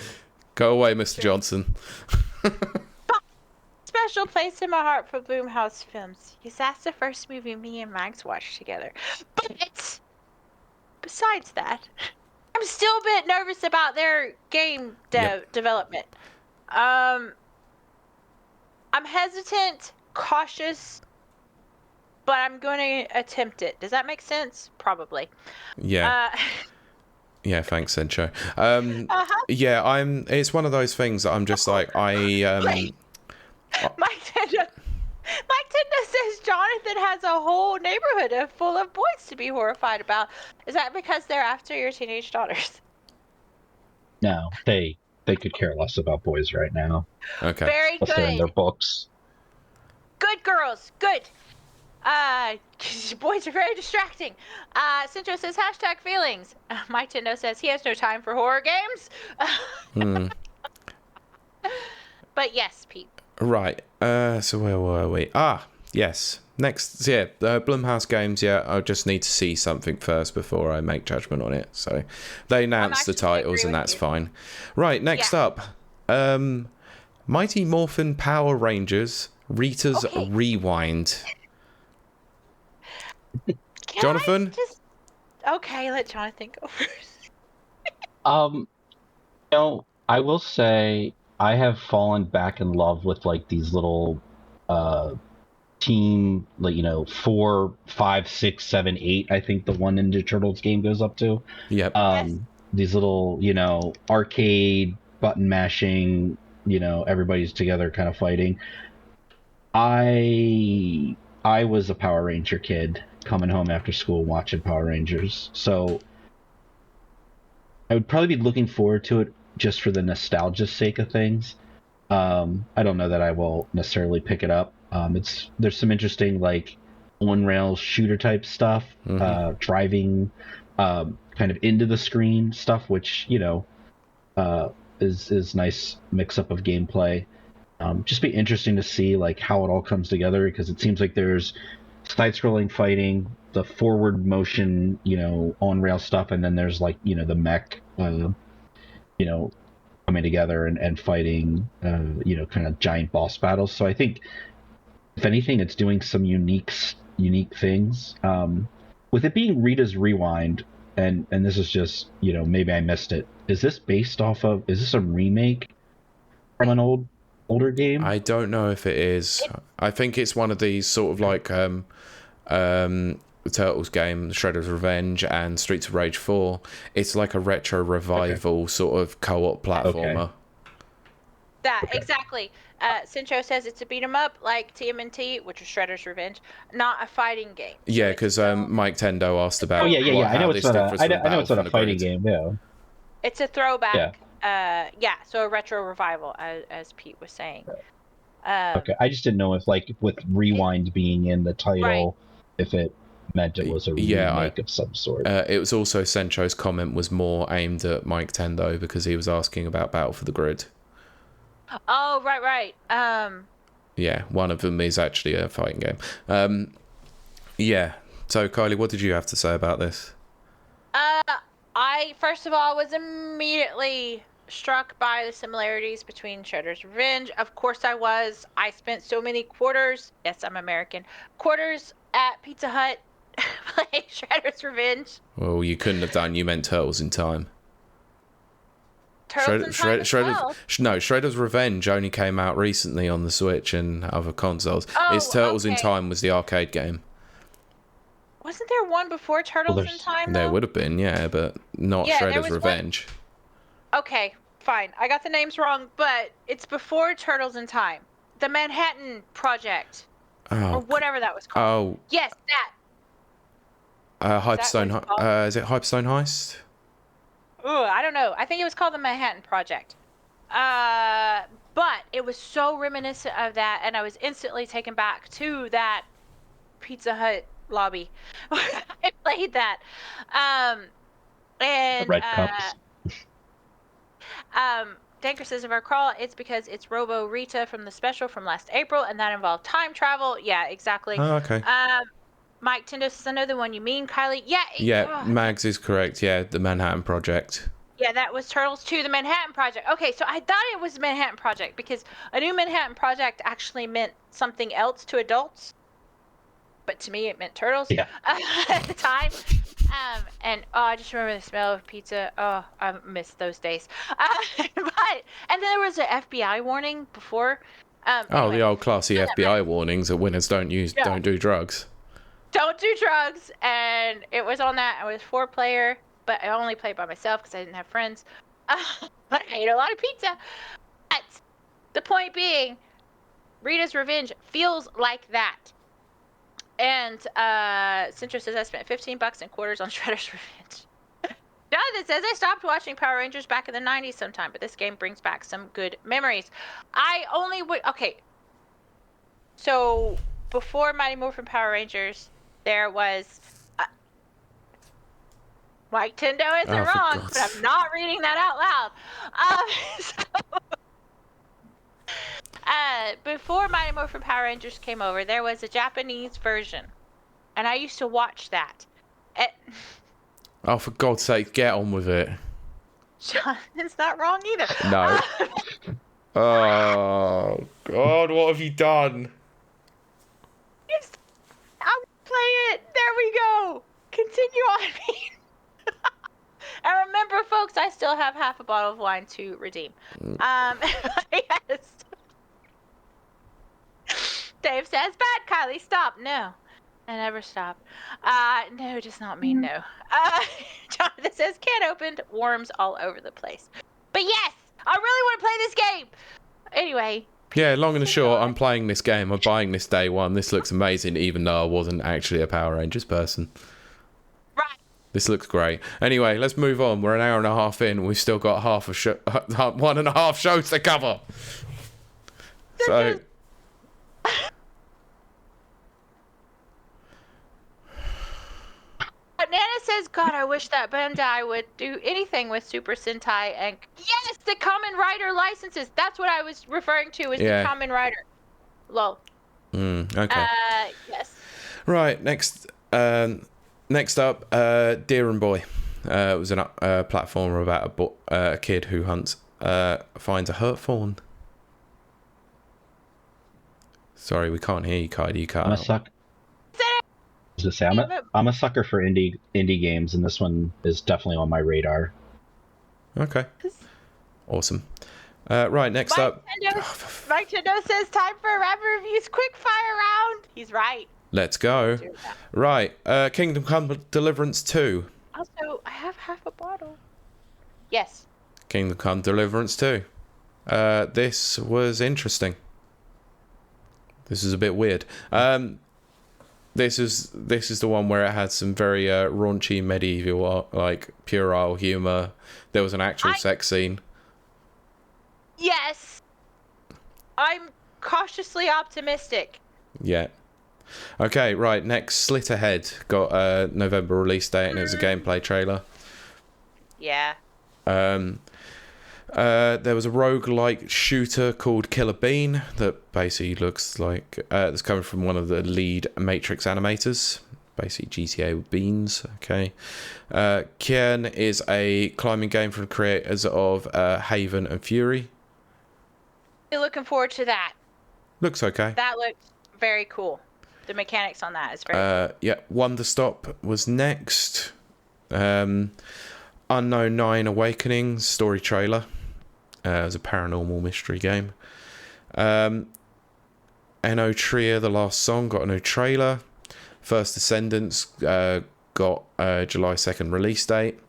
go away, Mr. Johnson. Special place in my heart for Blumhouse films. Yes, that's the first movie me and Max watched together. But besides that, I'm still a bit nervous about their game development. I'm hesitant, cautious, but I'm going to attempt it. Does that make sense? Probably. Yeah. Yeah, thanks, Sencho. Yeah, it's one of those things that I'm just like, Mike Tendo says Jonathan has a whole neighborhood full of boys to be horrified about. Is that because they're after your teenage daughters? No, they could care less about boys right now. Okay. Very good. They're in their books. Good girls. Good. Boys are very distracting. Cincho says hashtag feelings. Mike Tendo says he has no time for horror games. But yes, Pete. Right. So where were we? Yes. Next, Blumhouse games. Yeah, I just need to see something first before I make judgment on it. So they announced the titles, and that's fine. Right. Next up, Mighty Morphin Power Rangers Rita's Rewind. Jonathan. Okay, let Jonathan go first. I will say I have fallen back in love with like these little team, like 4, 5, 6, 7, 8. I think the one Ninja Turtles game goes up to. Yep. These little arcade button mashing, everybody's together kind of fighting. I was a Power Ranger kid coming home after school watching Power Rangers, so I would probably be looking forward to it just for the nostalgia sake of things. I don't know that I will necessarily pick it up. There's some interesting like on rails shooter type stuff, driving kind of into the screen stuff, which is nice mix up of gameplay. Just be interesting to see like how it all comes together, because it seems like there's side-scrolling fighting, the forward motion, on rail stuff, and then there's like the mech, coming together and fighting, kind of giant boss battles. So I think if anything, it's doing some unique things. With it being Rita's Rewind, and this is just maybe I missed it. Is this based off of? Is this a remake from an older game? I don't know if it is. I think it's one of these sort of like Turtles game, Shredder's Revenge and Streets of Rage 4. It's like a retro revival sort of co-op platformer. Exactly. Cincho says it's a beat 'em up like TMNT, which is Shredder's Revenge, not a fighting game. Yeah, because Mike Tendo asked about. I know it's not a fighting game. Yeah. It's a throwback. So a retro revival, as Pete was saying. Okay, I just didn't know if like with Rewind being in the title, if it meant it was a remake of some sort. It was also Sencho's comment was more aimed at Mike Tendo because he was asking about Battle for the Grid. Oh, right. Yeah, one of them is actually a fighting game. So Kylie, what did you have to say about this? I first of all was immediately struck by the similarities between Shredder's Revenge. Of course I was. I spent so many quarters, yes, I'm American, quarters at Pizza Hut playing Shredder's Revenge. Well, you couldn't have done. You meant Turtles in Time. Turtles in Time as well. Shredder's Revenge only came out recently on the Switch and other consoles. Oh, It's Turtles in okay. Time was the arcade game. Wasn't there one before Turtles in Time, though? There would have been, yeah, but not Yeah, there Shredder's was Revenge. Okay, fine. I got the names wrong, but it's before Turtles in Time. The Manhattan Project. Or whatever that was called. Oh. Yes, that. Hyperstone. Is it Hyperstone Heist? Ooh, I don't know. I think it was called the Manhattan Project. But it was so reminiscent of that, and I was instantly taken back to that Pizza Hut lobby. I played that. And the red cups. Danker says of our crawl, it's because it's Robo Rita from the special from last April, and that involved time travel. Yeah, exactly. Oh, okay. Mike Tindo says, I know the one you mean, Kylie. Yeah. Mags is correct. Yeah, the Manhattan Project. Yeah, that was Turtles 2, the Manhattan Project. Okay, so I thought it was Manhattan Project because I knew Manhattan Project actually meant something else to adults. But to me, it meant Turtles at the time. And I just remember the smell of pizza. Oh, I miss those days. And then there was an FBI warning before. Anyway, the old classy FBI warnings that winners don't do drugs. Don't do drugs. And it was on that. It was 4-player, but I only played by myself because I didn't have friends. But I ate a lot of pizza. But the point being, Rita's Revenge feels like that. And Centro says I spent $15 in quarters on Shredder's Revenge. Jonathan says I stopped watching Power Rangers back in the 90s sometime, but this game brings back some good memories. I only would... Okay. So, before Mighty Morphin Power Rangers, there was... Mike Tindo isn't wrong, but I'm not reading that out loud. Before Mighty Morphin Power Rangers came over, there was a Japanese version, and I used to watch that. Oh, for God's sake, get on with it. Jonathan's not wrong either. No. Oh, God, what have you done? I'll play it. There we go. Continue on. And remember, folks, I still have half a bottle of wine to redeem. Yes. Dave says, bad, Kylie, stop. No, I never stop. No does not mean no. Jonathan says, can opened, worms all over the place. But yes, I really want to play this game. Anyway. Yeah, long and the short, I'm playing this game. I'm buying this day one. This looks amazing, even though I wasn't actually a Power Rangers person. Right. This looks great. Anyway, let's move on. We're an hour and a half in. We've still got 1.5 shows to cover. So... Nana says, God, I wish that Bandai would do anything with Super Sentai and... Yes, the Kamen Rider licenses. That's what I was referring to as the Kamen Rider. Lol. Okay. Yes. Right, next up, Deer and Boy. It was a platformer about a kid who finds a hurt fawn. Sorry, we can't hear you, Kylie. You can't. I'm a sucker for indie games, and this one is definitely on my radar. Okay. Awesome. Right, next up. Mike Tindo says time for a rapid reviews quick fire round. He's right. Let's go. Right, Kingdom Come Deliverance 2. Also, I have half a bottle. Yes. Kingdom Come Deliverance 2. This was interesting. This is a bit weird. This is the one where it had some very raunchy medieval, like, puerile humor. There was an actual sex scene. Yes. I'm cautiously optimistic. Yeah. Okay, right, next, Slit Ahead. Got a November release date, and it was a gameplay trailer. Yeah. There was a roguelike shooter called Killer Bean that basically looks like it's coming from one of the lead Matrix animators, basically GTA with beans. Okay. Kian is a climbing game from the creators of Haven and Fury. Looking forward to that. Looks okay. That looks very cool. The mechanics on that is very cool. Yeah, Wonder Stop was next. Unknown 9 Awakening story trailer. It was a paranormal mystery game. NO Tria, The Last Song, got a new trailer. First Descendants got a July 2nd release date.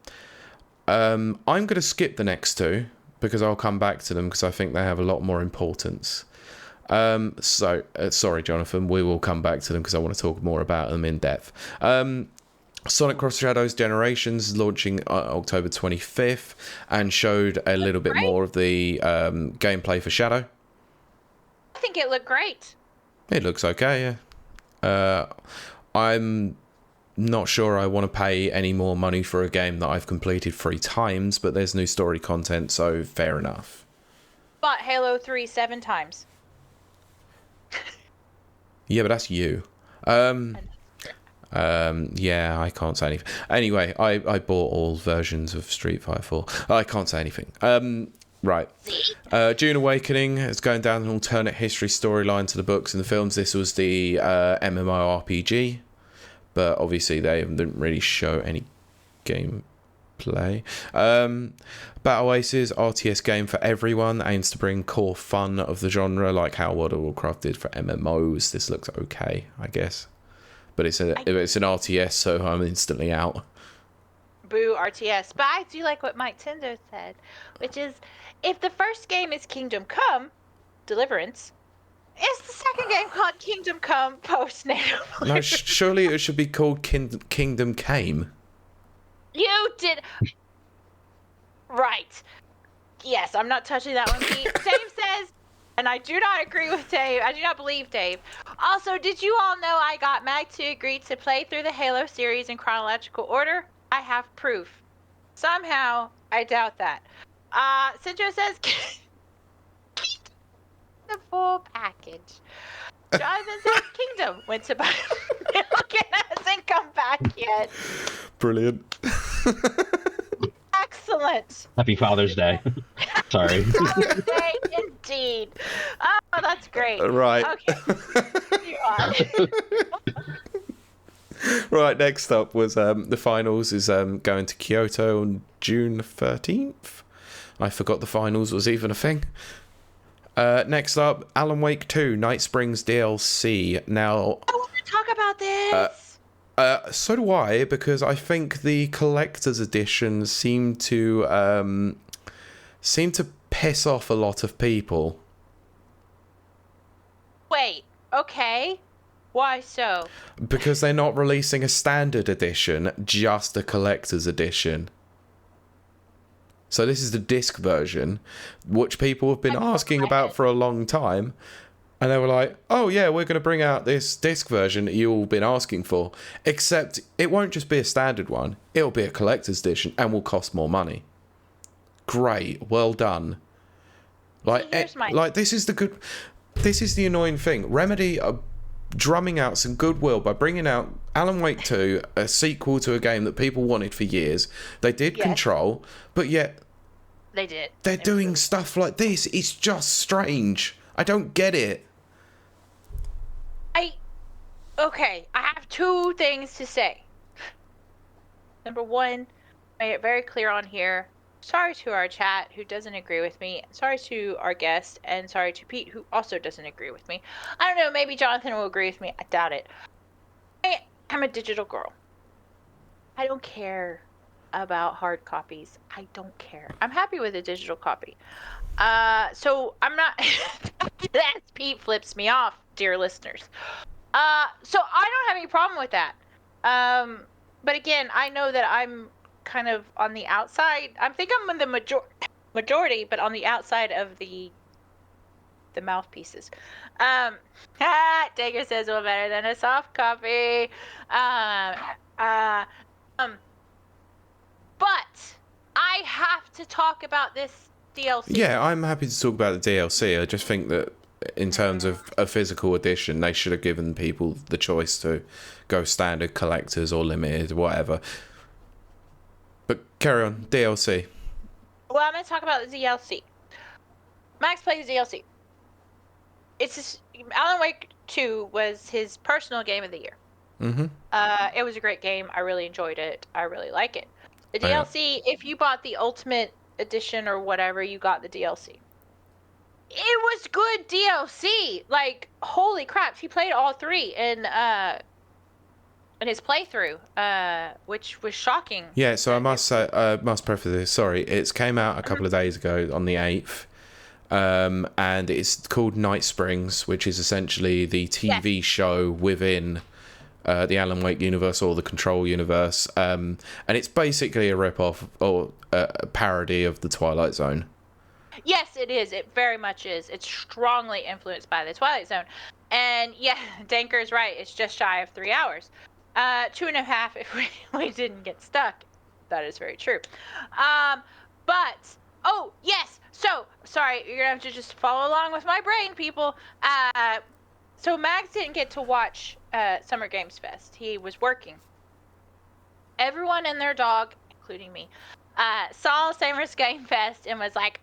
I'm going to skip the next two because I'll come back to them because I think they have a lot more importance. Sorry, Jonathan, we will come back to them because I want to talk more about them in depth. Sonic Cross Shadows Generations launching October 25th and showed a little bit more of the gameplay for Shadow. I think it looked great. It looks okay, yeah. I'm not sure I want to pay any more money for a game that I've completed 3 times, but there's new story content, so fair enough. Bought Halo 3 7 times. Yeah, but that's you. Yeah, I can't say anything. Anyway, I bought all versions of Street Fighter 4. I can't say anything. Right. Dune Awakening is going down an alternate history storyline to the books and the films. This was the MMORPG, but obviously they didn't really show any gameplay. Battle Aces, RTS game for everyone, aims to bring core fun of the genre like how World of Warcraft did for MMOs. This looks okay, I guess. But it's an RTS, so I'm instantly out. Boo RTS. But I do like what Mike Tinder said, which is, if the first game is Kingdom Come, Deliverance, is the second game called Kingdom Come Post-Natal? No, surely it should be called Kingdom Came. You did... Right. Yes, I'm not touching that one, Pete. Dave says, and I do not agree with Dave. I do not believe Dave. Also, did you all know I got Mag to agree to play through the Halo series in chronological order? I have proof. Somehow, I doubt that. Sidro says, the full package. Jonathan says, Kingdom went to buy milk and hasn't come back yet. Brilliant. Excellent. Happy Father's Day. Sorry. Father's Day, indeed. Oh, that's great. Right. Okay. You are. Right, next up was the finals is going to Kyoto on June 13th. I forgot the finals was even a thing. Next up, Alan Wake 2 Night Springs DLC. Now, I want to talk about this. So do I, because I think the collector's edition seemed to piss off a lot of people. Wait, okay. Why so? Because they're not releasing a standard edition, just a collector's edition. So this is the disc version, which people have been asking about for a long time. And they were like, oh yeah, we're going to bring out this disc version that you've all been asking for. Except it won't just be a standard one. It'll be a collector's edition and will cost more money. Great. Well done. Like this is the annoying thing. Remedy are drumming out some goodwill by bringing out Alan Wake 2, a sequel to a game that people wanted for years. They did Control, but yet they're doing stuff like this. It's just strange. I don't get it. Okay, I have 2 things to say. Number 1, made it very clear on here. Sorry to our chat who doesn't agree with me. Sorry to our guest, and sorry to Pete who also doesn't agree with me. I don't know, maybe Jonathan will agree with me. I doubt it. I'm a digital girl. I don't care about hard copies. I don't care. I'm happy with a digital copy. So I'm not... That Pete flips me off, dear listeners. So I don't have any problem with that. But again, I know that I'm kind of on the outside. I think I'm in the majority, but on the outside of the mouthpieces. Dagger says, well, better than a soft copy. But I have to talk about this DLC. Yeah, I'm happy to talk about the DLC. I just think that in terms of a physical edition, they should have given people the choice to go standard, collectors, or limited, whatever. But carry on, DLC. Well, I'm going to talk about the DLC. Max plays DLC. Alan Wake 2 was his personal game of the year. Mm-hmm. It was a great game. I really enjoyed it. I really like it. The DLC, if you bought the Ultimate edition or whatever, you got the DLC. It was good DLC. Like, holy crap, he played all 3 in his playthrough, which was shocking. Yeah, so I must say, must preface this. Sorry, it's came out a couple of days ago on the 8th, and it's called Night Springs, which is essentially the TV show within the Alan Wake universe or the Control universe, and it's basically a rip-off or a parody of the Twilight Zone. Yes, it is. It very much is. It's strongly influenced by the Twilight Zone. And yeah, Danker's right. It's just shy of 3 hours. 2.5 if we didn't get stuck. That is very true. But, oh, yes. So, sorry, you're going to have to just follow along with my brain, people. So Max didn't get to watch Summer Games Fest. He was working. Everyone and their dog, including me, saw Summer Games Fest and was like,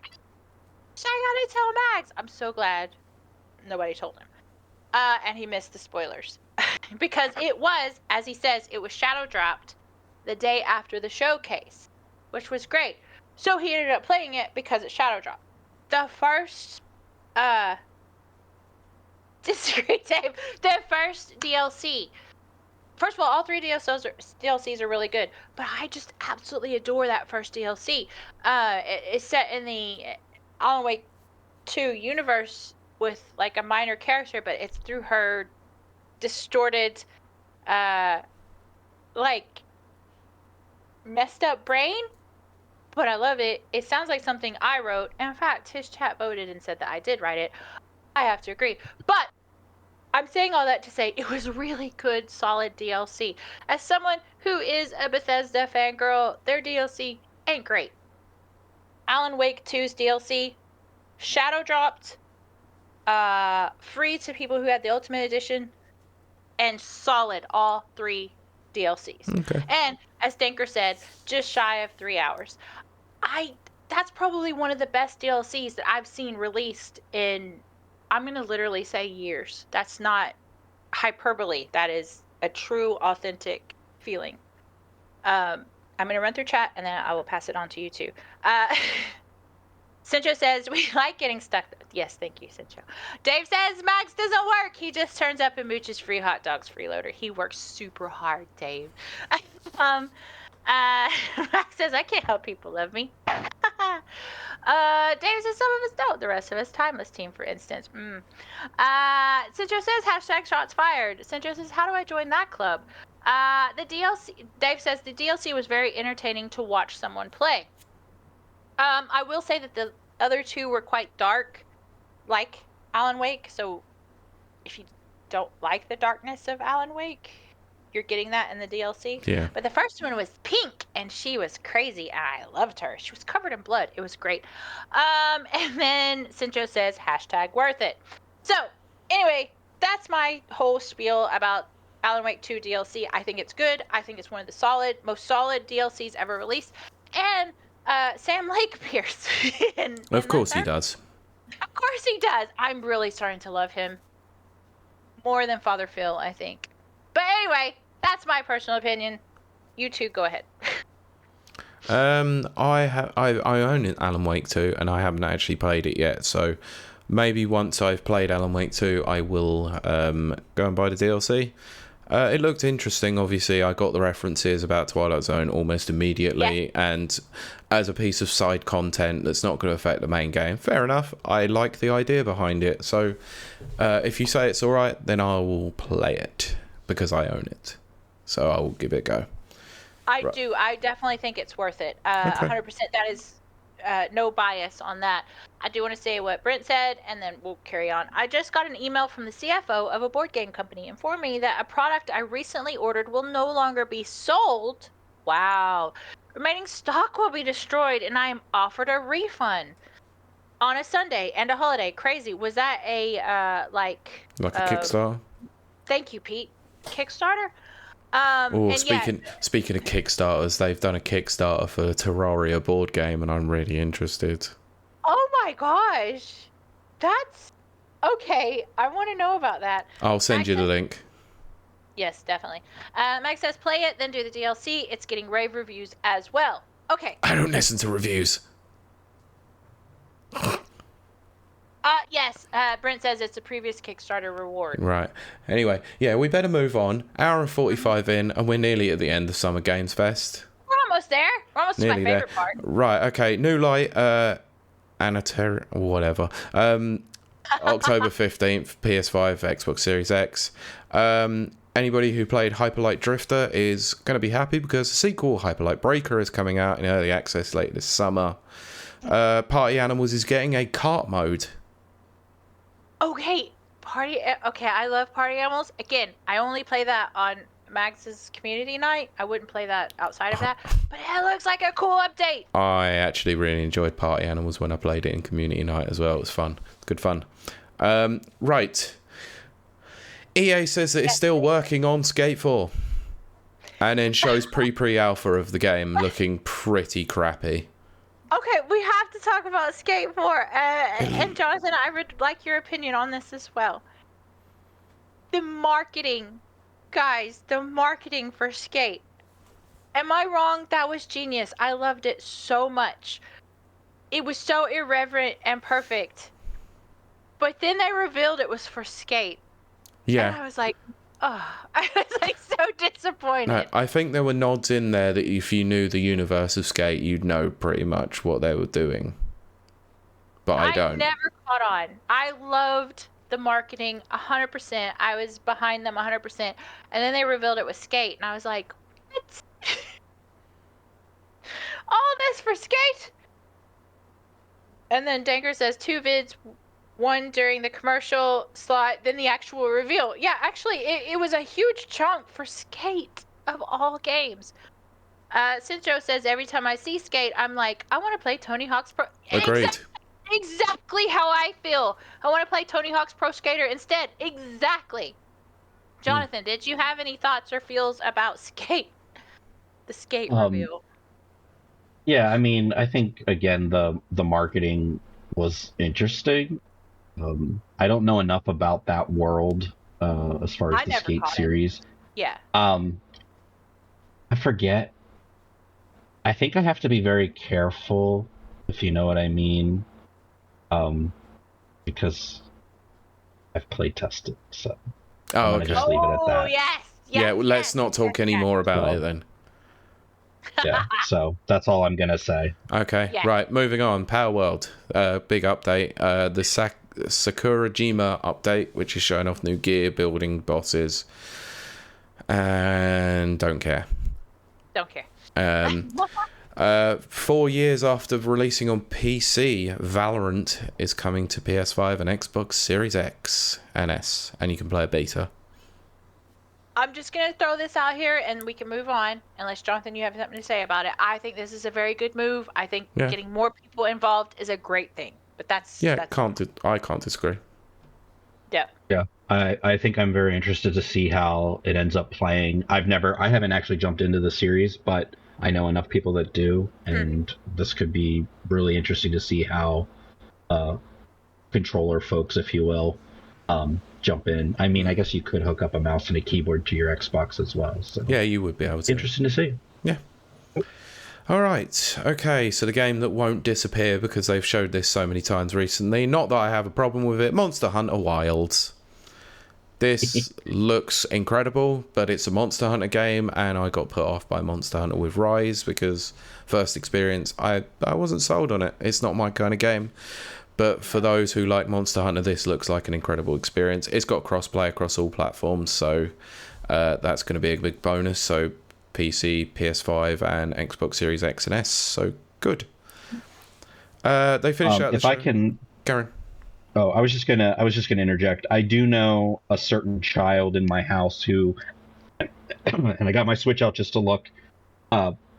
I gotta tell Max. I'm so glad nobody told him. And he missed the spoilers. Because it was, as he says, it was shadow dropped the day after the showcase, which was great. So he ended up playing it because it shadow dropped. The first, disagree, Dave. The first DLC. First of all 3 DLCs are really good, but I just absolutely adore that first DLC. It's set in the Alan Wake 2 universe with like a minor character, but it's through her distorted, like messed up brain. But I love it. It sounds like something I wrote. And in fact, his chat voted and said that I did write it. I have to agree. But I'm saying all that to say it was really good, solid DLC. As someone who is a Bethesda fangirl, their DLC ain't great. Alan Wake 2's DLC, shadow dropped, free to people who had the Ultimate Edition, and solid all 3 DLCs. Okay. And as Danker said, just shy of 3 hours. That's probably one of the best DLCs that I've seen released in, I'm going to literally say years. That's not hyperbole. That is a true, authentic feeling. I'm going to run through chat, and then I will pass it on to you two. Cincho says, we like getting stuck. Yes, thank you, Cincho. Dave says, Max doesn't work. He just turns up and mooches free hot dogs, freeloader. He works super hard, Dave. Max says, I can't help people love me. Dave says, some of us don't. The rest of us, Timeless Team, for instance. Cincho says, hashtag shots fired. Cincho says, how do I join that club? The DLC, Dave says, the DLC was very entertaining to watch someone play. I will say that the other 2 were quite dark, like Alan Wake. So if you don't like the darkness of Alan Wake, you're getting that in the DLC. Yeah. But the first one was pink, and she was crazy, and I loved her. She was covered in blood. It was great. And then Cincho says, hashtag worth it. So anyway, that's my whole spiel about Alan Wake 2 DLC. I think it's good. I think it's one of the most solid DLCs ever released. And Sam Lake Pierce. Of course he does. Of course he does. I'm really starting to love him more than Father Phil, I think. But anyway, that's my personal opinion. You two go ahead. I own Alan Wake 2 and I haven't actually played it yet, so maybe once I've played Alan Wake 2 I will go and buy the DLC. It looked interesting. Obviously I got the references about Twilight Zone almost immediately, and as a piece of side content that's not going to affect the main game, fair enough. I like the idea behind it, so if you say it's alright, then I will play it because I own it, so I will give it a go. I do. I definitely think it's worth it. 100%. That is no bias on that. I do want to say what Brent said, and then we'll carry on. I just got an email from the CFO of a board game company informing me that a product I recently ordered will no longer be sold. Wow. Remaining stock will be destroyed, and I am offered a refund on a Sunday and a holiday. Crazy. Was that a, like a Kickstarter? Thank you, Pete. Kickstarter? Speaking of Kickstarters, they've done a Kickstarter for the Terraria board game, and I'm really interested. Oh my gosh, that's okay. I want to know about that. I'll send you the link. Yes, definitely. Mike says, play it, then do the DLC. It's getting rave reviews as well. Okay. I don't listen to reviews. Yes. Brent says it's a previous Kickstarter reward. Right. Anyway, yeah, we better move on. Hour and 45 in, and we're nearly at the end of Summer Games Fest. We're almost there. We're almost Nearly to my favorite part. Right, okay. New Light, Anater, whatever. October 15th, PS5, Xbox Series X. Anybody who played Hyperlight Drifter is going to be happy because the sequel, Hyperlight Breaker, is coming out in early access later this summer. Party Animals is getting a cart mode. Okay, Okay, I love Party Animals. Again, I only play that on Max's community night. I wouldn't play that outside of that, but it looks like a cool update. I actually really enjoyed Party Animals when I played it in community night as well. It was fun. Good fun. Right. EA says that it's still working on Skate 4. And then shows pre-alpha of the game looking pretty crappy. Okay, we have to talk about Skate 4. And Jonathan, I would like your opinion on this as well. The marketing, guys, the marketing for Skate. Am I wrong? That was genius. I loved it so much. It was so irreverent and perfect. But then they revealed it was for Skate. Yeah. And I was like, oh, I was like so disappointed. No, I think there were nods in there that if you knew the universe of Skate, you'd know pretty much what they were doing. But I don't. I never caught on. I loved the marketing 100%. I was behind them 100%. And then they revealed it was Skate. And I was like, what? All this for Skate? And then Danker says 2 vids. One during the commercial slot, then the actual reveal. Yeah, actually, it was a huge chunk for Skate of all games. Sinjo says, every time I see Skate, I'm like, I want to play Tony Hawk's Pro... Agreed. Exactly how I feel. I want to play Tony Hawk's Pro Skater instead. Exactly. Jonathan, did you have any thoughts or feels about Skate? The Skate reveal. Yeah, I mean, I think, again, the marketing was interesting. I don't know enough about that world as far as the Skate series. Yeah. I forget. I think I have to be very careful, if you know what I mean, because I've play tested. So. Oh, okay. Just leave it at that. Yes. Yeah. Well, let's not talk any more about it then. Yeah. So that's all I'm gonna say. Okay. Yeah. Right. Moving on. Power World. Big update. The Sakurajima update, which is showing off new gear, building bosses, and don't care. Don't care. 4 years after releasing on PC, Valorant is coming to PS5 and Xbox Series X and S, and you can play a beta. I'm just going to throw this out here and we can move on, unless, Jonathan, you have something to say about it. I think this is a very good move. I think getting more people involved is a great thing. But that's... Yeah, I can't disagree. Yeah. Yeah. I think I'm very interested to see how it ends up playing. I haven't actually jumped into the series, but I know enough people that do, and this could be really interesting to see how controller folks, if you will, jump in. I mean, I guess you could hook up a mouse and a keyboard to your Xbox as well. So yeah, you would be able to. Interesting to see. Yeah. All right. Okay, so the game that won't disappear because they've showed this so many times recently. Not that I have a problem with it. Monster Hunter Wilds. This looks incredible, but it's a Monster Hunter game, and I got put off by Monster Hunter with Rise because first experience, I wasn't sold on it. It's not my kind of game. But for those who like Monster Hunter, this looks like an incredible experience. It's got cross-play across all platforms, so that's going to be a big bonus. So PC, PS5, and Xbox Series X and S. So good. They finished out the show. If I can, Karen. Oh, I was just gonna interject. I do know a certain child in my house who, and I got my Switch out just to look.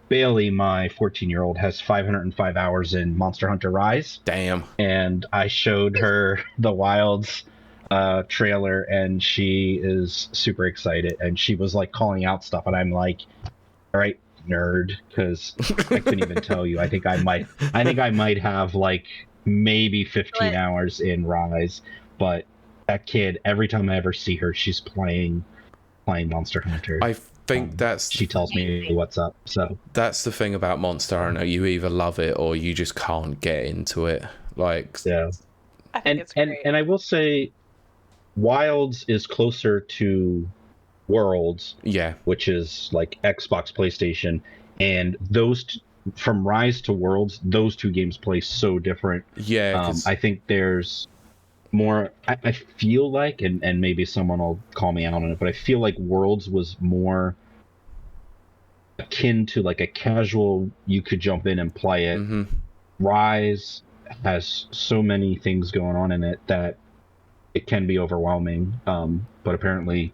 Bailey, my 14-year-old, has 505 hours in Monster Hunter Rise. Damn. And I showed her the Wilds trailer, and she is super excited, and she was like calling out stuff, and I'm like, all right, nerd, because I couldn't even tell you. I think I might have like maybe 15 hours in Rise, but that kid, every time I ever see her, she's playing Monster Hunter. I think she tells me what's up. So that's the thing about Monster Hunter. You either love it or you just can't get into it. Like, yeah. I think it's great. And I will say, Wilds is closer to Worlds, Yeah. which is like Xbox, PlayStation, and from Rise to Worlds, those two games play so different. Yeah. I think there's more. I feel like, and maybe someone will call me out on it, but I feel like Worlds was more akin to like a casual, you could jump in and play it. Mm-hmm. Rise has so many things going on in it that it can be overwhelming. But apparently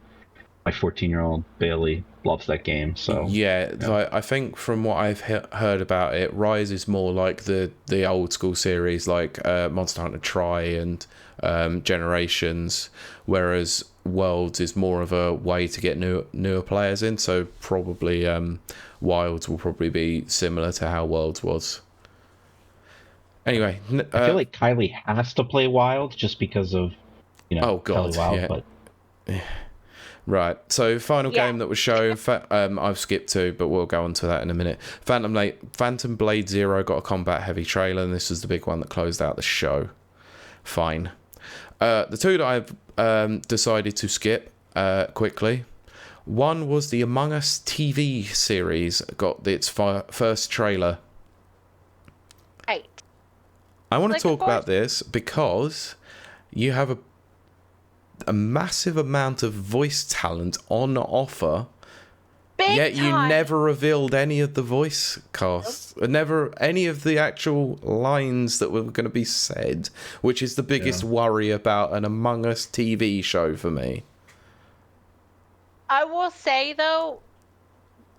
my 14-year-old Bailey loves that game. So yeah. Like, I think from what I've heard about it, Rise is more like the old school series, like Monster Hunter Tri and Generations, whereas Worlds is more of a way to get newer players in. So probably Wilds will probably be similar to how Worlds was. Anyway, I feel like Kiley has to play Wilde just because of, oh god, Kiley Wilde, yeah. but Right, so final game that was shown, I've skipped to, but we'll go on to that in a minute. Phantom Blade Zero got a combat heavy trailer, and this was the big one that closed out the show. Fine. The two that I've decided to skip quickly. One was the Among Us TV series got its first trailer. Right. I want to talk about this because you have a massive amount of voice talent on offer, yet you never revealed any of the voice cast, never any of the actual lines that were going to be said, which is the biggest worry about an Among Us TV show for me. I will say, though,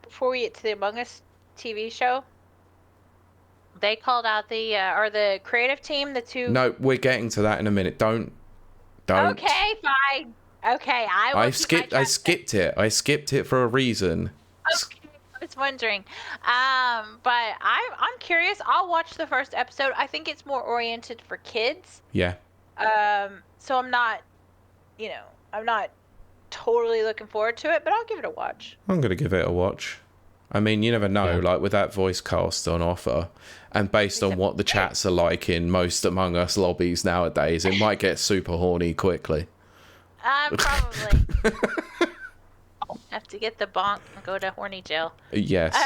before we get to the Among Us TV show, they called out the creative team, the two... No, we're getting to that in a minute. Don't. Okay, fine. Okay, I skipped it. I skipped it for a reason. Okay, I was wondering. But I'm curious. I'll watch the first episode. I think it's more oriented for kids. Yeah. So I'm not totally looking forward to it, but I'll give it a watch. I'm going to give it a watch. I mean, you never know, like with that voice cast on offer, and based on what the chats are like in most Among Us lobbies nowadays, it might get super horny quickly. Probably. Have to get the bonk and go to horny jail. Yes.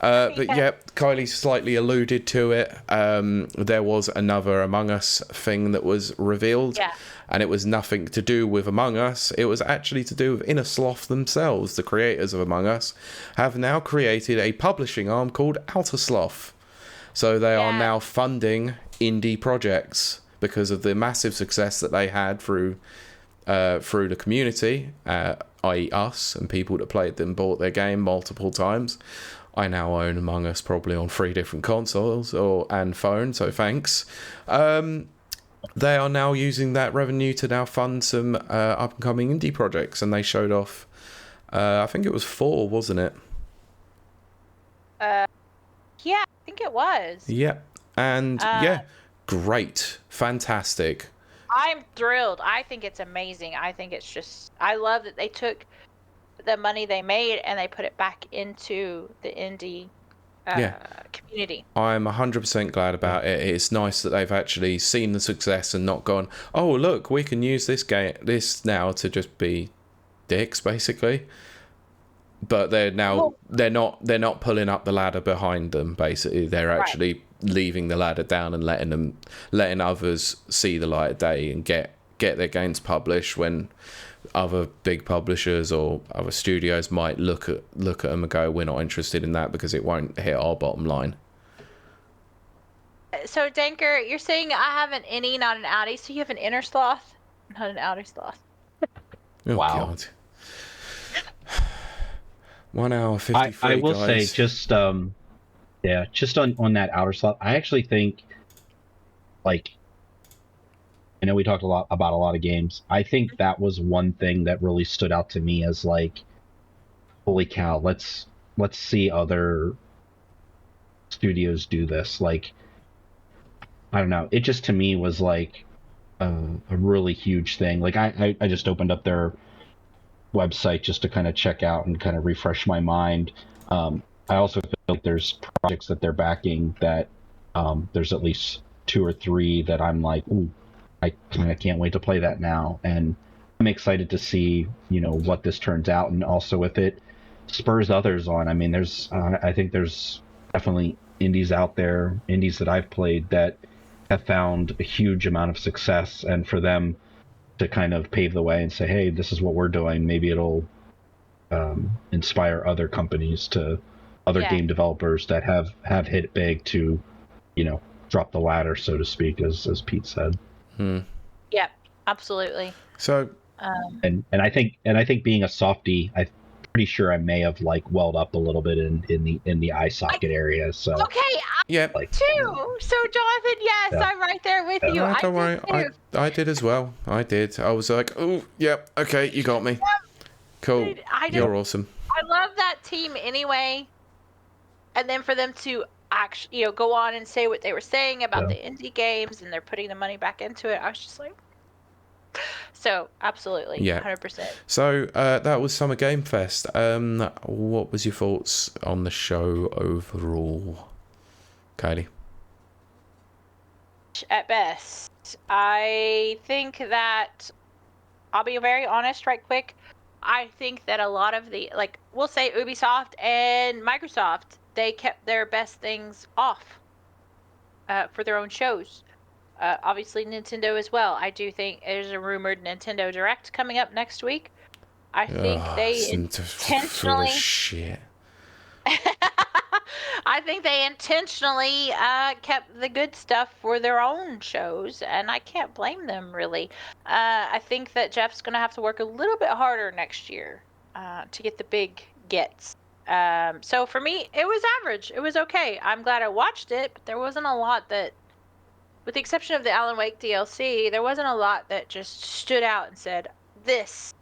But yeah, Kylie slightly alluded to it. There was another Among Us thing that was revealed. Yeah. And it was nothing to do with Among Us. It was actually to do with Inner Sloth themselves. The creators of Among Us have now created a publishing arm called Outer Sloth. So they are now funding indie projects because of the massive success that they had through the community, i.e. us, and people that played them bought their game multiple times. I now own Among Us probably on 3 different consoles and phone, so thanks. They are now using that revenue to now fund some up-and-coming indie projects, and they showed off, I think it was 4, wasn't it? Yeah, I think it was. Yeah, and great, fantastic. I'm thrilled. I think it's amazing. I think it's just, I love that they took the money they made and they put it back into the indie community. I'm 100% glad about it. It's nice that they've actually seen the success and not gone, oh look, we can use this now to just be dicks basically. But they're not pulling up the ladder behind them basically. They're actually leaving the ladder down and letting others see the light of day and get their games published when other big publishers or other studios might look at them and go, we're not interested in that because it won't hit our bottom line. So Danker, you're saying I have an innie, not an outie, so you have an inner sloth, not an outer sloth. Oh, wow. God. 1 hour 53, I will guys. say, just on that outer slot, I actually think, like, I know we talked about a lot of games. I think that was one thing that really stood out to me as like, holy cow, let's see other studios do this. Like, I don't know, it just to me was like a really huge thing. Like I just opened up their website just to kind of check out and kind of refresh my mind. I also feel like there's projects that they're backing that there's at least 2 or 3 that I'm like, ooh, I kind of can't wait to play that now, and I'm excited to see what this turns out, and also if it spurs others on. I mean, I think there's definitely indies out there, indies that I've played that have found a huge amount of success, and for them to kind of pave the way and say, hey, this is what we're doing, maybe it'll inspire other companies to other game developers that have hit big to drop the ladder, so to speak, as Pete said. Yep, absolutely. So and I think being a softie, I'm pretty sure I may have welled up a little bit in the eye socket area. So okay, yeah, too. So Jonathan, yes, I'm right there with you. No, don't worry, I did as well. I did. I was like, oh, yep, okay, you got me. Cool. You're awesome. I love that team anyway. And then for them to actually, go on and say what they were saying about the indie games, and they're putting the money back into it, I was just like, so absolutely, 100%. So that was Summer Game Fest. What was your thoughts on the show overall, Kiley? At best, I think that, I'll be very honest right quick, I think that a lot of the, we'll say Ubisoft and Microsoft, they kept their best things off for their own shows. Obviously Nintendo as well. I do think there's a rumored Nintendo Direct coming up next week. I think they intentionally... shit. I think they intentionally kept the good stuff for their own shows, and I can't blame them, really. I think that Jeff's going to have to work a little bit harder next year to get the big gets. So for me, it was average. It was okay. I'm glad I watched it, but there wasn't a lot that, with the exception of the Alan Wake DLC, there wasn't a lot that just stood out and said, this,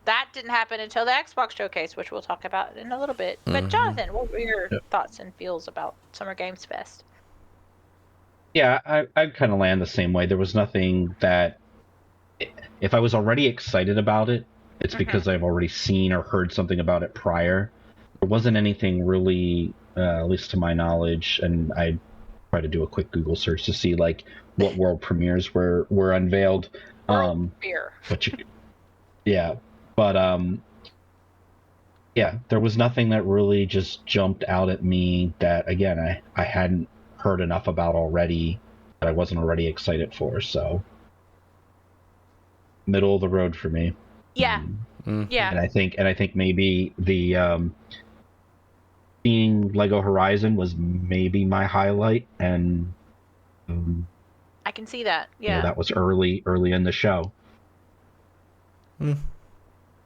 that didn't happen until the Xbox Showcase, which we'll talk about in a little bit. But Jonathan, what were your thoughts and feels about Summer Games Fest? Yeah, I kind of land the same way. There was nothing that, if I was already excited about it, it's because I've already seen or heard something about it prior. There wasn't anything really, at least to my knowledge, and I try to do a quick Google search to see what world premieres were unveiled. There was nothing that really just jumped out at me that, again, I hadn't heard enough about already, that I wasn't already excited for. So middle of the road for me. Yeah. Yeah. And I think maybe the seeing Lego Horizon was maybe my highlight, and I can see that. Yeah. That was early in the show.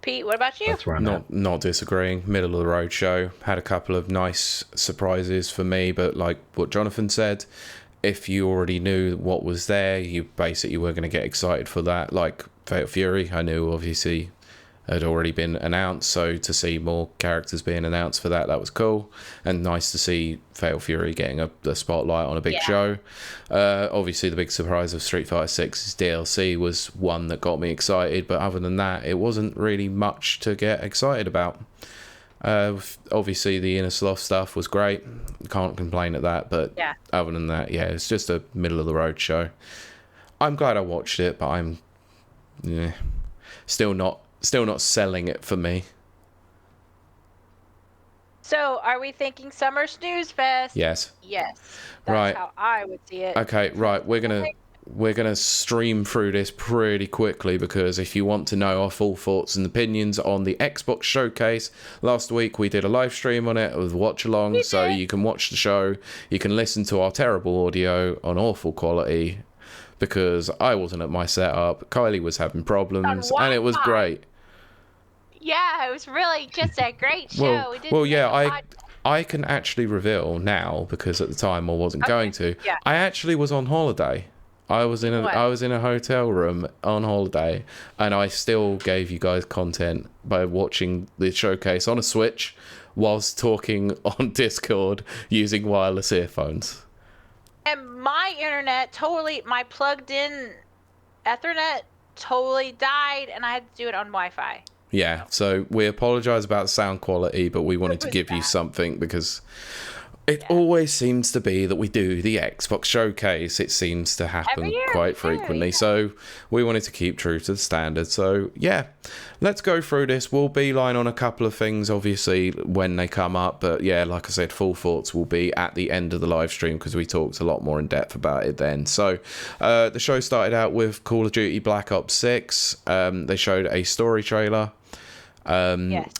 Pete, what about you? That's where I'm at. Not disagreeing. Middle of the road show. Had a couple of nice surprises for me, but like what Jonathan said, if you already knew what was there, you basically were going to get excited for that. Like Fatal Fury, I knew obviously had already been announced, so to see more characters being announced for that was cool, and nice to see Fatal Fury getting a spotlight on a big show. Obviously the big surprise of Street Fighter 6's DLC was one that got me excited, but other than that it wasn't really much to get excited about. Obviously the Inner Sloth stuff was great, can't complain at that, but other than that, it's just a middle of the road show. I'm glad I watched it, but I'm still not selling it for me. So, are we thinking Summer Snooze Fest? Yes. Yes. That's how I would see it. Okay, right. We're gonna stream through this pretty quickly, because if you want to know our full thoughts and opinions on the Xbox Showcase, last week we did a live stream on it with watch along, so you can watch the show, you can listen to our terrible audio on awful quality, because I wasn't at my setup, Kiley was having problems, and it was great. Yeah, it was really just a great show. I can actually reveal now, because at the time I wasn't going to. Yeah. I actually was on holiday. I was in a hotel room on holiday, and I still gave you guys content by watching the showcase on a Switch whilst talking on Discord using wireless earphones. And my internet my plugged in Ethernet totally died, and I had to do it on Wi-Fi. Yeah, so we apologise about the sound quality, but we wanted to give you something, because It always seems to be that we do the Xbox Showcase. It seems to happen quite frequently. So we wanted to keep true to the standard. So yeah, let's go through this. We'll beeline on a couple of things, obviously, when they come up. But yeah, like I said, full thoughts will be at the end of the live stream because we talked a lot more in depth about it then. So the show started out with Call of Duty Black Ops 6. They showed a story trailer. Yes.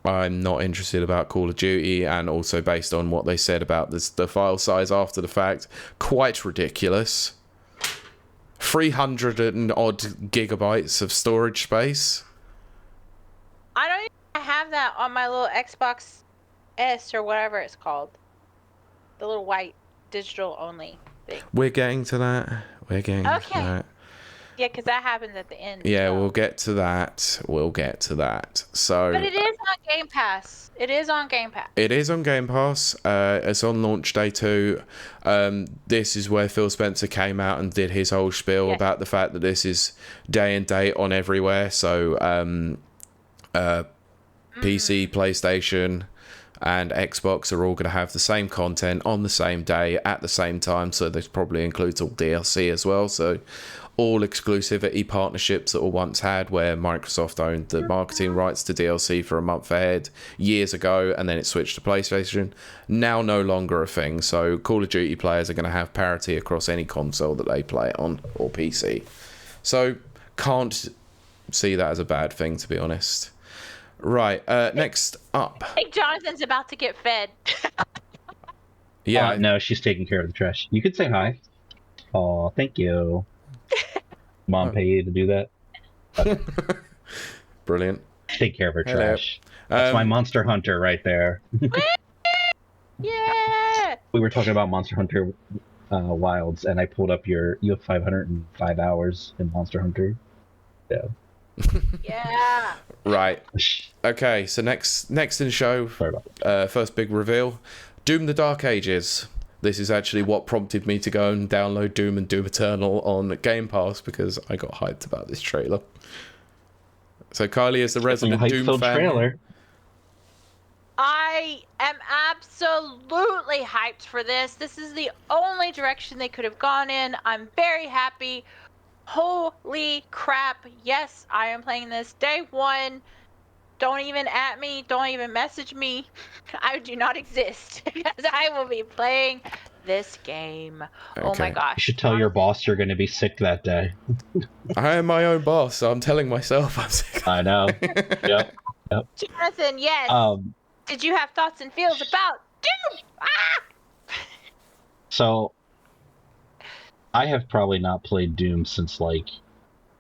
I'm not interested about Call of Duty, and also based on what they said about the file size after the fact, quite ridiculous. 300 and odd gigabytes of storage space. I don't even have that on my little Xbox S or whatever it's called. The little white digital only thing. We're getting to that. To that. Yeah, because that happens at the end. Yeah, so. we'll get to that. So, but it is on Game Pass. It is on Game Pass. It's on launch day 2. This is where Phil Spencer came out and did his whole spiel about the fact that this is day and date on everywhere. So, PC, PlayStation, and Xbox are all going to have the same content on the same day at the same time. So this probably includes all DLC as well. So all exclusivity partnerships that were once had, where Microsoft owned the marketing rights to DLC for a month ahead years ago, and then it switched to PlayStation, now no longer a thing. So Call of Duty players are going to have parity across any console that they play on, or PC. So can't see that as a bad thing, to be honest. Right, next up. I think Jonathan's about to get fed. Yeah. No, she's taking care of the trash. You could say hi. Oh, thank you. Mom pay you to do that? Okay. Brilliant. Take care of her trash. That's my Monster Hunter right there. Yeah! We were talking about Monster Hunter Wilds, and I pulled up you have 505 hours in Monster Hunter. Yeah. Yeah. Right. Okay, so next in the show, first big reveal, Doom the Dark Ages. This is actually what prompted me to go and download Doom and Doom Eternal on Game Pass, because I got hyped about this trailer. So Kiley is the resident Doom fan. Trailer. I am absolutely hyped for this. This is the only direction they could have gone in. I'm very happy. Holy crap. Yes, I am playing this day 1. Don't even at me. Don't even message me. I do not exist, because I will be playing this game. Okay. Oh my gosh. You should tell your boss you're going to be sick that day. I am my own boss, so I'm telling myself I'm sick. I know. Yep. Jonathan, yes. Did you have thoughts and feels about Doom? Ah! So, I have probably not played Doom since, like,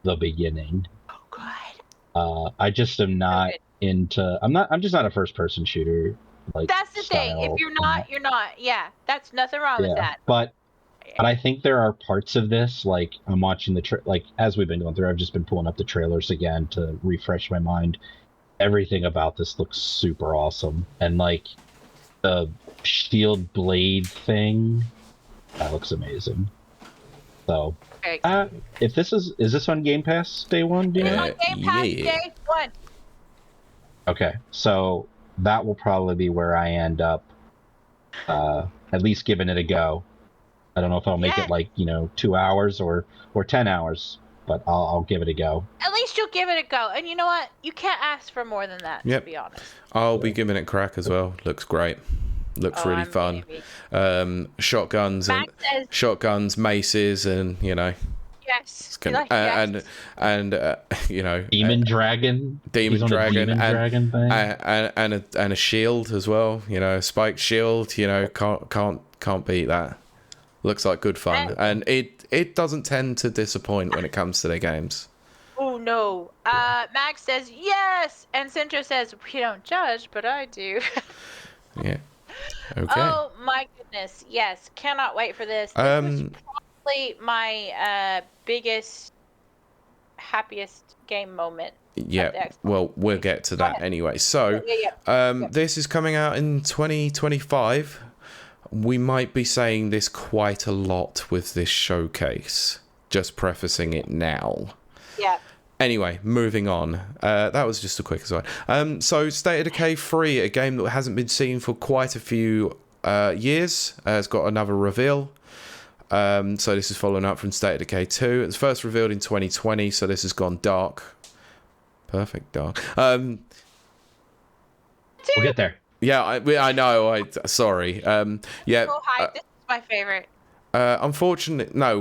the beginning. Oh, God. I just am not into... I'm just not a first-person shooter. Like, that's the thing. If you're not, you're not. Yeah, that's nothing wrong with that. But I think there are parts of this, like, I'm watching like, as we've been going through, I've just been pulling up the trailers again to refresh my mind. Everything about this looks super awesome. And, like, the shield blade thing, that looks amazing. So, if this is this on Game Pass day 1? It's on Game Pass day 1. Okay, so that will probably be where I end up, at least giving it a go. I don't know if I'll make it like 2 hours or 10 hours, but I'll give it a go. At least you'll give it a go, and you know what? You can't ask for more than that. To be honest. I'll be giving it a crack as well. Looks great. Looks really fun. Shotguns and shotguns, maces, and Yes. And demon dragon and a shield as well. A spiked shield. Can't beat that. Looks like good fun, and it doesn't tend to disappoint when it comes to their games. Oh no. Max says yes, and Centro says we don't judge, but I do. Yeah. Okay. Oh my goodness! Yes, cannot wait for this. This was probably my biggest, happiest game moment. Yeah. Well, we'll get to that anyway. So, this is coming out in 2025. We might be saying this quite a lot with this showcase. Just prefacing it now. Yeah. Anyway, moving on. That was just a quick aside. So, State of Decay 3, a game that hasn't been seen for quite a few years. It's got another reveal. So this is following up from State of Decay 2. It was first revealed in 2020, so this has gone dark. Perfect dark. We'll get there. Yeah, I know. Sorry. Yeah. So high. This is my favorite. Unfortunately, no.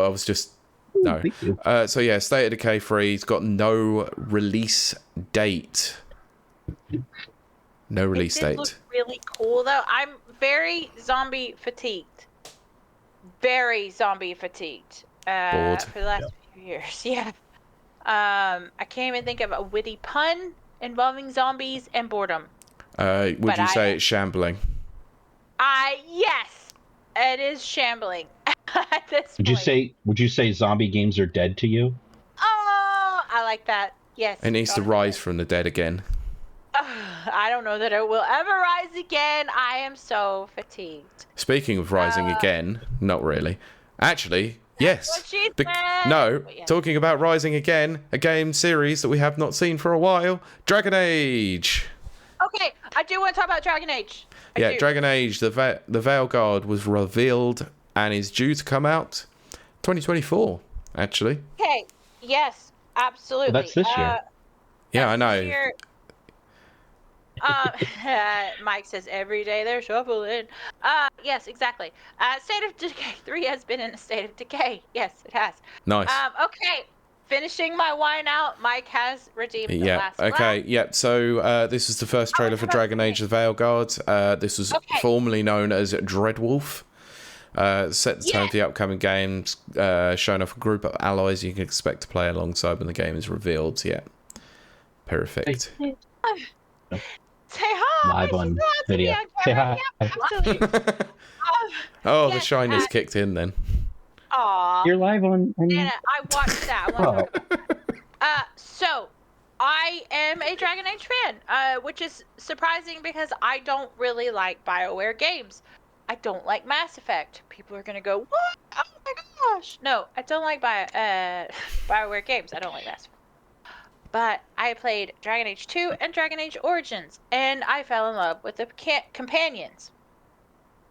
I was just no. Thank you. So yeah, State of Decay 3's got no release date. No release It date. did look really cool though. I'm very zombie fatigued. Very zombie fatigued. Bored. For the last few years. Yeah. I can't even think of a witty pun involving zombies and boredom. Would you say it's shambling? Yes, it is shambling at this point. Would you say zombie games are dead to you? Oh, I like that. Yes. It needs to rise from the dead again. I don't know that it will ever rise again. I am so fatigued. Speaking of rising again, not really. Actually, yes. What she said. No, But yeah. talking about rising again, a game series that we have not seen for a while, Dragon Age. Okay, I do want to talk about Dragon Age. I do. Dragon Age, the Veil Guard was revealed and is due to come out 2024, actually. Okay, yes, absolutely. Well, that's this year. Yeah, I know. This year. Mike says every day they're shuffling. Yes, exactly. State of Decay 3 has been in a state of decay. Yes, it has. Nice. Okay, finishing my wine out. Mike has redeemed the last okay, glass. yep. So this is the first trailer for Dragon Age: The Veil Guard. This was formerly known as Dreadwolf. Set the tone for the upcoming games, showing off a group of allies you can expect to play alongside when the game is revealed. Yeah, perfect. Say hi. Live on She's allowed to be video. on Say camera. hi. Yeah, absolutely. Oh, yes, the shyness kicked in then. Aw. You're live on. Nana, I watched that. I want to talk about it. So I am a Dragon Age fan, which is surprising because I don't really like BioWare games. I don't like Mass Effect. People are gonna go, what? Oh my gosh! No, I don't like BioWare games. I don't like Mass Effect. But I played Dragon Age 2 and Dragon Age Origins, and I fell in love with the companions.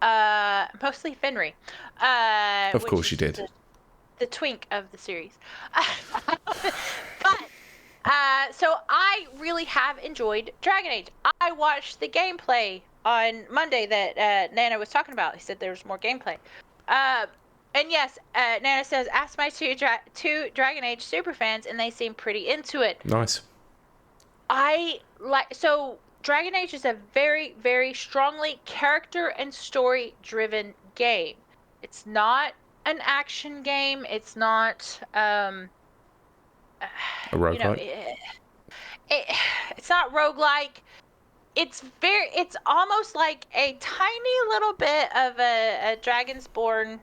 Mostly Fenrir. Of course you did. The twink of the series. But so I really have enjoyed Dragon Age. I watched the gameplay on Monday that Nana was talking about. He said there was more gameplay. And yes, Nana says, ask my two Dragon Age superfans, and they seem pretty into it. Nice. So Dragon Age is a very, very strongly character and story driven game. It's not an action game. It's not A roguelike? It's not roguelike. It's almost like a tiny little bit of a Bloodborne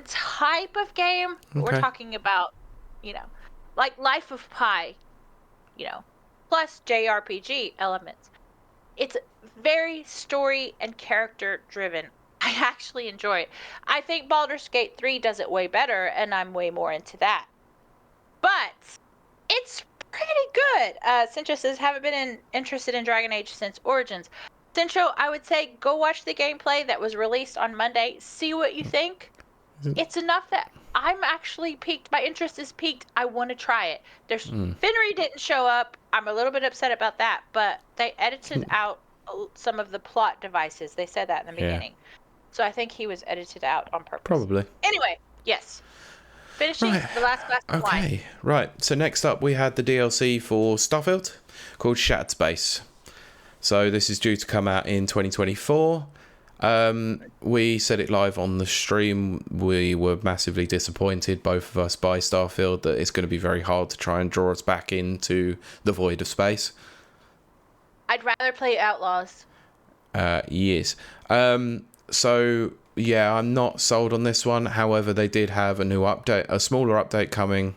type of game. Okay. We're talking about, like Life of Pi, plus JRPG elements. It's very story and character driven. I actually enjoy it. I think Baldur's Gate 3 does it way better, and I'm way more into that. But it's pretty good. Cincho says, haven't been interested in Dragon Age since Origins. Cincho, I would say go watch the gameplay that was released on Monday. See what you think. It's enough that I'm actually piqued. My interest is piqued. I want to try it. Fenrir didn't show up. I'm a little bit upset about that, but they edited out some of the plot devices. They said that in the beginning. So I think he was edited out on purpose. Probably. Anyway, yes. Finishing the last glass of wine. Okay, right. So next up we had the DLC for Starfield called Shattered Space. So this is due to come out in 2024. We said it live on the stream. We were massively disappointed, both of us, by Starfield, that it's going to be very hard to try and draw us back into the void of space. I'd rather play Outlaws. Yes. So yeah, I'm not sold on this one. However, they did have a new update, a smaller update coming,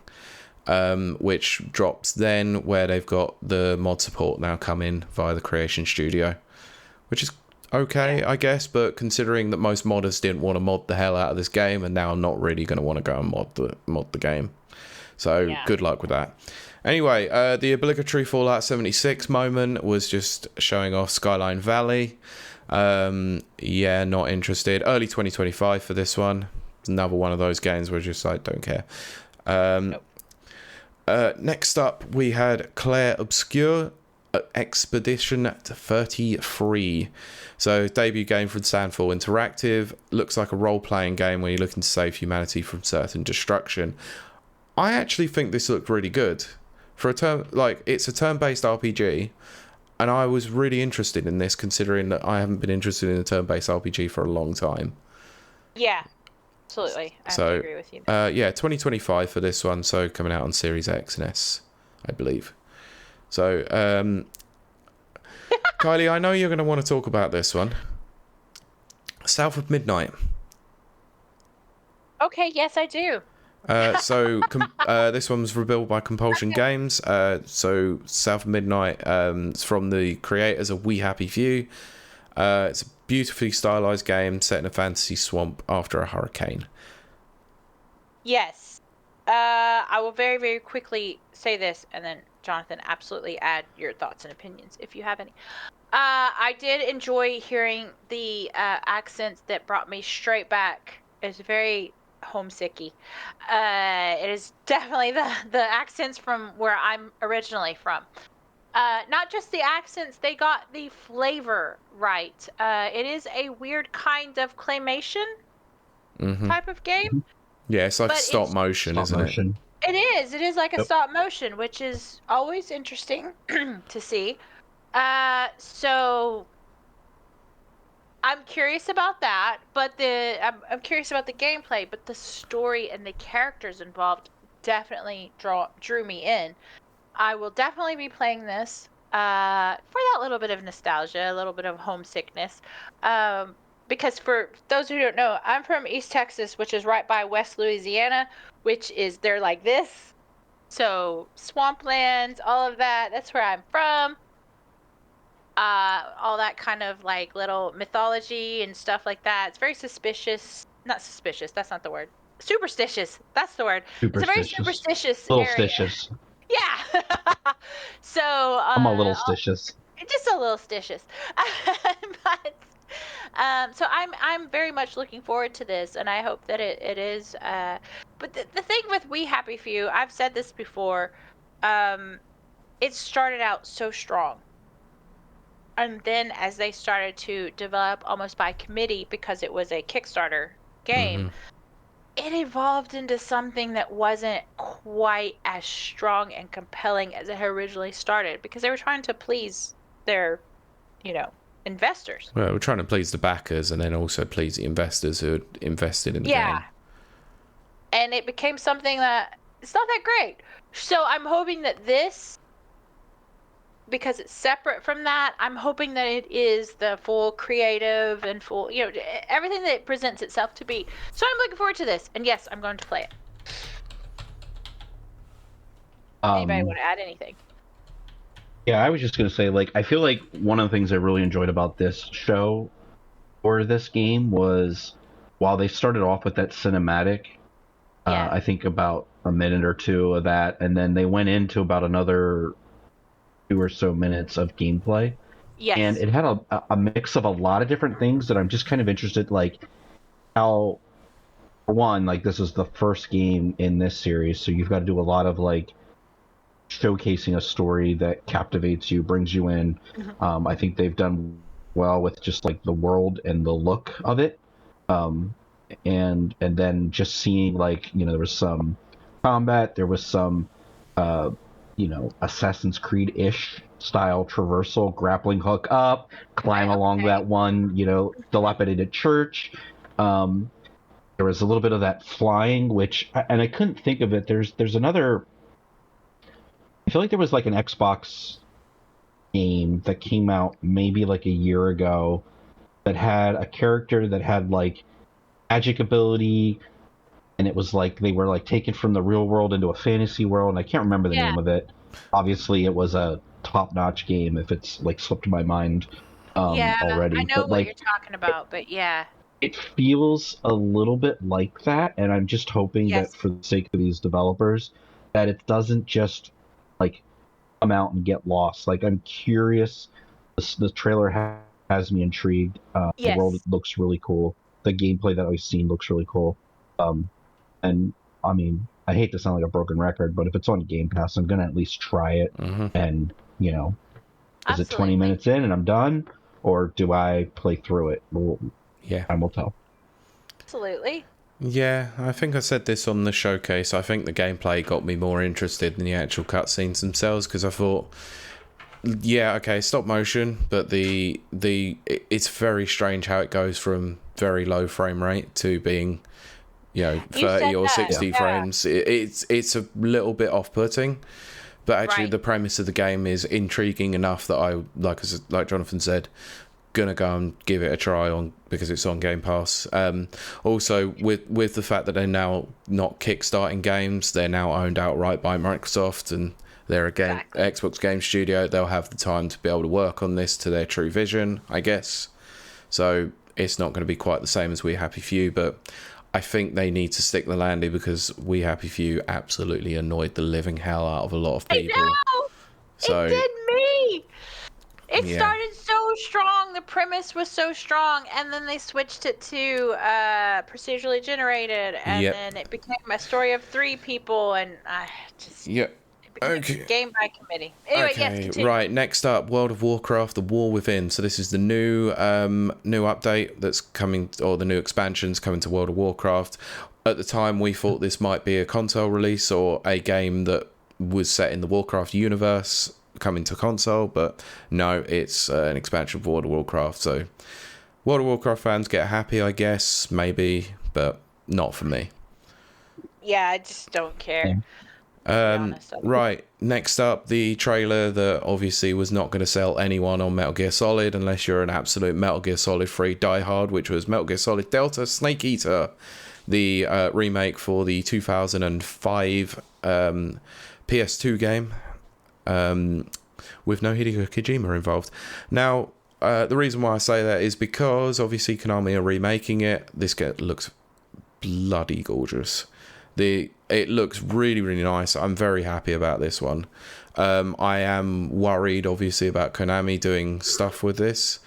which drops then, where they've got the mod support now coming via the Creation Studio, which is okay, I guess, but considering that most modders didn't want to mod the hell out of this game, and now I'm not really going to want to go and mod the game. So Yeah. good luck with that. Anyway, the obligatory Fallout 76 moment was just showing off Skyline Valley. Yeah, not interested. Early 2025 for this one. Another one of those games where just like don't care. Nope. Next up, we had Claire Obscure Expedition 33. So, debut game from Sandfall Interactive. Looks like a role-playing game where you're looking to save humanity from certain destruction. I actually think this looked really good. For a turn, like, it's a turn-based RPG, and I was really interested in this, considering that I haven't been interested in a turn-based RPG for a long time. Yeah, absolutely. I have to agree with you. Yeah, 2025 for this one, so coming out on Series X and S, I believe. So, Kylie, I know you're going to want to talk about this one. South of Midnight. Okay, yes, I do. This one was rebuilt by Compulsion Games. So South of Midnight, it's from the creators of We Happy Few. It's a beautifully stylized game set in a fantasy swamp after a hurricane. Yes. I will very, very quickly say this, and then Jonathan, absolutely add your thoughts and opinions if you have any. I did enjoy hearing the accents that brought me straight back. It's very homesicky. It is definitely the accents from where I'm originally from. Not just the accents, they got the flavor right. It is a weird kind of claymation type of game. Yeah, it's like But stop it's- motion, Stop isn't motion. It is like a Yep. stop motion, which is always interesting to see. So I'm curious about that, but I'm curious about the gameplay, but the story and the characters involved definitely drew me in. I will definitely be playing this for that little bit of nostalgia, a little bit of homesickness. Because for those who don't know, I'm from East Texas, which is right by West Louisiana, which is they're like this. So swamplands, all of that, that's where I'm from. All that kind of like little mythology and stuff like that. It's very suspicious. Not suspicious, that's not the word. Superstitious, that's the word. It's a very superstitious Little area. stitious. Yeah. So I'm a little stitious. just a little stitious. But so I'm very much looking forward to this, and I hope that it is. But the thing with We Happy Few, I've said this before, it started out so strong, and then as they started to develop almost by committee because it was a Kickstarter game, it evolved into something that wasn't quite as strong and compelling as it had originally started, because they were trying to please their, investors. Well, we're trying to please the backers and then also please the investors who had invested in the game. And it became something that it's not that great. So I'm hoping that this, because it's separate from that, I'm hoping that it is the full creative and full, everything that it presents itself to be. So I'm looking forward to this. And yes, I'm going to play it. Anybody want to add anything? Yeah, I was just going to say, I feel like one of the things I really enjoyed about this show or this game was, while they started off with that cinematic, I think about a minute or two of that, and then they went into about another 2 or so minutes of gameplay. Yes. And it had a mix of a lot of different things that I'm just kind of interested, how, for one, this is the first game in this series, so you've got to do a lot of, showcasing a story that captivates you, brings you in. I think they've done well with just the world and the look of it, and then just seeing there was some combat, there was some Assassin's Creed-ish style traversal, grappling hook up, climb along that one dilapidated church. There was a little bit of that flying, and I couldn't think of it. There's another. I feel like there was an Xbox game that came out maybe a year ago that had a character that had magic ability, and it was they were taken from the real world into a fantasy world, and I can't remember the name of it. Obviously, it was a top-notch game if it's slipped my mind already. I know what you're talking about, but yeah. It feels a little bit like that, and I'm just hoping that for the sake of these developers, that it doesn't just like come out and get lost. Like I'm curious. The trailer has me intrigued. The world Yes. looks really cool. The gameplay that I've seen looks really cool. And I mean, I hate to sound like a broken record, but if it's on Game Pass, I'm gonna at least try it. Mm-hmm. And is it 20 Absolutely. minutes in and I'm done, or do I play through it? Well, Yeah. time will tell. Absolutely. Yeah, I think I said this on the showcase. I think the gameplay got me more interested in the actual cutscenes themselves because I thought, yeah, okay, stop motion, but it's very strange how it goes from very low frame rate to being, 30 or 60 frames. It's a little bit off-putting, but actually the premise of the game is intriguing enough that I, like Jonathan said, gonna go and give it a try because it's on Game Pass. Also with the fact that they're now not kickstarting games, they're now owned outright by Microsoft and they're a Xbox game studio, they'll have the time to be able to work on this to their true vision, I guess. So it's not going to be quite the same as We Happy Few, but I think they need to stick the landing because We Happy Few absolutely annoyed the living hell out of a lot of people. I know! So, it did me! It started so strong, the premise was so strong, and then they switched it to procedurally generated, and then it became a story of 3 people, and I just... Yep. Okay. Game by committee. Anyway, yes, continue. Right, next up, World of Warcraft, The War Within. So this is the new update that's coming, or the new expansions coming to World of Warcraft. At the time, we thought this might be a console release or a game that was set in the Warcraft universe coming to console, but no, it's an expansion of World of Warcraft. So World of Warcraft fans get happy, I guess, maybe, but not for me. Yeah, I just don't care. Yeah. Right, next up, the trailer that obviously was not going to sell anyone on Metal Gear Solid unless you're an absolute Metal Gear Solid 3 diehard, which was Metal Gear Solid Delta Snake Eater, the remake for the 2005 PS2 game with no Hideo Kojima involved. Now, the reason why I say that is because obviously Konami are remaking it. This looks bloody gorgeous. It looks really, really nice. I'm very happy about this one. I am worried, obviously, about Konami doing stuff with this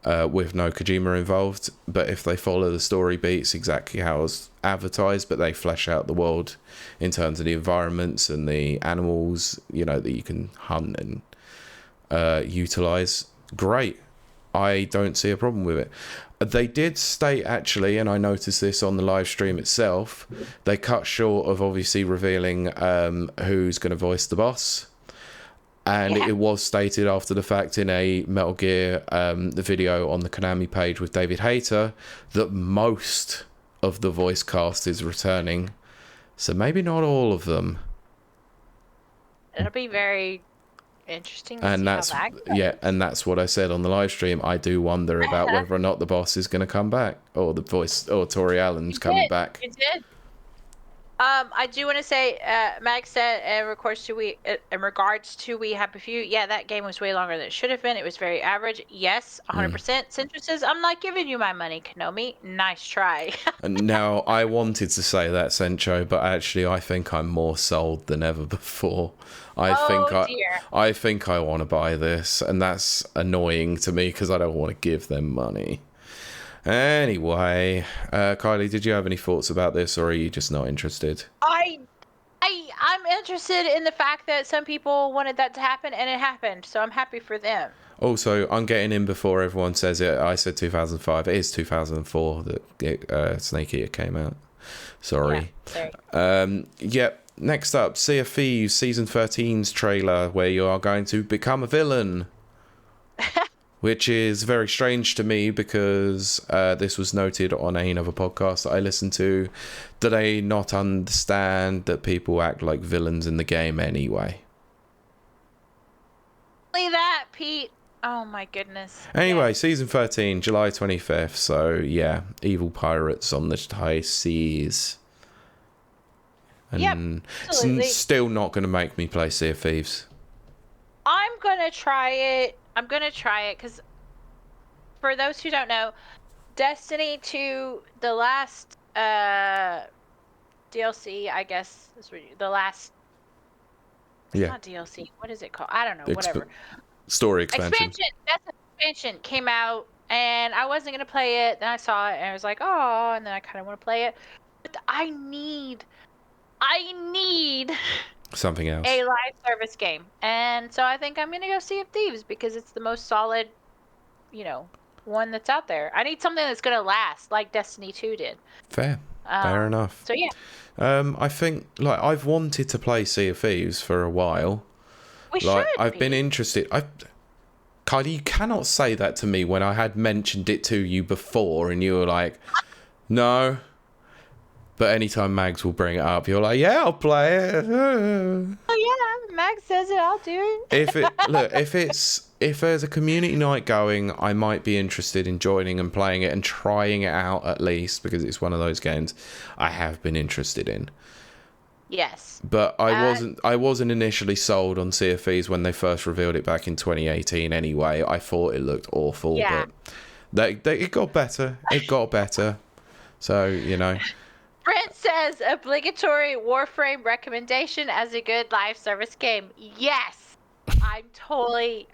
with no Kojima involved. But if they follow the story beats exactly how it was advertised, but they flesh out the world in terms of the environments and the animals, that you can hunt and utilize, great. I don't see a problem with it. They did state, actually, and I noticed this on the live stream itself, they cut short of obviously revealing who's going to voice the boss. And it was stated after the fact in a Metal Gear the video on the Konami page with David Hayter that most of the voice cast is returning. So maybe not all of them. It'll be very interesting to and see that's how that goes. and that's what I said on the live stream. I do wonder about whether or not the boss is going to come back, or the voice, or Tori Allen's coming back. You did. I do want to say, Mag said in regards to We Happy Few, yeah, that game was way longer than it should have been. It was very average. Yes, 100%. Sintra says, I'm not giving you my money, Konami. Nice try. And now, I wanted to say that, Sencho, but actually I think I'm more sold than ever before. I think I want to buy this, and that's annoying to me because I don't want to give them money. Anyway, Kylie, did you have any thoughts about this, or are you just not interested? I'm interested in the fact that some people wanted that to happen, and it happened, so I'm happy for them. Also, I'm getting in before everyone says it. I said 2005. It is 2004 that Snake Eater came out. Sorry. Yep. Next up, Sea of Thieves Season 13's trailer, where you are going to become a villain. Which is very strange to me because this was noted on another podcast that I listened to. Do they not understand that people act like villains in the game anyway? Only that, Pete. Oh my goodness. Anyway, Season 13, July 25th. So yeah, evil pirates on the high seas. And it's still not going to make me play Sea of Thieves. I'm going to try it. Because for those who don't know, Destiny 2, the last DLC, I guess, the last It's Yeah. not DLC. What is it called? I don't know. Exp- Whatever. Story expansion. That's an expansion. Came out, and I wasn't gonna play it. Then I saw it, and I was like, oh, and then I kind of want to play it. But I need Something else. a live service game, and so I think I'm gonna go Sea of Thieves because it's the most solid, one that's out there. I need something that's gonna last, like Destiny 2 did. Fair enough. So yeah. I think I've wanted to play Sea of Thieves for a while. I've been interested. Kylie, you cannot say that to me when I had mentioned it to you before, and you were like, "No." But anytime Mags will bring it up, you're like, "Yeah, I'll play it." Oh yeah, Max says it, I'll do it. If there's a community night going, I might be interested in joining and playing it and trying it out at least, because it's one of those games I have been interested in. Yes. But I wasn't initially sold on Sea of Thieves when they first revealed it back in 2018 anyway. I thought it looked awful, but it got better. It got better. So, Brent says obligatory Warframe recommendation as a good live service game. Yes. I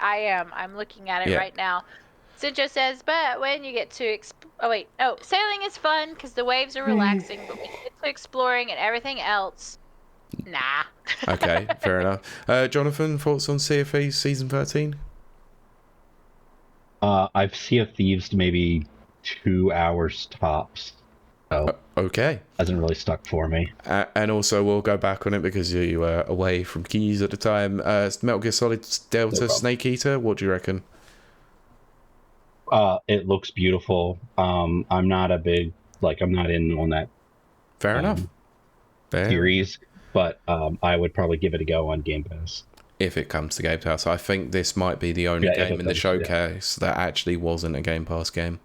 am. I'm looking at it right now. Sinjo says, but when you get to sailing is fun because the waves are relaxing, but when you get to exploring and everything else, nah. Okay, fair enough. Jonathan, thoughts on Sea of Thieves Season 13? I've Sea of Thieves maybe 2 hours tops. So okay. Hasn't really stuck for me. And also, we'll go back on it because you were away from keys at the time. Metal Gear Solid Delta Snake Eater, what do you reckon? It looks beautiful. I'm not in on that. Fair enough. Series, but I would probably give it a go on Game Pass. If it comes to Game Pass. I think this might be the only game in the showcase that actually wasn't a Game Pass game.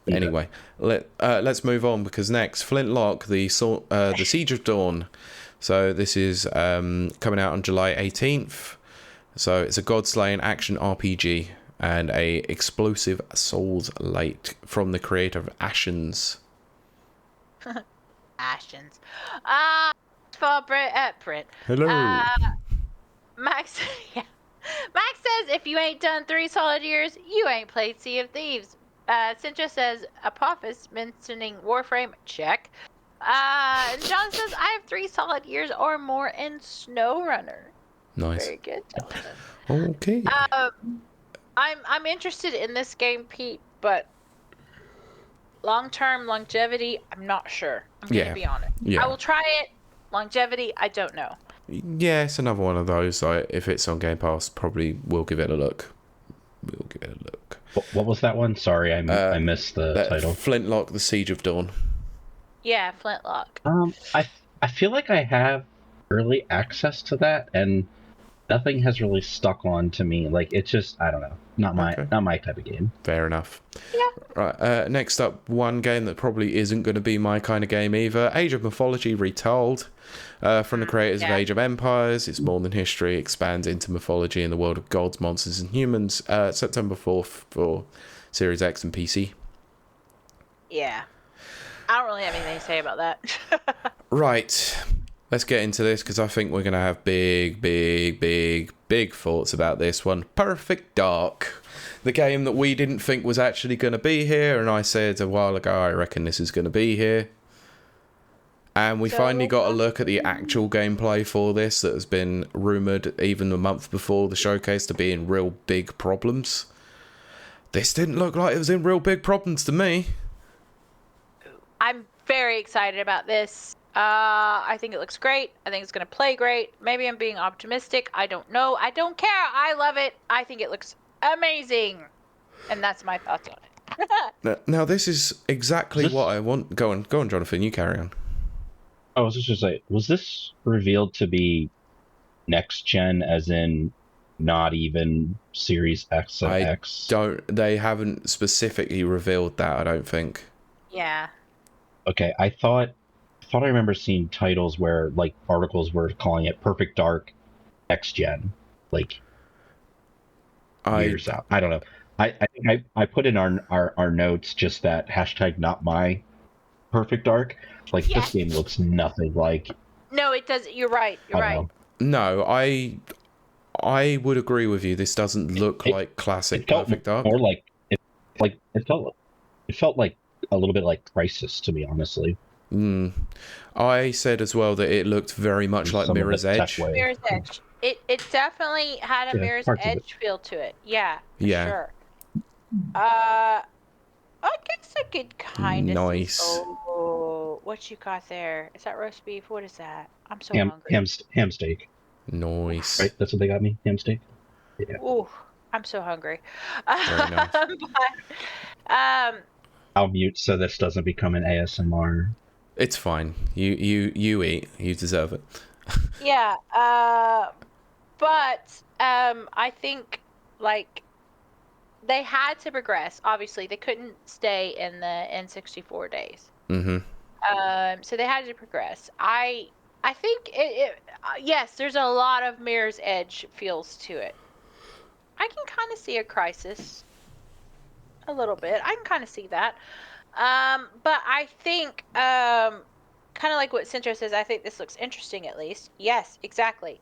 Yeah. Anyway, let's move on, because next, Flintlock, the Siege of Dawn. So this is coming out on July 18th. So it's a God-slaying action RPG and a explosive Souls-like from the creator of Ashen's. Ashen's. For Brent. Hello. Max. Yeah. Max says, if you ain't done 3 solid years, you ain't played Sea of Thieves. Sintra says, Apophis mentioning Warframe, check. John says, I have 3 solid years or more in SnowRunner. Nice. Very good, Jonathan. Okay. I'm interested in this game, Pete, but long-term longevity, I'm not sure. I'm gonna be honest. Yeah. I will try it. Longevity, I don't know. Yeah, it's another one of those. If it's on Game Pass, probably we'll give it a look. What was that one? Sorry, I missed the title. Flintlock, the Siege of Dawn. Yeah, Flintlock. I feel like I have early access to that, and nothing has really stuck on to me. Like, it's just, I don't know, not my type of game. Fair enough. Yeah. Right. Next up, one game that probably isn't going to be my kind of game either. Age of Mythology Retold. From the creators of Age of Empires. It's more than history, expands into mythology in the world of gods, monsters, and humans. September 4th for Series X and PC. Yeah. I don't really have anything to say about that. Right. Let's get into this, because I think we're going to have big thoughts about this one. Perfect Dark. The game that we didn't think was actually going to be here, and I said a while ago, I reckon this is going to be here. And we finally got a look at the actual gameplay for this that has been rumoured even a month before the showcase to be in real big problems. This didn't look like it was in real big problems to me. I'm very excited about this. I think it looks great. I think it's going to play great. Maybe I'm being optimistic. I don't know. I don't care. I love it. I think it looks amazing. And that's my thoughts on it. Now, this is exactly what I want. Go on, Jonathan. You carry on. I was just going to say, was this revealed to be next gen, as in not even Series X and X? They haven't specifically revealed that, I don't think. Yeah. Okay, I thought I remember seeing titles where, like, articles were calling it Perfect Dark Next Gen, like, years out. I don't know. I think I put in our notes just that hashtag not my Perfect Dark. Like, this game looks nothing like. No, it does. You're right. You're right. No, I would agree with you. This doesn't look like classic Perfect Dark. Or like it felt like a little bit like Crisis, to be honestly. I said as well that it looked very much like Mirror's Edge. Mirror's Edge. It definitely had a Mirror's Edge feel to it. Yeah, for sure. I guess I could kind of nice. Oh, what you got there? Is that roast beef? What is that? I'm so hungry. Ham steak. Nice. Right, that's what they got me. Ham steak. Yeah. Ooh, I'm so hungry. Very nice. But, I'll mute so this doesn't become an ASMR. It's fine. You eat. You deserve it. Yeah. But I think like they had to progress. Obviously, they couldn't stay in the N64 days. So they had to progress. I think yes, there's a lot of Mirror's Edge feels to it. I can kind of see a Crisis a little bit. I can kind of see that. But I think kind of like what Centro says, I think this looks interesting at least. Yes, exactly.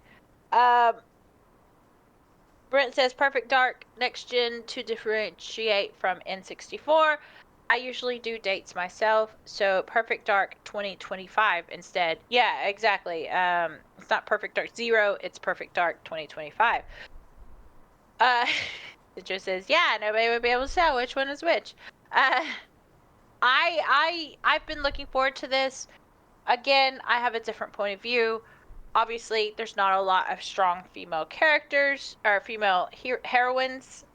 Brent says Perfect Dark next gen to differentiate from N64. I usually do dates myself, so Perfect Dark 2025 instead. Yeah, exactly. It's not Perfect Dark 0, it's Perfect Dark 2025. It just says, yeah, nobody would be able to tell which one is which. I've been looking forward to this. Again, I have a different point of view. Obviously, there's not a lot of strong female characters or female heroines,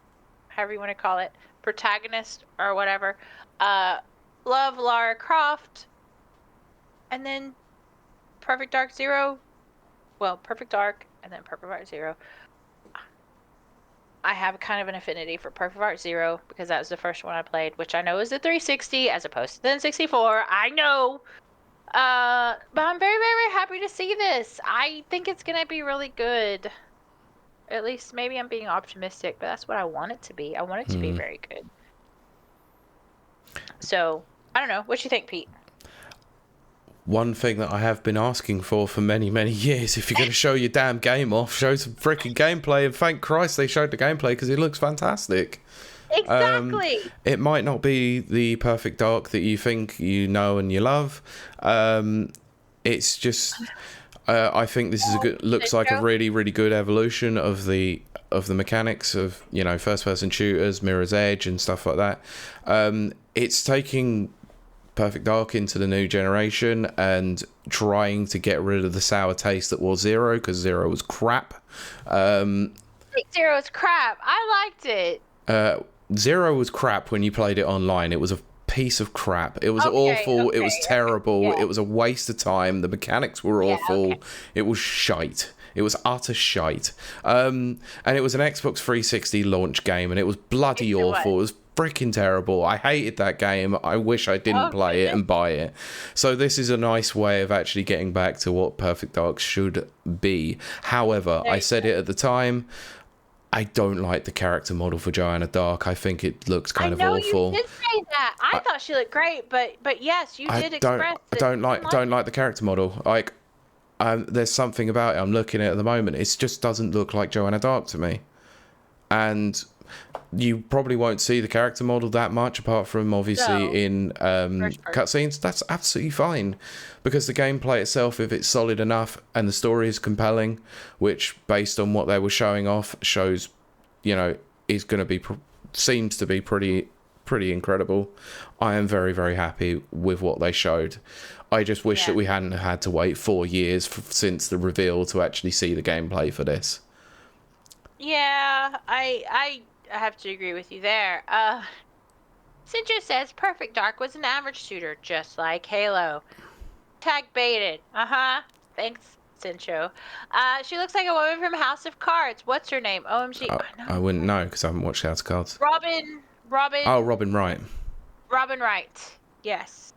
however you want to call it, protagonist or whatever. Love Lara Croft, and then Perfect Dark Zero. Well, Perfect Dark and then Perfect Dark Zero. I have kind of an affinity for Perfect Dark Zero because that was the first one I played, which I know is the 360 as opposed to the N64. I know. But I'm very, very happy to see this. I think it's gonna be really good. At least maybe I'm being optimistic, but that's what I want it to be. I want it to be very good. So, I don't know. What you think, Pete? One thing that I have been asking for many, many years, if you're going to show your damn game off, show some freaking gameplay, and thank Christ they showed the gameplay because it looks fantastic. Exactly. It might not be the Perfect Dark that you think you know and you love. It's just, I think this is looks like a really, really good evolution of the mechanics of, you know, first-person shooters, Mirror's Edge, and stuff like that. It's taking Perfect Dark into the new generation and trying to get rid of the sour taste that was Zero, because Zero was crap. Zero was crap. I liked it. Zero was crap when you played it online. It was a piece of crap. It was awful. It was terrible. Yeah. It was a waste of time. The mechanics were awful. It was shite. It was utter shite. And it was an Xbox 360 launch game, and it was bloody awful. It was freaking terrible. I hated that game. I wish I didn't play it and buy it. So this is a nice way of actually getting back to what Perfect Dark should be. However, I said it at the time, I don't like the character model for Joanna Dark. I think it looks kind of awful. You did say that. I thought she looked great, but yes, you did express I don't like the character model. Like, there's something about it I'm looking at the moment. It just doesn't look like Joanna Dark to me. And you probably won't see the character model that much, apart from obviously in cutscenes. That's absolutely fine, because the gameplay itself, if it's solid enough and the story is compelling, which based on what they were showing off shows, you know, is going to be seems to be pretty incredible. I am very, very happy with what they showed. I just wish that we hadn't had to wait 4 years since the reveal to actually see the gameplay for this. Yeah, I have to agree with you there. Sinjo says Perfect Dark was an average shooter, just like Halo. Tag baited. Thanks, Sincho. She looks like a woman from House of Cards. What's her name? OMG. No. I wouldn't know because I haven't watched House of Cards. Robin. Oh, Robin Wright. Robin Wright. Yes.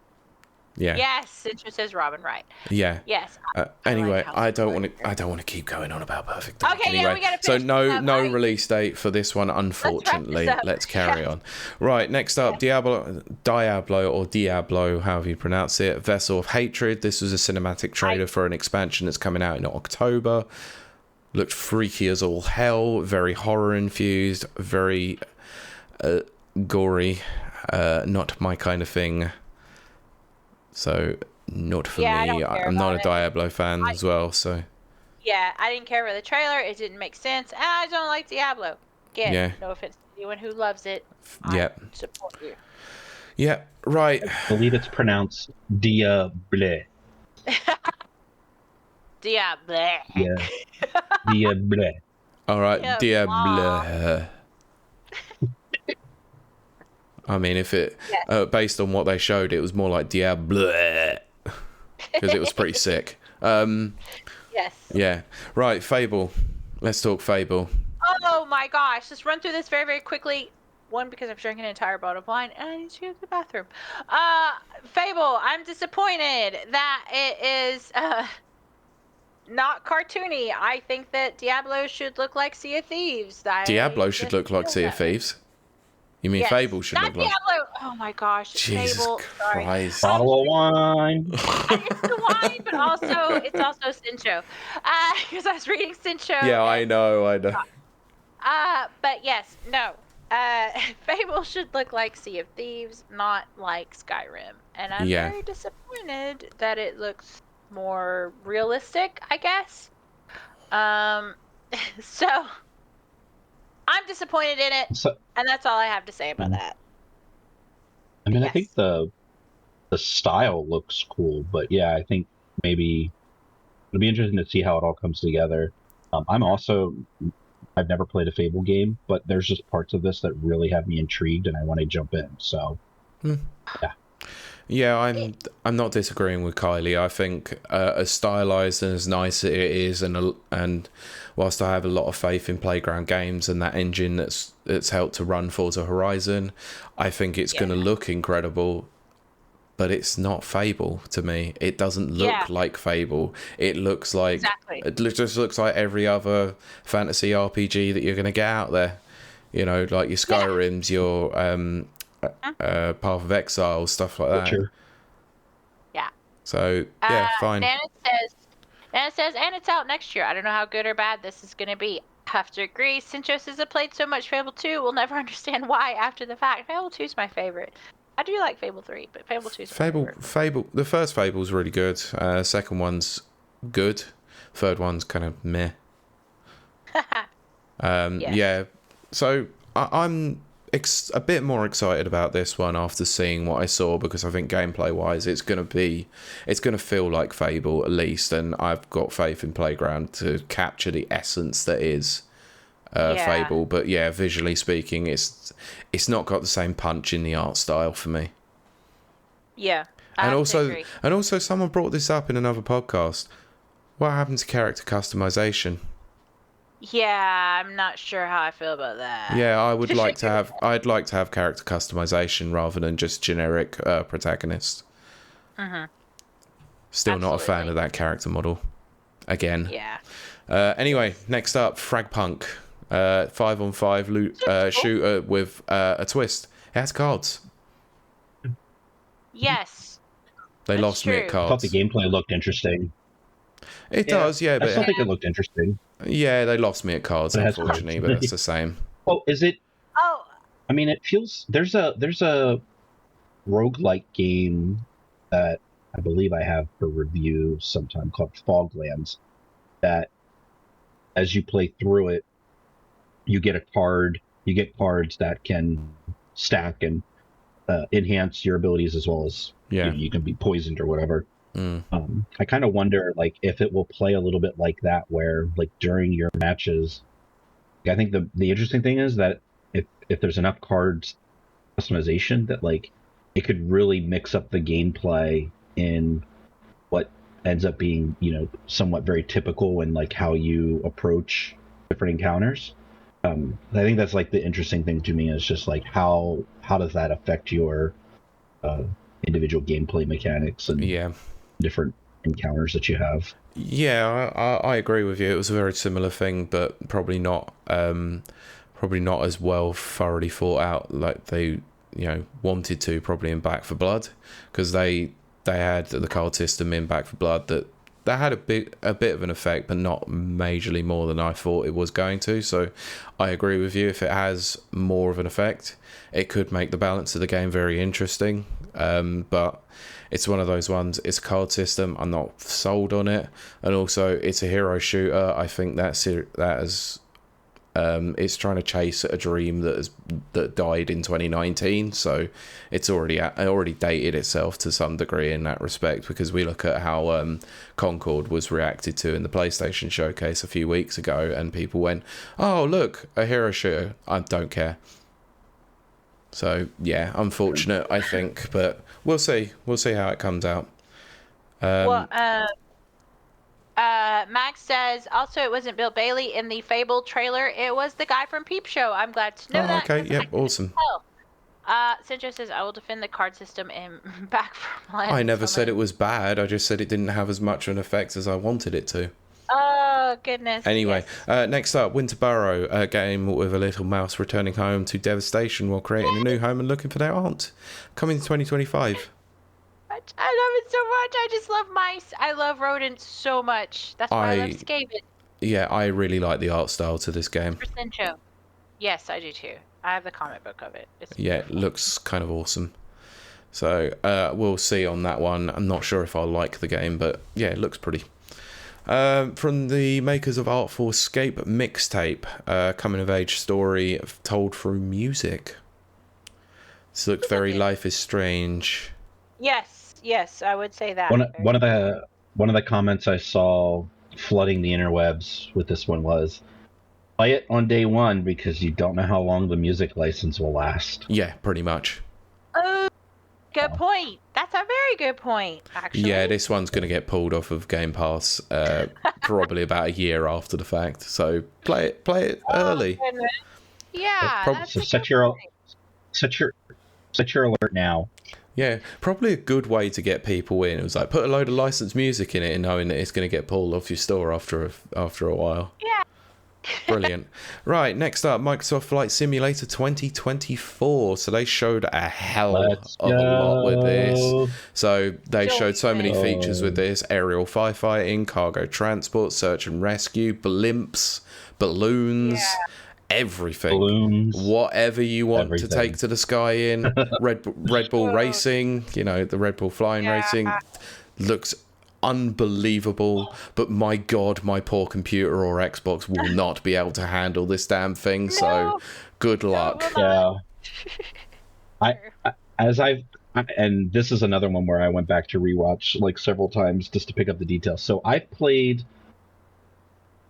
Yeah. Yes, Cincho says Robin, right? Yeah. Yes. Anyway, how I don't it's want to keep going on about Perfect Dark. Okay, anyway. yeah, we gotta So finish this up. no release date for this one, wrap this unfortunately. up. Let's carry on. Right, next up, Diablo, however you pronounce it, Vessel of Hatred. This was a cinematic trailer for an expansion that's coming out in October. Looked freaky as all hell, very horror infused, very gory. Not my kind of thing. So not for me. I'm not a Diablo fan as well, so. Yeah, I didn't care for the trailer. It didn't make sense. And I don't like Diablo. Again, no offense to anyone who loves it. I support you. Yeah, right. I believe it's pronounced Diable. Diable. Yeah. Diable. All right, Diable. I mean, if it based on what they showed, it was more like Diable because it was pretty sick. Yes. Yeah. Right, Fable. Let's talk Fable. Oh my gosh! Just run through this very, very quickly. One, because I've drank an entire bottle of wine and I need to go to the bathroom. Fable. I'm disappointed that it is not cartoony. I think that Diablo should look like Sea of Thieves. Diablo should look like Sea of Thieves. You mean Fable should look like? Not Diablo. Oh my gosh. Jesus Fable. Christ. Sorry. Bottle of wine. It's the wine, but it's also Cincho. Because I was reading Cincho. Yeah, I know. But yes, no. Fable should look like Sea of Thieves, not like Skyrim. And I'm very disappointed that it looks more realistic, I guess. So I'm disappointed in it, and that's all I have to say about that. I mean, I think the style looks cool, but yeah, I think maybe it'll be interesting to see how it all comes together. I've never played a Fable game, but there's just parts of this that really have me intrigued, and I want to jump in. So, yeah, I'm not disagreeing with Kiley. I think as stylized and as nice as it is, and whilst I have a lot of faith in Playground Games and that engine that's helped to run Forza Horizon, I think it's going to look incredible. But it's not Fable to me. It doesn't look like Fable. It looks like it just looks like every other fantasy RPG that you're going to get out there. You know, like your Skyrims, your Path of Exile, stuff like that. Sure. Yeah. So fine. Nana says, and it's out next year. I don't know how good or bad this is going to be. Have to agree. Cincho says I played so much Fable 2, we'll never understand why after the fact. Fable 2 is my favorite. I do like Fable 3, but Fable 2 is my favorite. Fable. The first Fable's really good. Second one's good. Third one's kind of meh. Yeah. So I'm a bit more excited about this one after seeing what I saw, because I think gameplay wise it's going to feel like Fable at least, and I've got faith in Playground to capture the essence that is Fable. But yeah, visually speaking, it's not got the same punch in the art style for me. Yeah. And also someone brought this up in another podcast. What happened to character customization? Yeah, I'm not sure how I feel about that. Yeah, I'd like to have character customization rather than just generic protagonist. Still not a fan of that character model. Again. Yeah. Anyway, next up, Fragpunk. 5-on-5 shooter with a twist. It has cards. Yes. They lost me at cards. I thought the gameplay looked interesting. It does, yeah. But I still think it looked interesting. Yeah, they lost me at cards, unfortunately, but it's the same. Oh, is it? Oh. I mean, it feels... There's a roguelike game that I believe I have for review sometime called Foglands, that as you play through it, you get a card. You get cards that can stack and enhance your abilities, as well as you can be poisoned or whatever. I kind of wonder, like, if it will play a little bit like that, where, like, during your matches, I think the interesting thing is that if there's enough cards customization, that, like, it could really mix up the gameplay in what ends up being, somewhat very typical in, like, how you approach different encounters. I think that's, like, the interesting thing to me, is just, like, how does that affect your individual gameplay mechanics and different encounters that you have. Yeah, I agree with you. It was a very similar thing, but probably not as well thoroughly thought out like they wanted to, probably in Back 4 Blood, because they had the card system in Back 4 Blood that had a bit of an effect, but not majorly more than I thought it was going to. So I agree with you. If it has more of an effect, it could make the balance of the game very interesting. But it's one of those ones. It's a card system. I'm not sold on it, and also it's a hero shooter. I think it's trying to chase a dream that died in 2019, so it's already dated itself to some degree in that respect, because we look at how Concord was reacted to in the PlayStation Showcase a few weeks ago, and people went, "Oh, look, a hero shooter. I don't care." So yeah, unfortunate, I think, but we'll see how it comes out. Max says, also, it wasn't Bill Bailey in the Fable trailer. It was the guy from Peep Show. I'm glad to know that. Okay, yep, awesome. Sinjo says, I will defend the card system in Back 4 Blood. I never said it was bad. I just said it didn't have as much of an effect as I wanted it to. Oh, goodness. Anyway, yes. Next up, Winterborough, a game with a little mouse returning home to devastation while creating a new home and looking for their aunt. Coming to 2025. I love it so much. I just love mice. I love rodents so much. That's why I love Skaven. Yeah, I really like the art style to this game. Show. Yes, I do too. I have the comic book of it. It looks kind of awesome. So we'll see on that one. I'm not sure if I'll like the game, but yeah, it looks pretty. From the makers of Artful Escape Mixtape, coming of age story told through music. This looks very Life is Strange. Yes, I would say that. One of the comments I saw flooding the interwebs with this one was, play it on day one because you don't know how long the music license will last. Yeah, pretty much. Oh, good point. That's a very good point, actually. Yeah, this one's going to get pulled off of Game Pass probably about a year after the fact. So play it early. Goodness. Yeah. So set your alert now. Yeah, probably a good way to get people in. It was like, put a load of licensed music in it and knowing that it's going to get pulled off your store after a while. Yeah. Brilliant. Right, next up, Microsoft Flight Simulator 2024. So they showed a hell of a lot with this. So they showed so many features with this. Aerial firefighting, cargo transport, search and rescue, blimps, balloons. Everything, balloons, whatever you want to take to the sky in. Red Bull Racing, the Red Bull Flying Racing looks unbelievable, but my god, my poor computer or Xbox will not be able to handle this damn thing. No. So good luck. Yeah. And this is another one where I went back to rewatch like several times just to pick up the details. So I played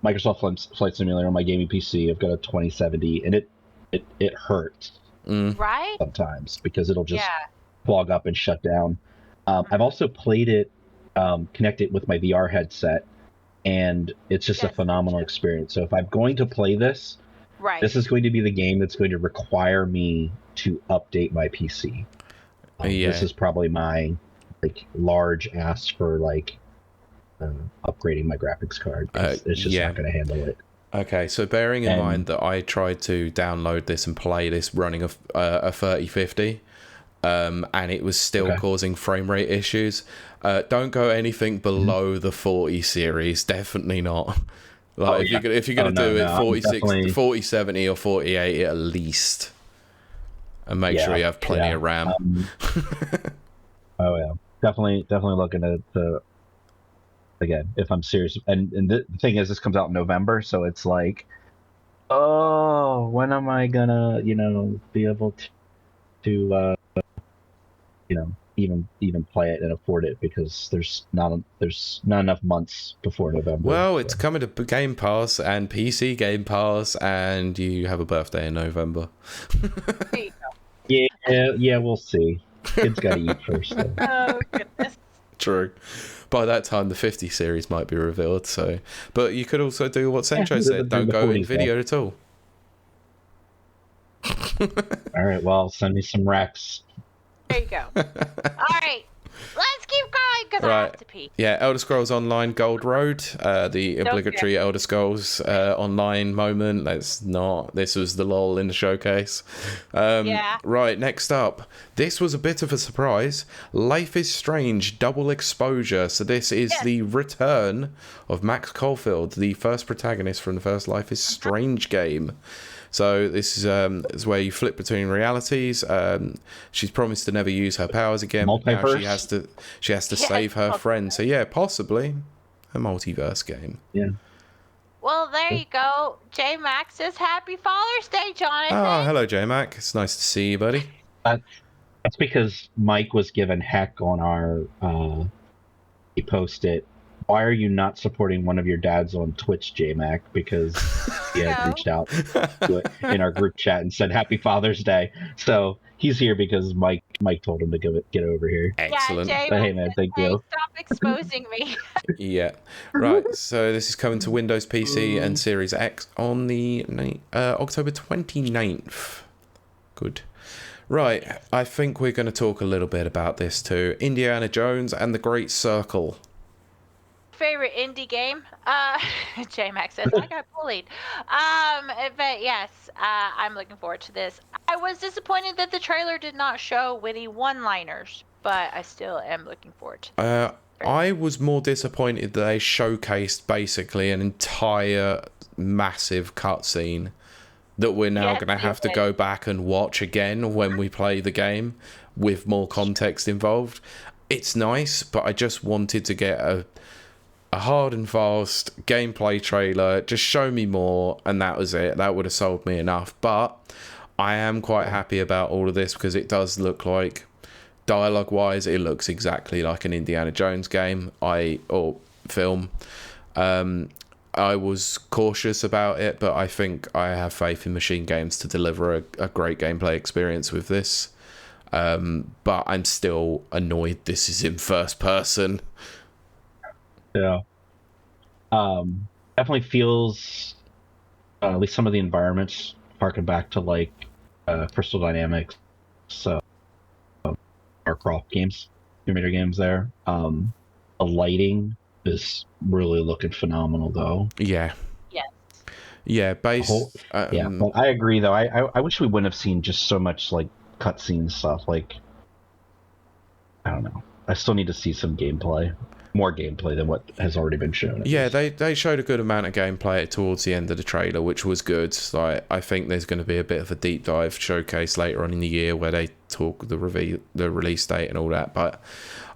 Microsoft Flight Simulator on my gaming PC. I've got a 2070, and it hurts right sometimes because it'll just clog up and shut down. I've also played it, connected with my VR headset, and it's just a phenomenal experience. So if I'm going to play this, this is going to be the game that's going to require me to update my PC. This is probably my large ask for upgrading my graphics card. It's just not going to handle it. Okay, so bearing in mind that I tried to download this and play this running a 3050, and it was still causing frame rate issues. Don't go anything below the 40 series. Definitely not. If you're going to do it, 4070 or 4080 at least, and make sure you have plenty of RAM. Definitely looking at the. Again, if I'm serious, and the thing is, this comes out in November, so it's like, when am I gonna, be able to, even play it and afford it, because there's not enough months before November. Well, it's coming to Game Pass and PC Game Pass, and you have a birthday in November. Yeah, we'll see. Kids gotta eat first. Though. Oh goodness. True. By that time, the 50 series might be revealed. So, but you could also do what Sancho said: don't go in video at all. All right. Well, send me some racks. There you go. All right. Let's keep going because I have to pee. Yeah, Elder Scrolls Online Gold Road, the obligatory Elder Scrolls Online moment. Let's not. This was the lull in the showcase. Right, next up. This was a bit of a surprise. Life is Strange Double Exposure. So this is the return of Max Caulfield, the first protagonist from the first Life is Strange game. So this is where you flip between realities. She's promised to never use her powers again. But now she has to save her friend. So yeah, possibly a multiverse game. Yeah. Well, there you go. J Max says Happy Father's Day, Jonathan. Oh, hello, J Mac. It's nice to see you, buddy. That's because Mike was given heck on our. He posted, "Why are you not supporting one of your dads on Twitch, J-Mac?" Because he had reached out to it in our group chat and said Happy Father's Day. So he's here because Mike told him to get over here. Excellent. Yeah, But hey, man, thank you. Stop exposing me. Yeah. Right. So this is coming to Windows PC and Series X on the October 29th. Good. Right. I think we're going to talk a little bit about this too. Indiana Jones and the Great Circle. Favorite indie game? J-Max says I got bullied. But yes, I'm looking forward to this. I was disappointed that the trailer did not show witty one-liners, but I still am looking forward to this. I was more disappointed that they showcased basically an entire massive cutscene that we're now going to have to go back and watch again when we play the game with more context involved. It's nice, but I just wanted to get a hard and fast gameplay trailer. Just show me more, and that was it. That would have sold me enough. But I am quite happy about all of this because it does look like, dialogue-wise, it looks exactly like an Indiana Jones game or film. I was cautious about it, but I think I have faith in Machine Games to deliver a great gameplay experience with this. But I'm still annoyed this is in first person. Yeah. Definitely feels, at least some of the environments harken back to like Crystal Dynamics, our Croft games, Tomb Raider games there. The lighting is really looking phenomenal though. Yeah. Yes. Yeah, But I agree though. I wish we wouldn't have seen just so much like cutscene stuff. Like, I don't know. I still need to see some gameplay. More gameplay than what has already been shown. Yeah, they showed a good amount of gameplay towards the end of the trailer, which was good. Like, I think there's going to be a bit of a deep dive showcase later on in the year where they talk the release date and all that. But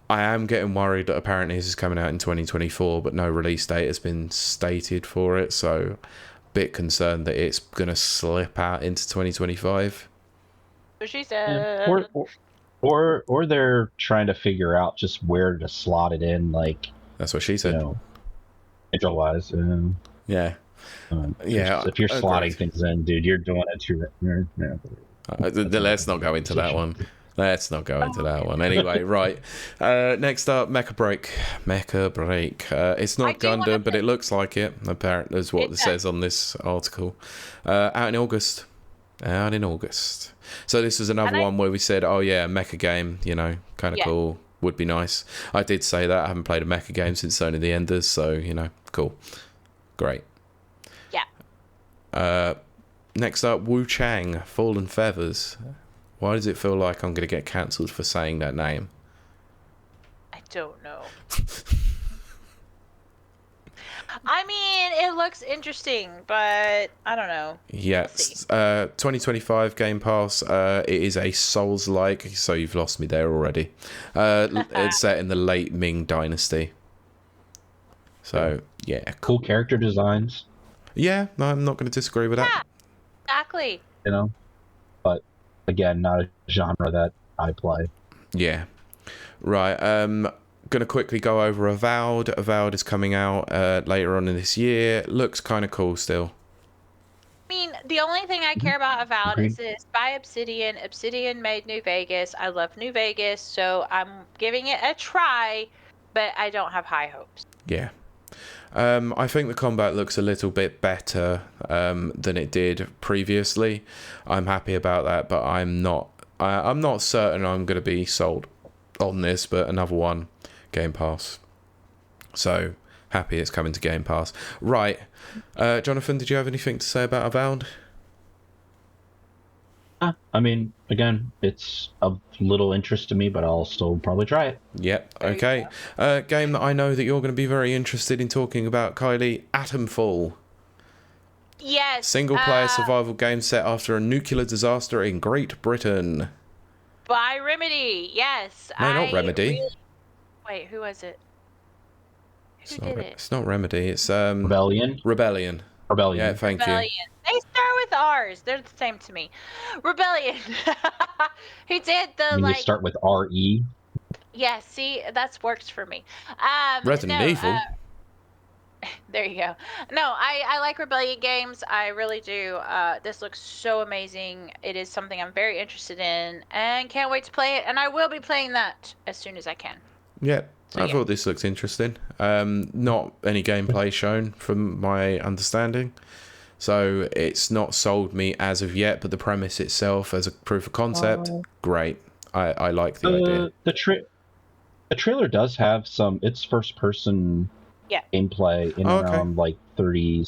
I am getting worried that apparently this is coming out in 2024, but no release date has been stated for it. So, a bit concerned that it's going to slip out into 2025. So she said. Or they're trying to figure out just where to slot it in, like, that's what she said. You know, intro-wise. Yeah. If you're slotting things in, dude, you're doing it too. Let's not go into that one. Let's not go into that one. Anyway, right. Next up, Mecha Break. It's not Gundam, but it looks like it. Apparently, is what it says on this article. Out in August. So this was another one where we said, oh yeah, a mecha game, you know, kind of cool, would be nice. I did say that. I haven't played a mecha game since Sony the Enders, so, you know, cool. Great. Yeah. Next up, Wu Chang, Fallen Feathers. Why does it feel like I'm going to get cancelled for saying that name? I don't know. I mean, it looks interesting, but I don't know. Yeah, 2025 Game Pass. It is a Souls-like, so you've lost me there already. It's set in the late Ming Dynasty. So, yeah. Cool character designs. Yeah, I'm not going to disagree with that. Exactly. You know, but again, not a genre that I play. Yeah. Right. Going to quickly go over Avowed. Avowed is coming out later on in this year. Looks kind of cool still. I mean, the only thing I care about Avowed is it's by Obsidian. Obsidian made New Vegas. I love New Vegas, so I'm giving it a try, but I don't have high hopes. Yeah. I think the combat looks a little bit better than it did previously. I'm happy about that, but I'm not I'm not certain I'm going to be sold on this, but another one, Game Pass. So happy it's coming to Game Pass. Right, Jonathan, did you have anything to say about Avowed? I mean, again, it's of little interest to me, but I'll still probably try it. Yep. Okay. Game that I know that you're going to be very interested in talking about, Kylie. Atomfall. Yes. Single-player survival game set after a nuclear disaster in Great Britain. By Remedy. Yes. No, not Remedy. Wait, who was it? Who It's did it? It's not Remedy. It's Rebellion. Rebellion. Rebellion. Yeah, thank Rebellion. you. They start with R's. They're the same to me. Rebellion. Who did the I mean, you start with RE. Yeah, see, that's works for me. Resident Evil. There you go. No, I like Rebellion games. I really do. This looks so amazing. It is something I'm very interested in and can't wait to play it. And I will be playing that as soon as I can. Yeah, So, I yeah. thought this looks interesting. Not any gameplay shown from my understanding. So it's not sold me as of yet, but the premise itself as a proof of concept, great. I like the idea. The trailer does have some. It's first person gameplay in around like 30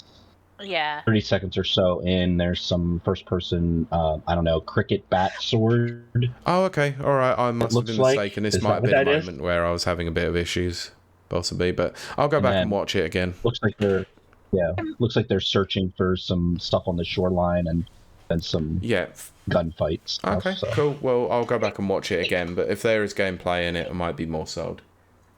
seconds or so, and there's some first person I don't know, cricket bat sword. Oh, okay, all right. I must have been mistaken. This might have been a moment where I was having a bit of issues, possibly, but I'll go back and watch it again. Looks like they're searching for some stuff on the shoreline and some gunfights. Okay, cool. Well, I'll go back and watch it again, but if there is gameplay in it, I might be more sold.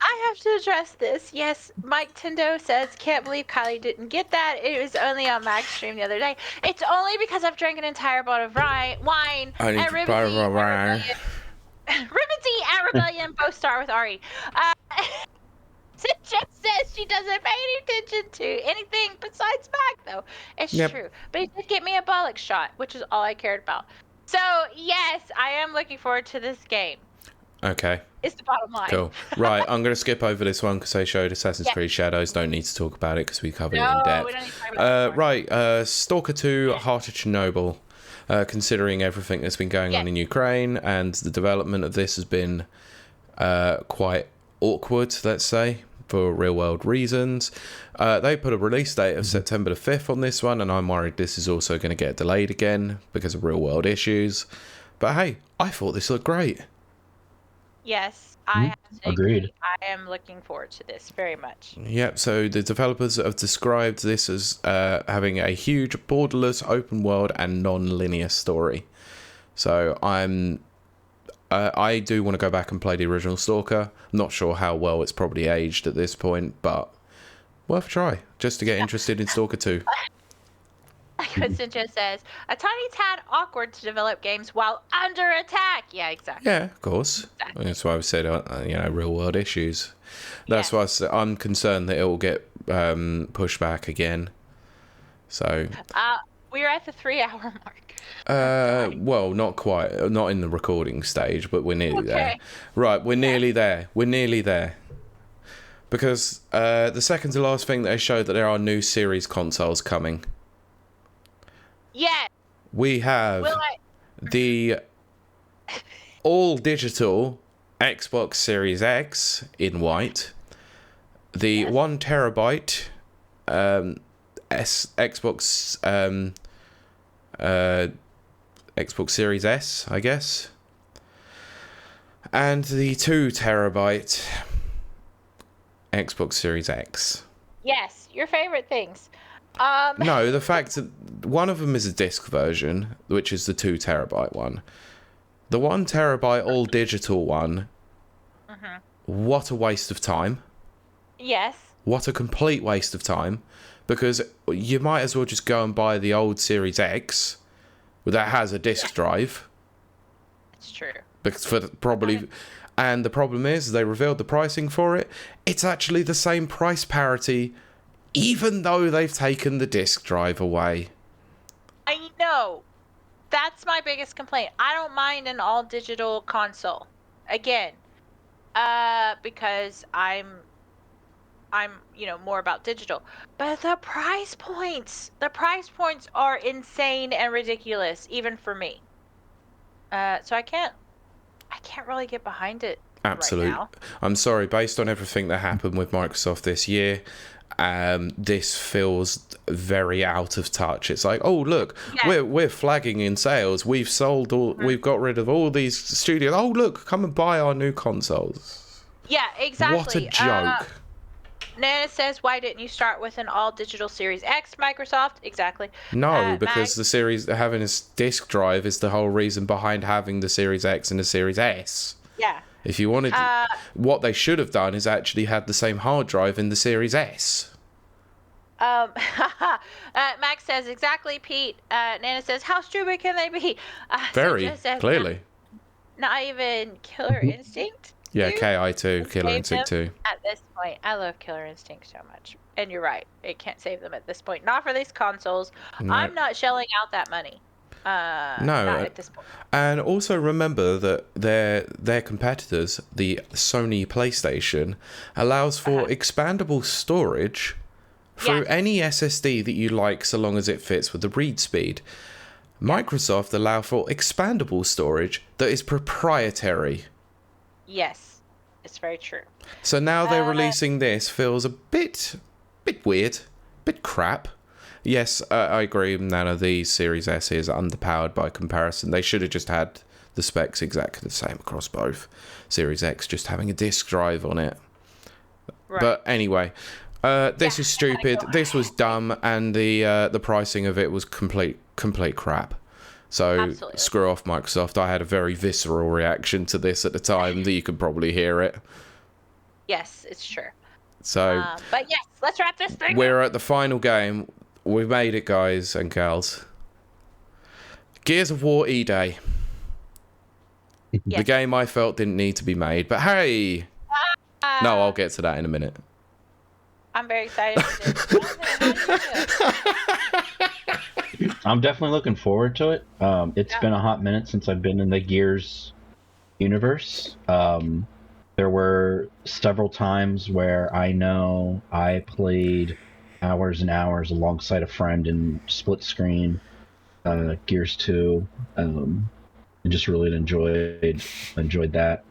I have to address this. Yes, Mike Tendo says, can't believe Kylie didn't get that. It was only on Mag's stream the other day. It's only because I've drank an entire bottle of wine. I need to buy wine. Remedy and Rebellion both start with Ari. Just says she doesn't pay any attention to anything besides Mag, though. It's true. But he did get me a bollock shot, which is all I cared about. So, yes, I am looking forward to this game. Okay. It's the bottom line. Cool. Right, I'm going to skip over this one because they showed Assassin's Creed Shadows. Don't need to talk about it because we covered it in depth. We don't need to talk about it right, Stalker 2, Heart of Chernobyl. Considering everything that's been going on in Ukraine, and the development of this has been quite awkward, let's say, for real-world reasons. They put a release date of September the 5th on this one, and I'm worried this is also going to get delayed again because of real-world issues. But hey, I thought this looked great. Yes, I have to Agreed. agree. I am looking forward to this very much. Yep, so the developers have described this as having a huge, borderless, open world and non-linear story. So I do want to go back and play the original Stalker. I'm not sure how well it's probably aged at this point, but worth a try, just to get interested in Stalker 2. Kristen just says, a tiny tad awkward to develop games while under attack. Yeah, exactly. Yeah, of course. Exactly. That's why I said, real world issues. That's why I'm concerned that it will get pushed back again. So. We're at the 3-hour mark. Well, not quite. Not in the recording stage, but we're nearly there. Right, we're nearly there. We're nearly there. Because the second to last thing that they showed that there are new series consoles coming. Yeah. We have the all-digital Xbox Series X in white, the 1 terabyte Xbox Xbox Series S, I guess, and the 2 terabyte Xbox Series X. Yes, your favorite things. No, the fact that one of them is a disc version, which is the 2 terabyte one. The 1 terabyte all digital one. What a waste of time. Yes. What a complete waste of time. Because you might as well just go and buy the old Series X that has a disc drive. It's true. Because and the problem is they revealed the pricing for it. It's actually the same price parity, even though they've taken the disc drive away. I know. That's my biggest complaint. I don't mind an all digital console. Again, because I'm more about digital. But the price points are insane and ridiculous, even for me. So I can't really get behind it Absolutely. right now. I'm sorry, based on everything that happened with Microsoft this year, this feels very out of touch. It's like, oh look, we're flagging in sales. We've sold all, we've got rid of all these studios. Oh look, come and buy our new consoles. Yeah, exactly. What a joke. Nana says, why didn't you start with an all digital Series X, Microsoft? Exactly. No, because the Series, having a disk drive is the whole reason behind having the Series X and the Series S. Yeah. If you wanted, what they should have done is actually had the same hard drive in the Series S. Max says, exactly, Pete. Nana says, how stupid can they be? Very, says, clearly. Not even Killer Instinct? Yeah, KI2, Killer Instinct 2. At this point, I love Killer Instinct so much. And you're right, it can't save them at this point. Not for these consoles. No. I'm not shelling out that money. No, not at this point. And also remember that their competitors, the Sony PlayStation, allows for expandable storage through any SSD that you like, so long as it fits with the read speed. Microsoft allow for expandable storage that is proprietary. Yes, it's very true. So now they're releasing this feels a bit weird, bit crap. Yes, I agree. None of these Series S is underpowered by comparison. They should have just had the specs exactly the same across both. Series X just having a disk drive on it. Right. But anyway, this is stupid. This was dumb, and the pricing of it was complete crap. So absolutely. Screw off, Microsoft. I had a very visceral reaction to this at the time that you could probably hear it. Yes, it's true. So, but yes, let's wrap this thing We're at the final game. We've made it, guys and gals. Gears of War E-Day. Yes. The game I felt didn't need to be made, but hey! No, I'll get to that in a minute. I'm very excited. I'm definitely looking forward to it. It's been a hot minute since I've been in the Gears universe. There were several times where I know I played hours and hours alongside a friend in split screen Gears 2. And just really enjoyed that.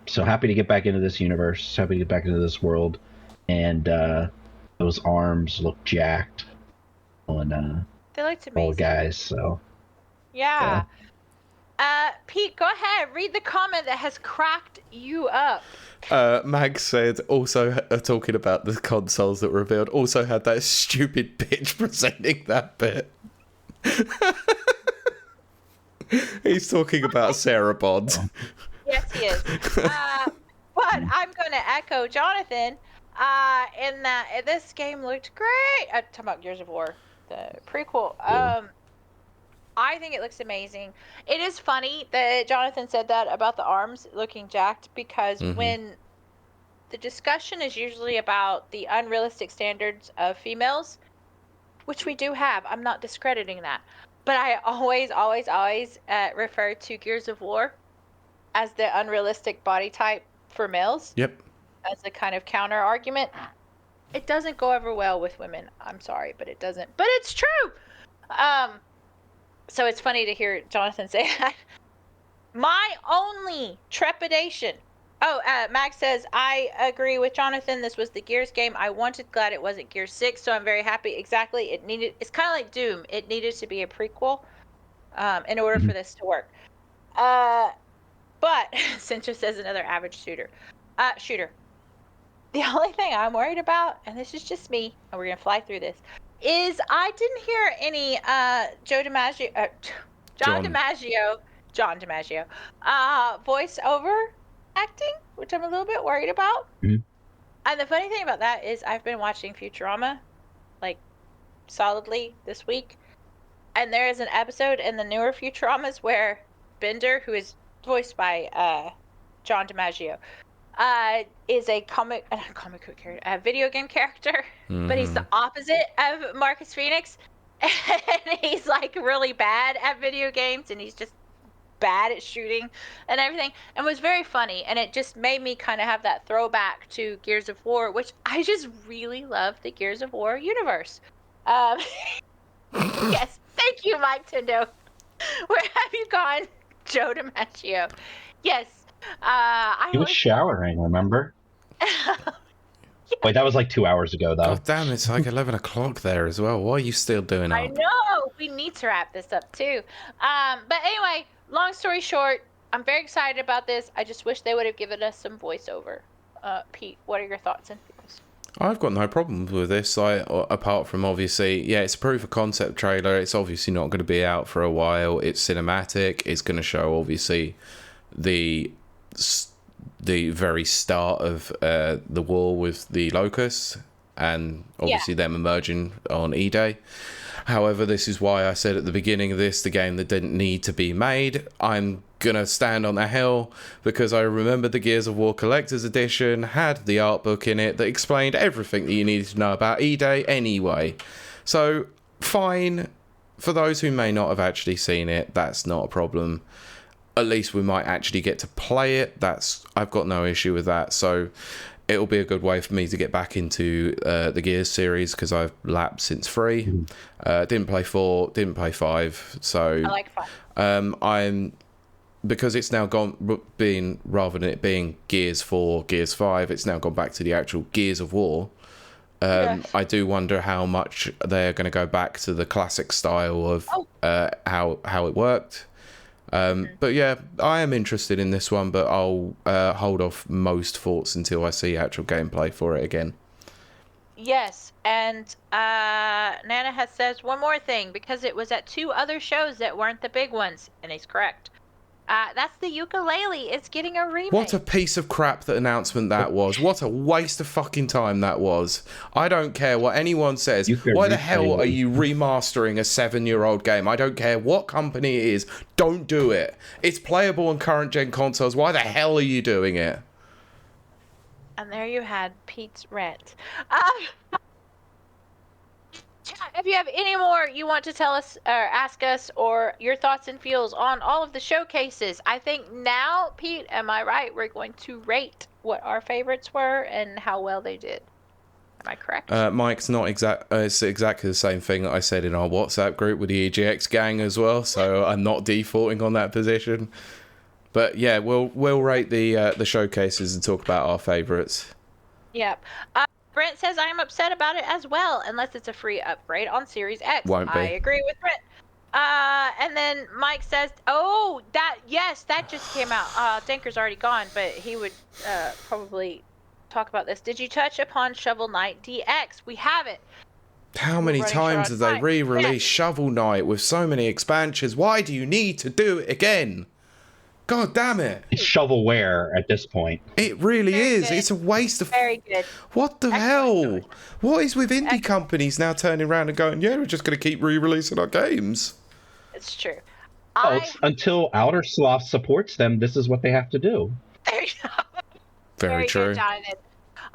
So happy to get back into this universe, happy to get back into this world. And those arms look jacked on they looked amazing. all guys, so yeah. Pete, go ahead, read the comment that has cracked you up. Mag said, also talking about the consoles that were revealed, also had that stupid bitch presenting that bit. He's talking about Sarah Bond. Yes, he is. But I'm going to echo Jonathan in that this game looked great. I'm talking about Gears of War, the prequel. I think it looks amazing. It is funny that Jonathan said that about the arms looking jacked, because when the discussion is usually about the unrealistic standards of females, which we do have, I'm not discrediting that, but I always refer to Gears of War as the unrealistic body type for males. Yep. As a kind of counter argument. It doesn't go over well with women. I'm sorry, but it doesn't. But it's true. So it's funny to hear Jonathan say that. My only trepidation. Max says, I agree with Jonathan. This was the Gears game I wanted. Glad it wasn't Gears 6, so I'm very happy. Exactly. It's kind of like Doom. It needed to be a prequel in order for this to work. But Cintra says another average shooter. The only thing I'm worried about, and this is just me, and we're going to fly through this, is I didn't hear any John DiMaggio voiceover acting, which I'm a little bit worried about. And the funny thing about that is I've been watching Futurama like solidly this week, and there is an episode in the newer Futuramas where Bender, who is voiced by John DiMaggio, is a a video game character, but he's the opposite of Marcus Phoenix, and he's like really bad at video games, and he's just bad at shooting and everything, and was very funny, and it just made me kind of have that throwback to Gears of War, which I just really love the Gears of War universe. Yes, thank you, Mike Tendo. Where have you gone? Joe DiMaggio. Yes. He was showering, remember? Wait, that was like 2 hours ago, though. God damn, it's like 11 o'clock there as well. Why are you still doing that? I know. We need to wrap this up, too. But anyway, long story short, I'm very excited about this. I just wish they would have given us some voiceover. Pete, what are your thoughts and feelings? I've got no problems with this, apart from obviously, yeah, it's a proof of concept trailer. It's obviously not going to be out for a while. It's cinematic. It's going to show, obviously, the very start of the war with the Locusts, and obviously them emerging on E-Day. However, this is why I said at the beginning of this, the game that didn't need to be made. I'm gonna stand on the hill because I remember the Gears of War Collector's Edition had the art book in it that explained everything that you needed to know about E-Day anyway. So, fine. For those who may not have actually seen it, that's not a problem. At least we might actually get to play it. I've got no issue with that. So it'll be a good way for me to get back into the Gears series because I've lapsed since 3. Didn't play 4, didn't play 5. So I like 5. Because it's now rather than it being Gears 4, Gears 5, it's now gone back to the actual Gears of War. I do wonder how much they're going to go back to the classic style of how it worked. But yeah, I am interested in this one, but I'll hold off most thoughts until I see actual gameplay for it again. Yes, and Nana has says one more thing, because it was at 2 other shows that weren't the big ones, and he's correct. That's the ukulele. It's getting a remake. What a piece of crap that announcement that was. What a waste of fucking time that was. I don't care what anyone says. Why the hell are you remastering a 7-year-old game? I don't care what company it is. Don't do it. It's playable on current gen consoles. Why the hell are you doing it? And there you had Pete's rant. If you have any more you want to tell us or ask us, or your thoughts and feels on all of the showcases, I think now, Pete, am I right? We're going to rate what our favorites were and how well they did. Am I correct? Mike's not it's exactly the same thing that I said in our WhatsApp group with the EGX gang as well, so I'm not defaulting on that position. But yeah, we'll rate the showcases and talk about our favorites. Yep. Brent says, I am upset about it as well, unless it's a free upgrade on Series X. Won't be. I agree with Brent. And then Mike says, that just came out. Denker's already gone, but he would probably talk about this. Did you touch upon Shovel Knight DX? We have it. How many times have they re-released Shovel Knight with so many expansions? Why do you need to do it again? God damn it. It's shovelware at this point. It really is. Good. It's a waste of... Very good. What the hell? What is with indie companies now turning around and going, yeah, we're just going to keep re-releasing our games? It's true. Until Outer Sloth supports them, this is what they have to do. There you go. Very true. Good, Jonathan.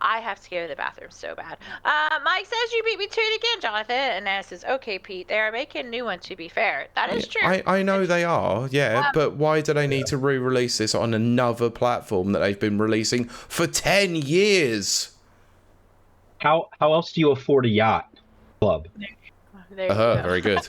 I have to go to the bathroom so bad. Mike says you beat me to it again, Jonathan. And Nana says, okay, Pete, they are making new ones, to be fair. That is true. I know they are, but why do they need to re-release this on another platform that they've been releasing for 10 years? How else do you afford a yacht club? There you go. Very good.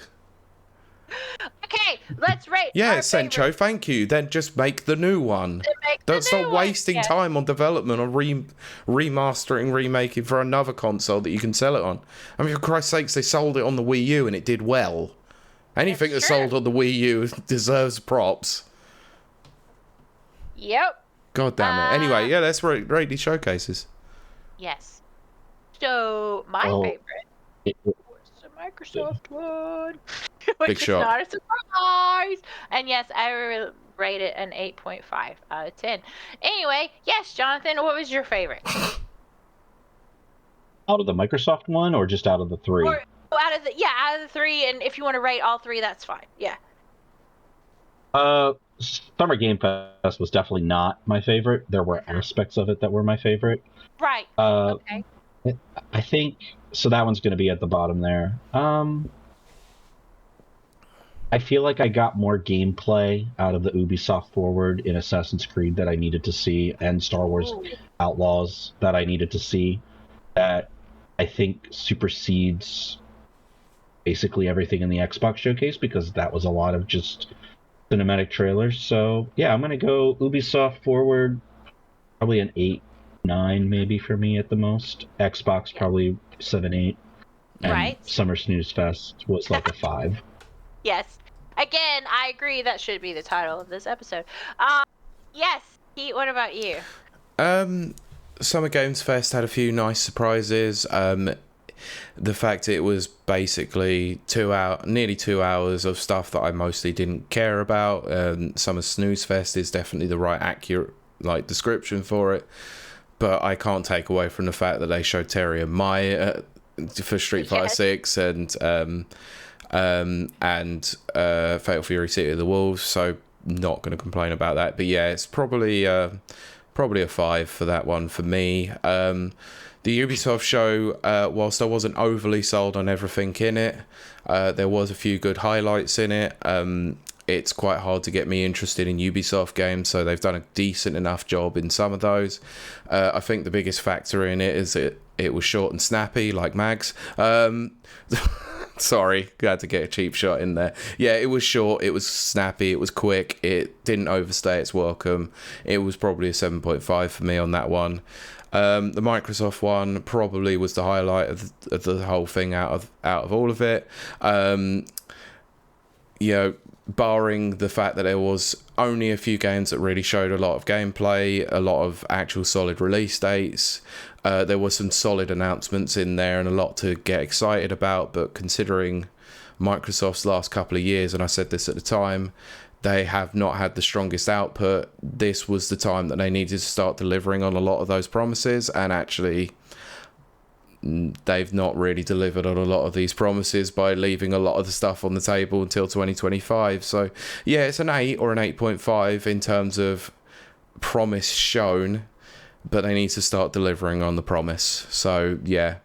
Okay, let's rate. Yeah, our Sencho, favorites. thank you. Then just make the new one. Don't stop wasting time on development or remastering, remaking for another console that you can sell it on. I mean, for Christ's sakes, they sold it on the Wii U and it did well. Anything that's sold on the Wii U deserves props. Yep. God damn it. Anyway, yeah, let's rate these showcases. Yes. So, my favorite was the Microsoft one. Which is not a surprise. And yes, I rate it an 8.5 out of 10. Anyway, yes, Jonathan, what was your favorite? Out of the Microsoft one, or just out of the 3? Or, out of the 3, and if you want to rate all 3, that's fine. Yeah. Summer Game Fest was definitely not my favorite. There were aspects of it that were my favorite. Right. Okay. I think so. That one's going to be at the bottom there. I feel like I got more gameplay out of the Ubisoft Forward in Assassin's Creed that I needed to see, and Star Wars Outlaws that I needed to see. That I think supersedes basically everything in the Xbox showcase, because that was a lot of just cinematic trailers. So yeah, I'm gonna go Ubisoft Forward, probably an 8, 9 maybe for me at the most. Xbox probably 7, 8, and Right. Summer Snooze Fest was like a 5. Yes. Again, I agree that should be the title of this episode. Yes. Pete, what about you? Summer Games Fest had a few nice surprises. The fact it was basically nearly 2 hours of stuff that I mostly didn't care about. Summer Snooze Fest is definitely the right accurate description for it, but I can't take away from the fact that they showed Terry and Mai for Street Fighter 6 and Fatal Fury City of the Wolves. So not going to complain about that. But yeah, it's probably a 5 for that one for me. The Ubisoft show, whilst I wasn't overly sold on everything in it, there was a few good highlights in it. It's quite hard to get me interested in Ubisoft games, so they've done a decent enough job in some of those. I think the biggest factor in it is it was short and snappy, like Mags. Sorry, had to get a cheap shot in there. Yeah, it was short, it was snappy, it was quick, it didn't overstay its welcome. It was probably a 7.5 for me on that one. The Microsoft one probably was the highlight of the whole thing out of all of it. Barring the fact that there was only a few games that really showed a lot of gameplay, a lot of actual solid release dates. There were some solid announcements in there and a lot to get excited about, but considering Microsoft's last couple of years, and I said this at the time, they have not had the strongest output. This was the time that they needed to start delivering on a lot of those promises, and actually they've not really delivered on a lot of these promises by leaving a lot of the stuff on the table until 2025. So yeah, it's an 8 or an 8.5 in terms of promise shown, but they need to start delivering on the promise. So yeah,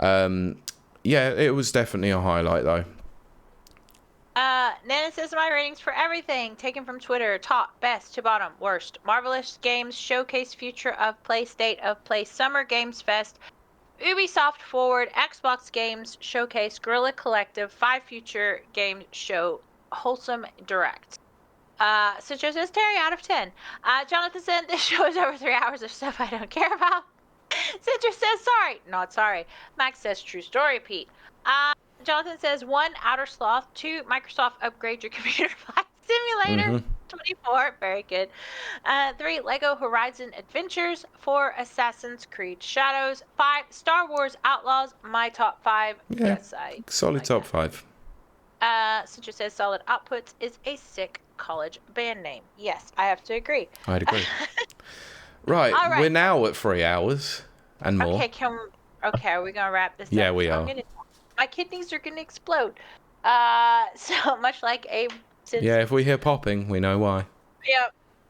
it was definitely a highlight though. Nana says my ratings for everything taken from Twitter: top, best to bottom, worst. Marvelous Games Showcase, Future of Play, State of Play, Summer Games Fest, Ubisoft Forward, Xbox Games Showcase, Guerrilla Collective, 5 Future Games Show, Wholesome Direct. Citro says Terry out of 10. Jonathan said this show is over 3 hours of stuff I don't care about. Citro says sorry, not sorry. Max says true story, Pete. Jonathan says 1 Outer Sloth, 2 Microsoft upgrade your computer Flight Simulator, 24, very good. 3 Lego Horizon Adventures, 4 Assassin's Creed Shadows, 5 Star Wars Outlaws, my top 5. Yeah, yes, solid like top that. 5. Citrus says Solid Outputs is a sick college band name. Yes, I have to agree. I'd agree. Right, we're now at 3 hours and more. Okay, are we gonna wrap this up? Yeah, we are. My kidneys are gonna explode. So much like Abe. Yeah, if we hear popping, we know why. Yeah,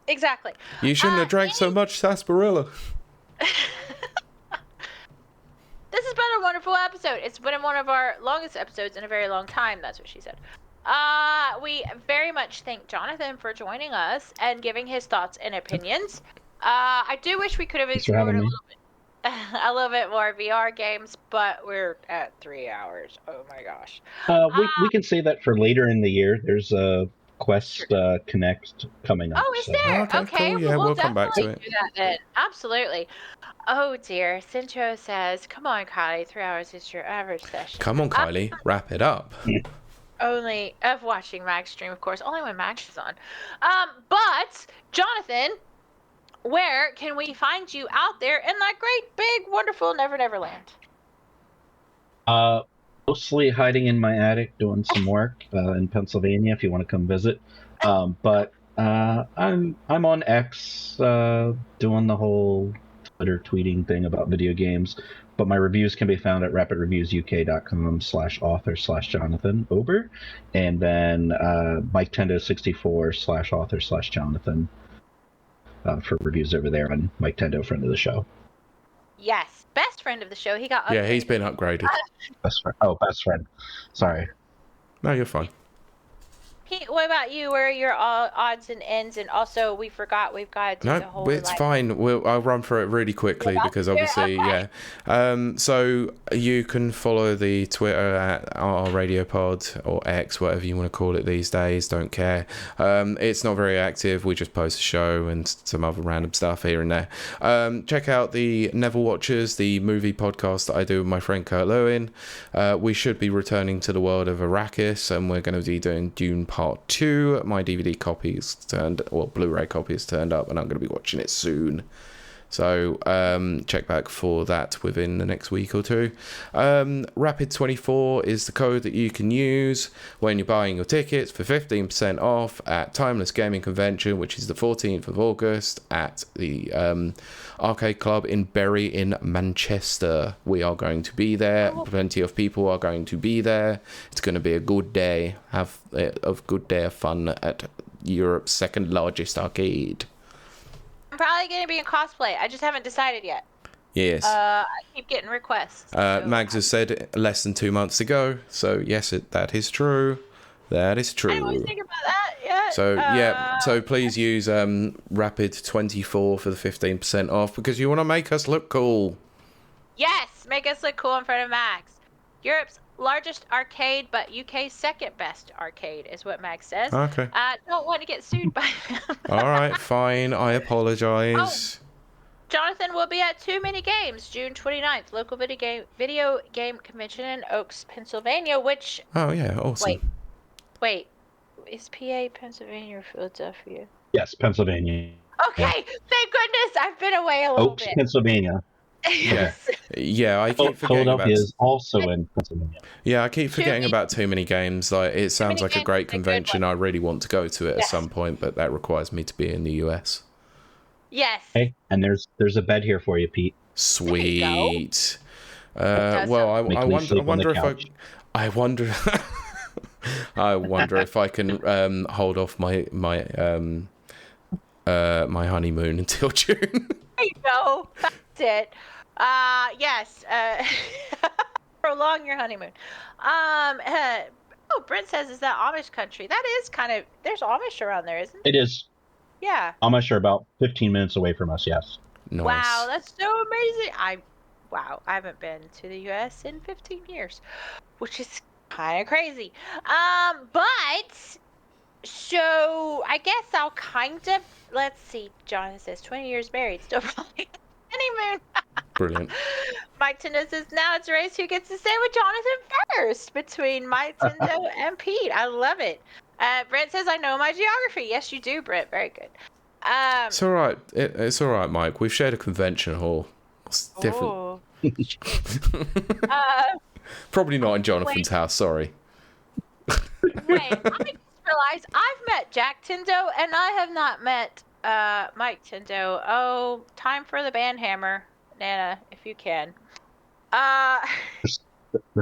exactly. You shouldn't have drank so much sarsaparilla. This has been a wonderful episode. It's been one of our longest episodes in a very long time. That's what she said. We very much thank Jonathan for joining us and giving his thoughts and opinions. I do wish we could have explored a little bit more VR games, but we're at 3 hours. Oh my gosh. We can say that for later in the year. There's a Quest Connect coming up. Oh, is there? Okay, cool. Yeah, we'll come back to it. Do that then. Absolutely. Oh dear. Centro says, come on, Kylie, 3 hours is your average session. Come on, Kylie, wrap it up. Only of watching Max stream, of course, only when Max is on. But Jonathan, where can we find you out there in that great, big, wonderful Never Never Land? Mostly hiding in my attic doing some work in Pennsylvania if you want to come visit. But I'm on X doing the whole Twitter tweeting thing about video games. But my reviews can be found at rapidreviewsuk.com/author/Jonathan Ober, and then MikeTendo64/author/Jonathan for reviews over there on Mike Tendo, friend of the show. Yes, best friend of the show. He got upgraded. Yeah, he's been upgraded. Best friend. Oh, best friend. Sorry. No, you're fine. Pete, what about you? Where are your odds and ends? And also, we forgot we've got to do the No, whole. it's fine. I'll run through it really quickly because obviously, okay. So you can follow the Twitter at our Radio Pod or X, whatever you want to call it these days. Don't care. It's not very active. We just post a show and some other random stuff here and there. Check out the Neville Watchers, the movie podcast that I do with my friend Kurt Lewin. We should be returning to the world of Arrakis, and we're going to be doing Dune Part 2. My DVD copy is Blu-ray copy is turned up, and I'm going to be watching it soon. So check back for that within the next week or two. Rapid24 is the code that you can use when you're buying your tickets for 15% off at Timeless Gaming Convention, which is the 14th of August at the Arcade Club in Bury in Manchester. We are going to be there. Plenty of people are going to be there. It's going to be a good day. Have a good day of fun at Europe's second largest arcade. I'm probably going to be in cosplay. I just haven't decided yet. Yes. I keep getting requests. Mags has said less than 2 months ago. So, yes, that is true. That is true. I always think about that. Yeah. So, So, please use Rapid24 for the 15% off because you want to make us look cool. Yes. Make us look cool in front of Max. Europe's largest arcade, but UK's second best arcade is what Max says. Okay. Don't want to get sued by them. All right, fine. I apologize. Jonathan will be at Too Many Games, June 29th, local video game convention in Oaks, Pennsylvania, which... Oh, yeah, awesome. Wait. Is PA Pennsylvania or Philadelphia? Yes, Pennsylvania. Okay, thank goodness I've been away a little bit. Oaks, Pennsylvania. Yeah, I keep forgetting about... Philadelphia is also in Pennsylvania. Yeah, I keep forgetting about Too Many Games. Like, it sounds like a great convention. I really want to go to it at some point, but that requires me to be in the US. Yes. Hey, and there's a bed here for you, Pete. Sweet. Well, I wonder if I can hold off my honeymoon until June. There you go. That's it. Yes. Prolong your honeymoon. Brent says, is that Amish country? That is kind of, there's Amish around there, isn't it? It is. Yeah. Amish are about 15 minutes away from us, yes. Nice. Wow, that's so amazing. I haven't been to the US in 15 years, which is kind of crazy. But so I guess I'll kind of, let's see. Jonathan says 20 years married, still probably honeymoon. Brilliant. Mike Tindo says now it's a race who gets to stay with Jonathan first between Mike Tindo and Pete. I love it. Brent says I know my geography. Yes, you do, Brent. Very good. It's all right. It's all right, Mike. We've shared a convention hall. It's different. Probably not in Jonathan's house. Sorry. Wait, I just realized I've met Jack Tindo and I have not met Mike Tindo. Oh, time for the band hammer, Nana, if you can. There's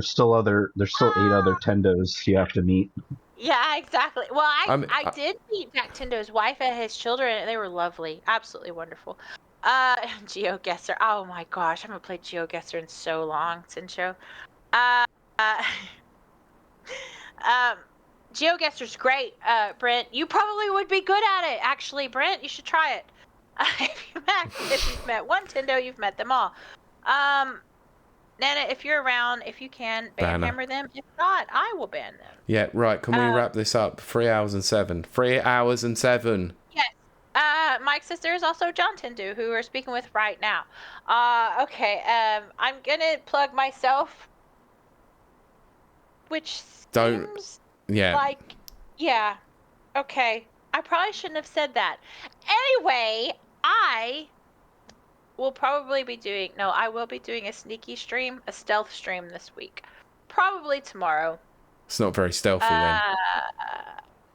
still 8 other Tendos you have to meet. Yeah, exactly. Well, I did meet Jack Tindo's wife and his children, and they were lovely, absolutely wonderful. GeoGuessr. Oh my gosh, I haven't played GeoGuessr in so long, Sincho. GeoGuessr's great, Brent. You probably would be good at it, actually, Brent. You should try it. If you've met one Tindo, you've met them all. Nana, if you're around, if you can, hammer them. If not, I will ban them. Yeah, right. Can we wrap this up? 3 hours and 7. 3 hours and 7. Yes. Mike's sister is also John Tindu, who we're speaking with right now. Okay. I'm gonna plug myself, which seems like, yeah. Okay. I probably shouldn't have said that. Anyway, I will probably be doing, I will be doing a sneaky stream, a stealth stream this week. Probably tomorrow. It's not very stealthy then.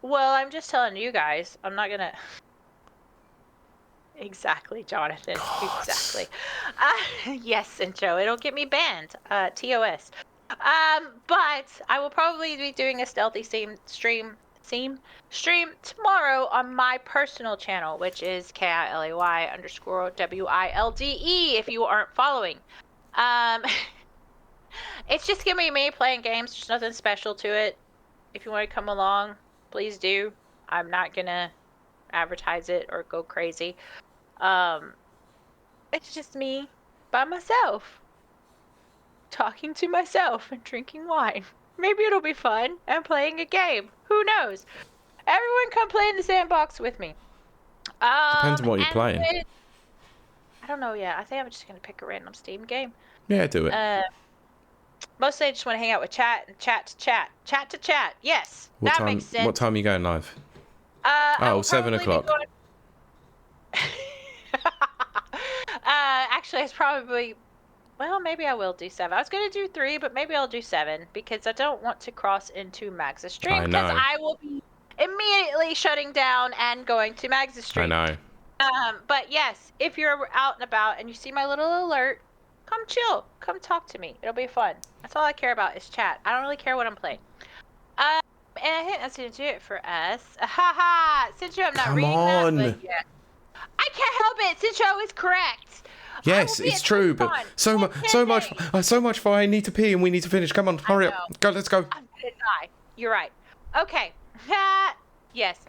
Well, I'm just telling you guys. I'm not gonna... Exactly, Jonathan. God. Exactly. Yes, and Joe, it'll get me banned. TOS. But I will probably be doing a stealthy stream tomorrow on my personal channel, which is KILAY_WILDE if you aren't following. It's just gonna be me playing games. There's nothing special to it. If you want to come along, please do. I'm not gonna advertise it or go crazy. It's just me by myself, talking to myself and drinking wine. Maybe it'll be fun and playing a game. Who knows? Everyone come play in the sandbox with me. Depends on what you're playing. I don't know yet. I think I'm just gonna pick a random Steam game. Yeah, do it. Mostly I just want to hang out with chat and chat to chat. Chat to chat. Yes, makes sense. What time are you going live? 7 o'clock. Actually, it's probably... Well, maybe I will do 7. I was going to do 3, but maybe I'll do 7 because I don't want to cross into Max's stream because I will be immediately shutting down and going to Max's stream. I know. But yes, if you're out and about and you see my little alert, come chill. Come talk to me. It'll be fun. That's all I care about is chat. I don't really care what I'm playing. And I think that's going to do it for us. Haha! Since I'm not reading that, but yeah. I can't help it. Since you're always correct. Yes, it's true, but so much fun. I need to pee and we need to finish. Come on, hurry up. Go, let's go. I'm gonna die. You're right. Okay. Yes.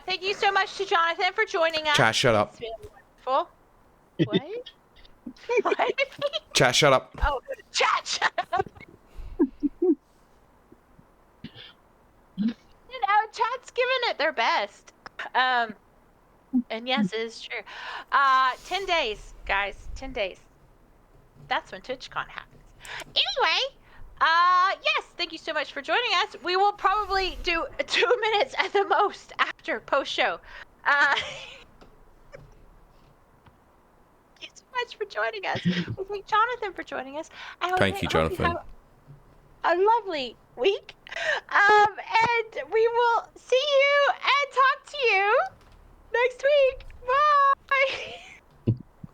Thank you so much to Jonathan for joining us. Chat, shut up. It's been wonderful. What? What? Chat, shut up. Oh, chat, shut up. Chat's giving it their best. And yes, it is true. 10 days, guys. 10 days. That's when TwitchCon happens. Anyway, yes, thank you so much for joining us. We will probably do 2 minutes at the most after post-show. Thank you so much for joining us. We thank Jonathan for joining us. Thank you, Jonathan. A lovely week. And we will see you and talk to you next week. Bye.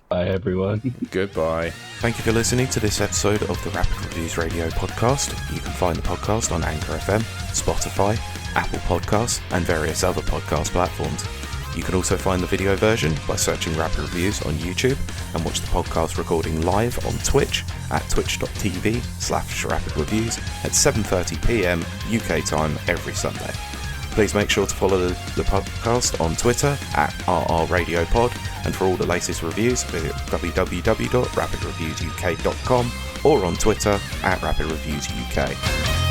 Bye, everyone. Goodbye. Thank you for listening to this episode of the Rapid Reviews Radio podcast. You can find the podcast on Anchor FM, Spotify, Apple Podcasts, and various other podcast platforms. You can also find the video version by searching Rapid Reviews on YouTube and watch the podcast recording live on Twitch at twitch.tv/rapidreviews at 7:30 p.m. UK time every Sunday. Please make sure to follow the podcast on Twitter at RRRadiopod, and for all the latest reviews, visit www.rapidreviewsuk.com or on Twitter at RapidReviewsUK.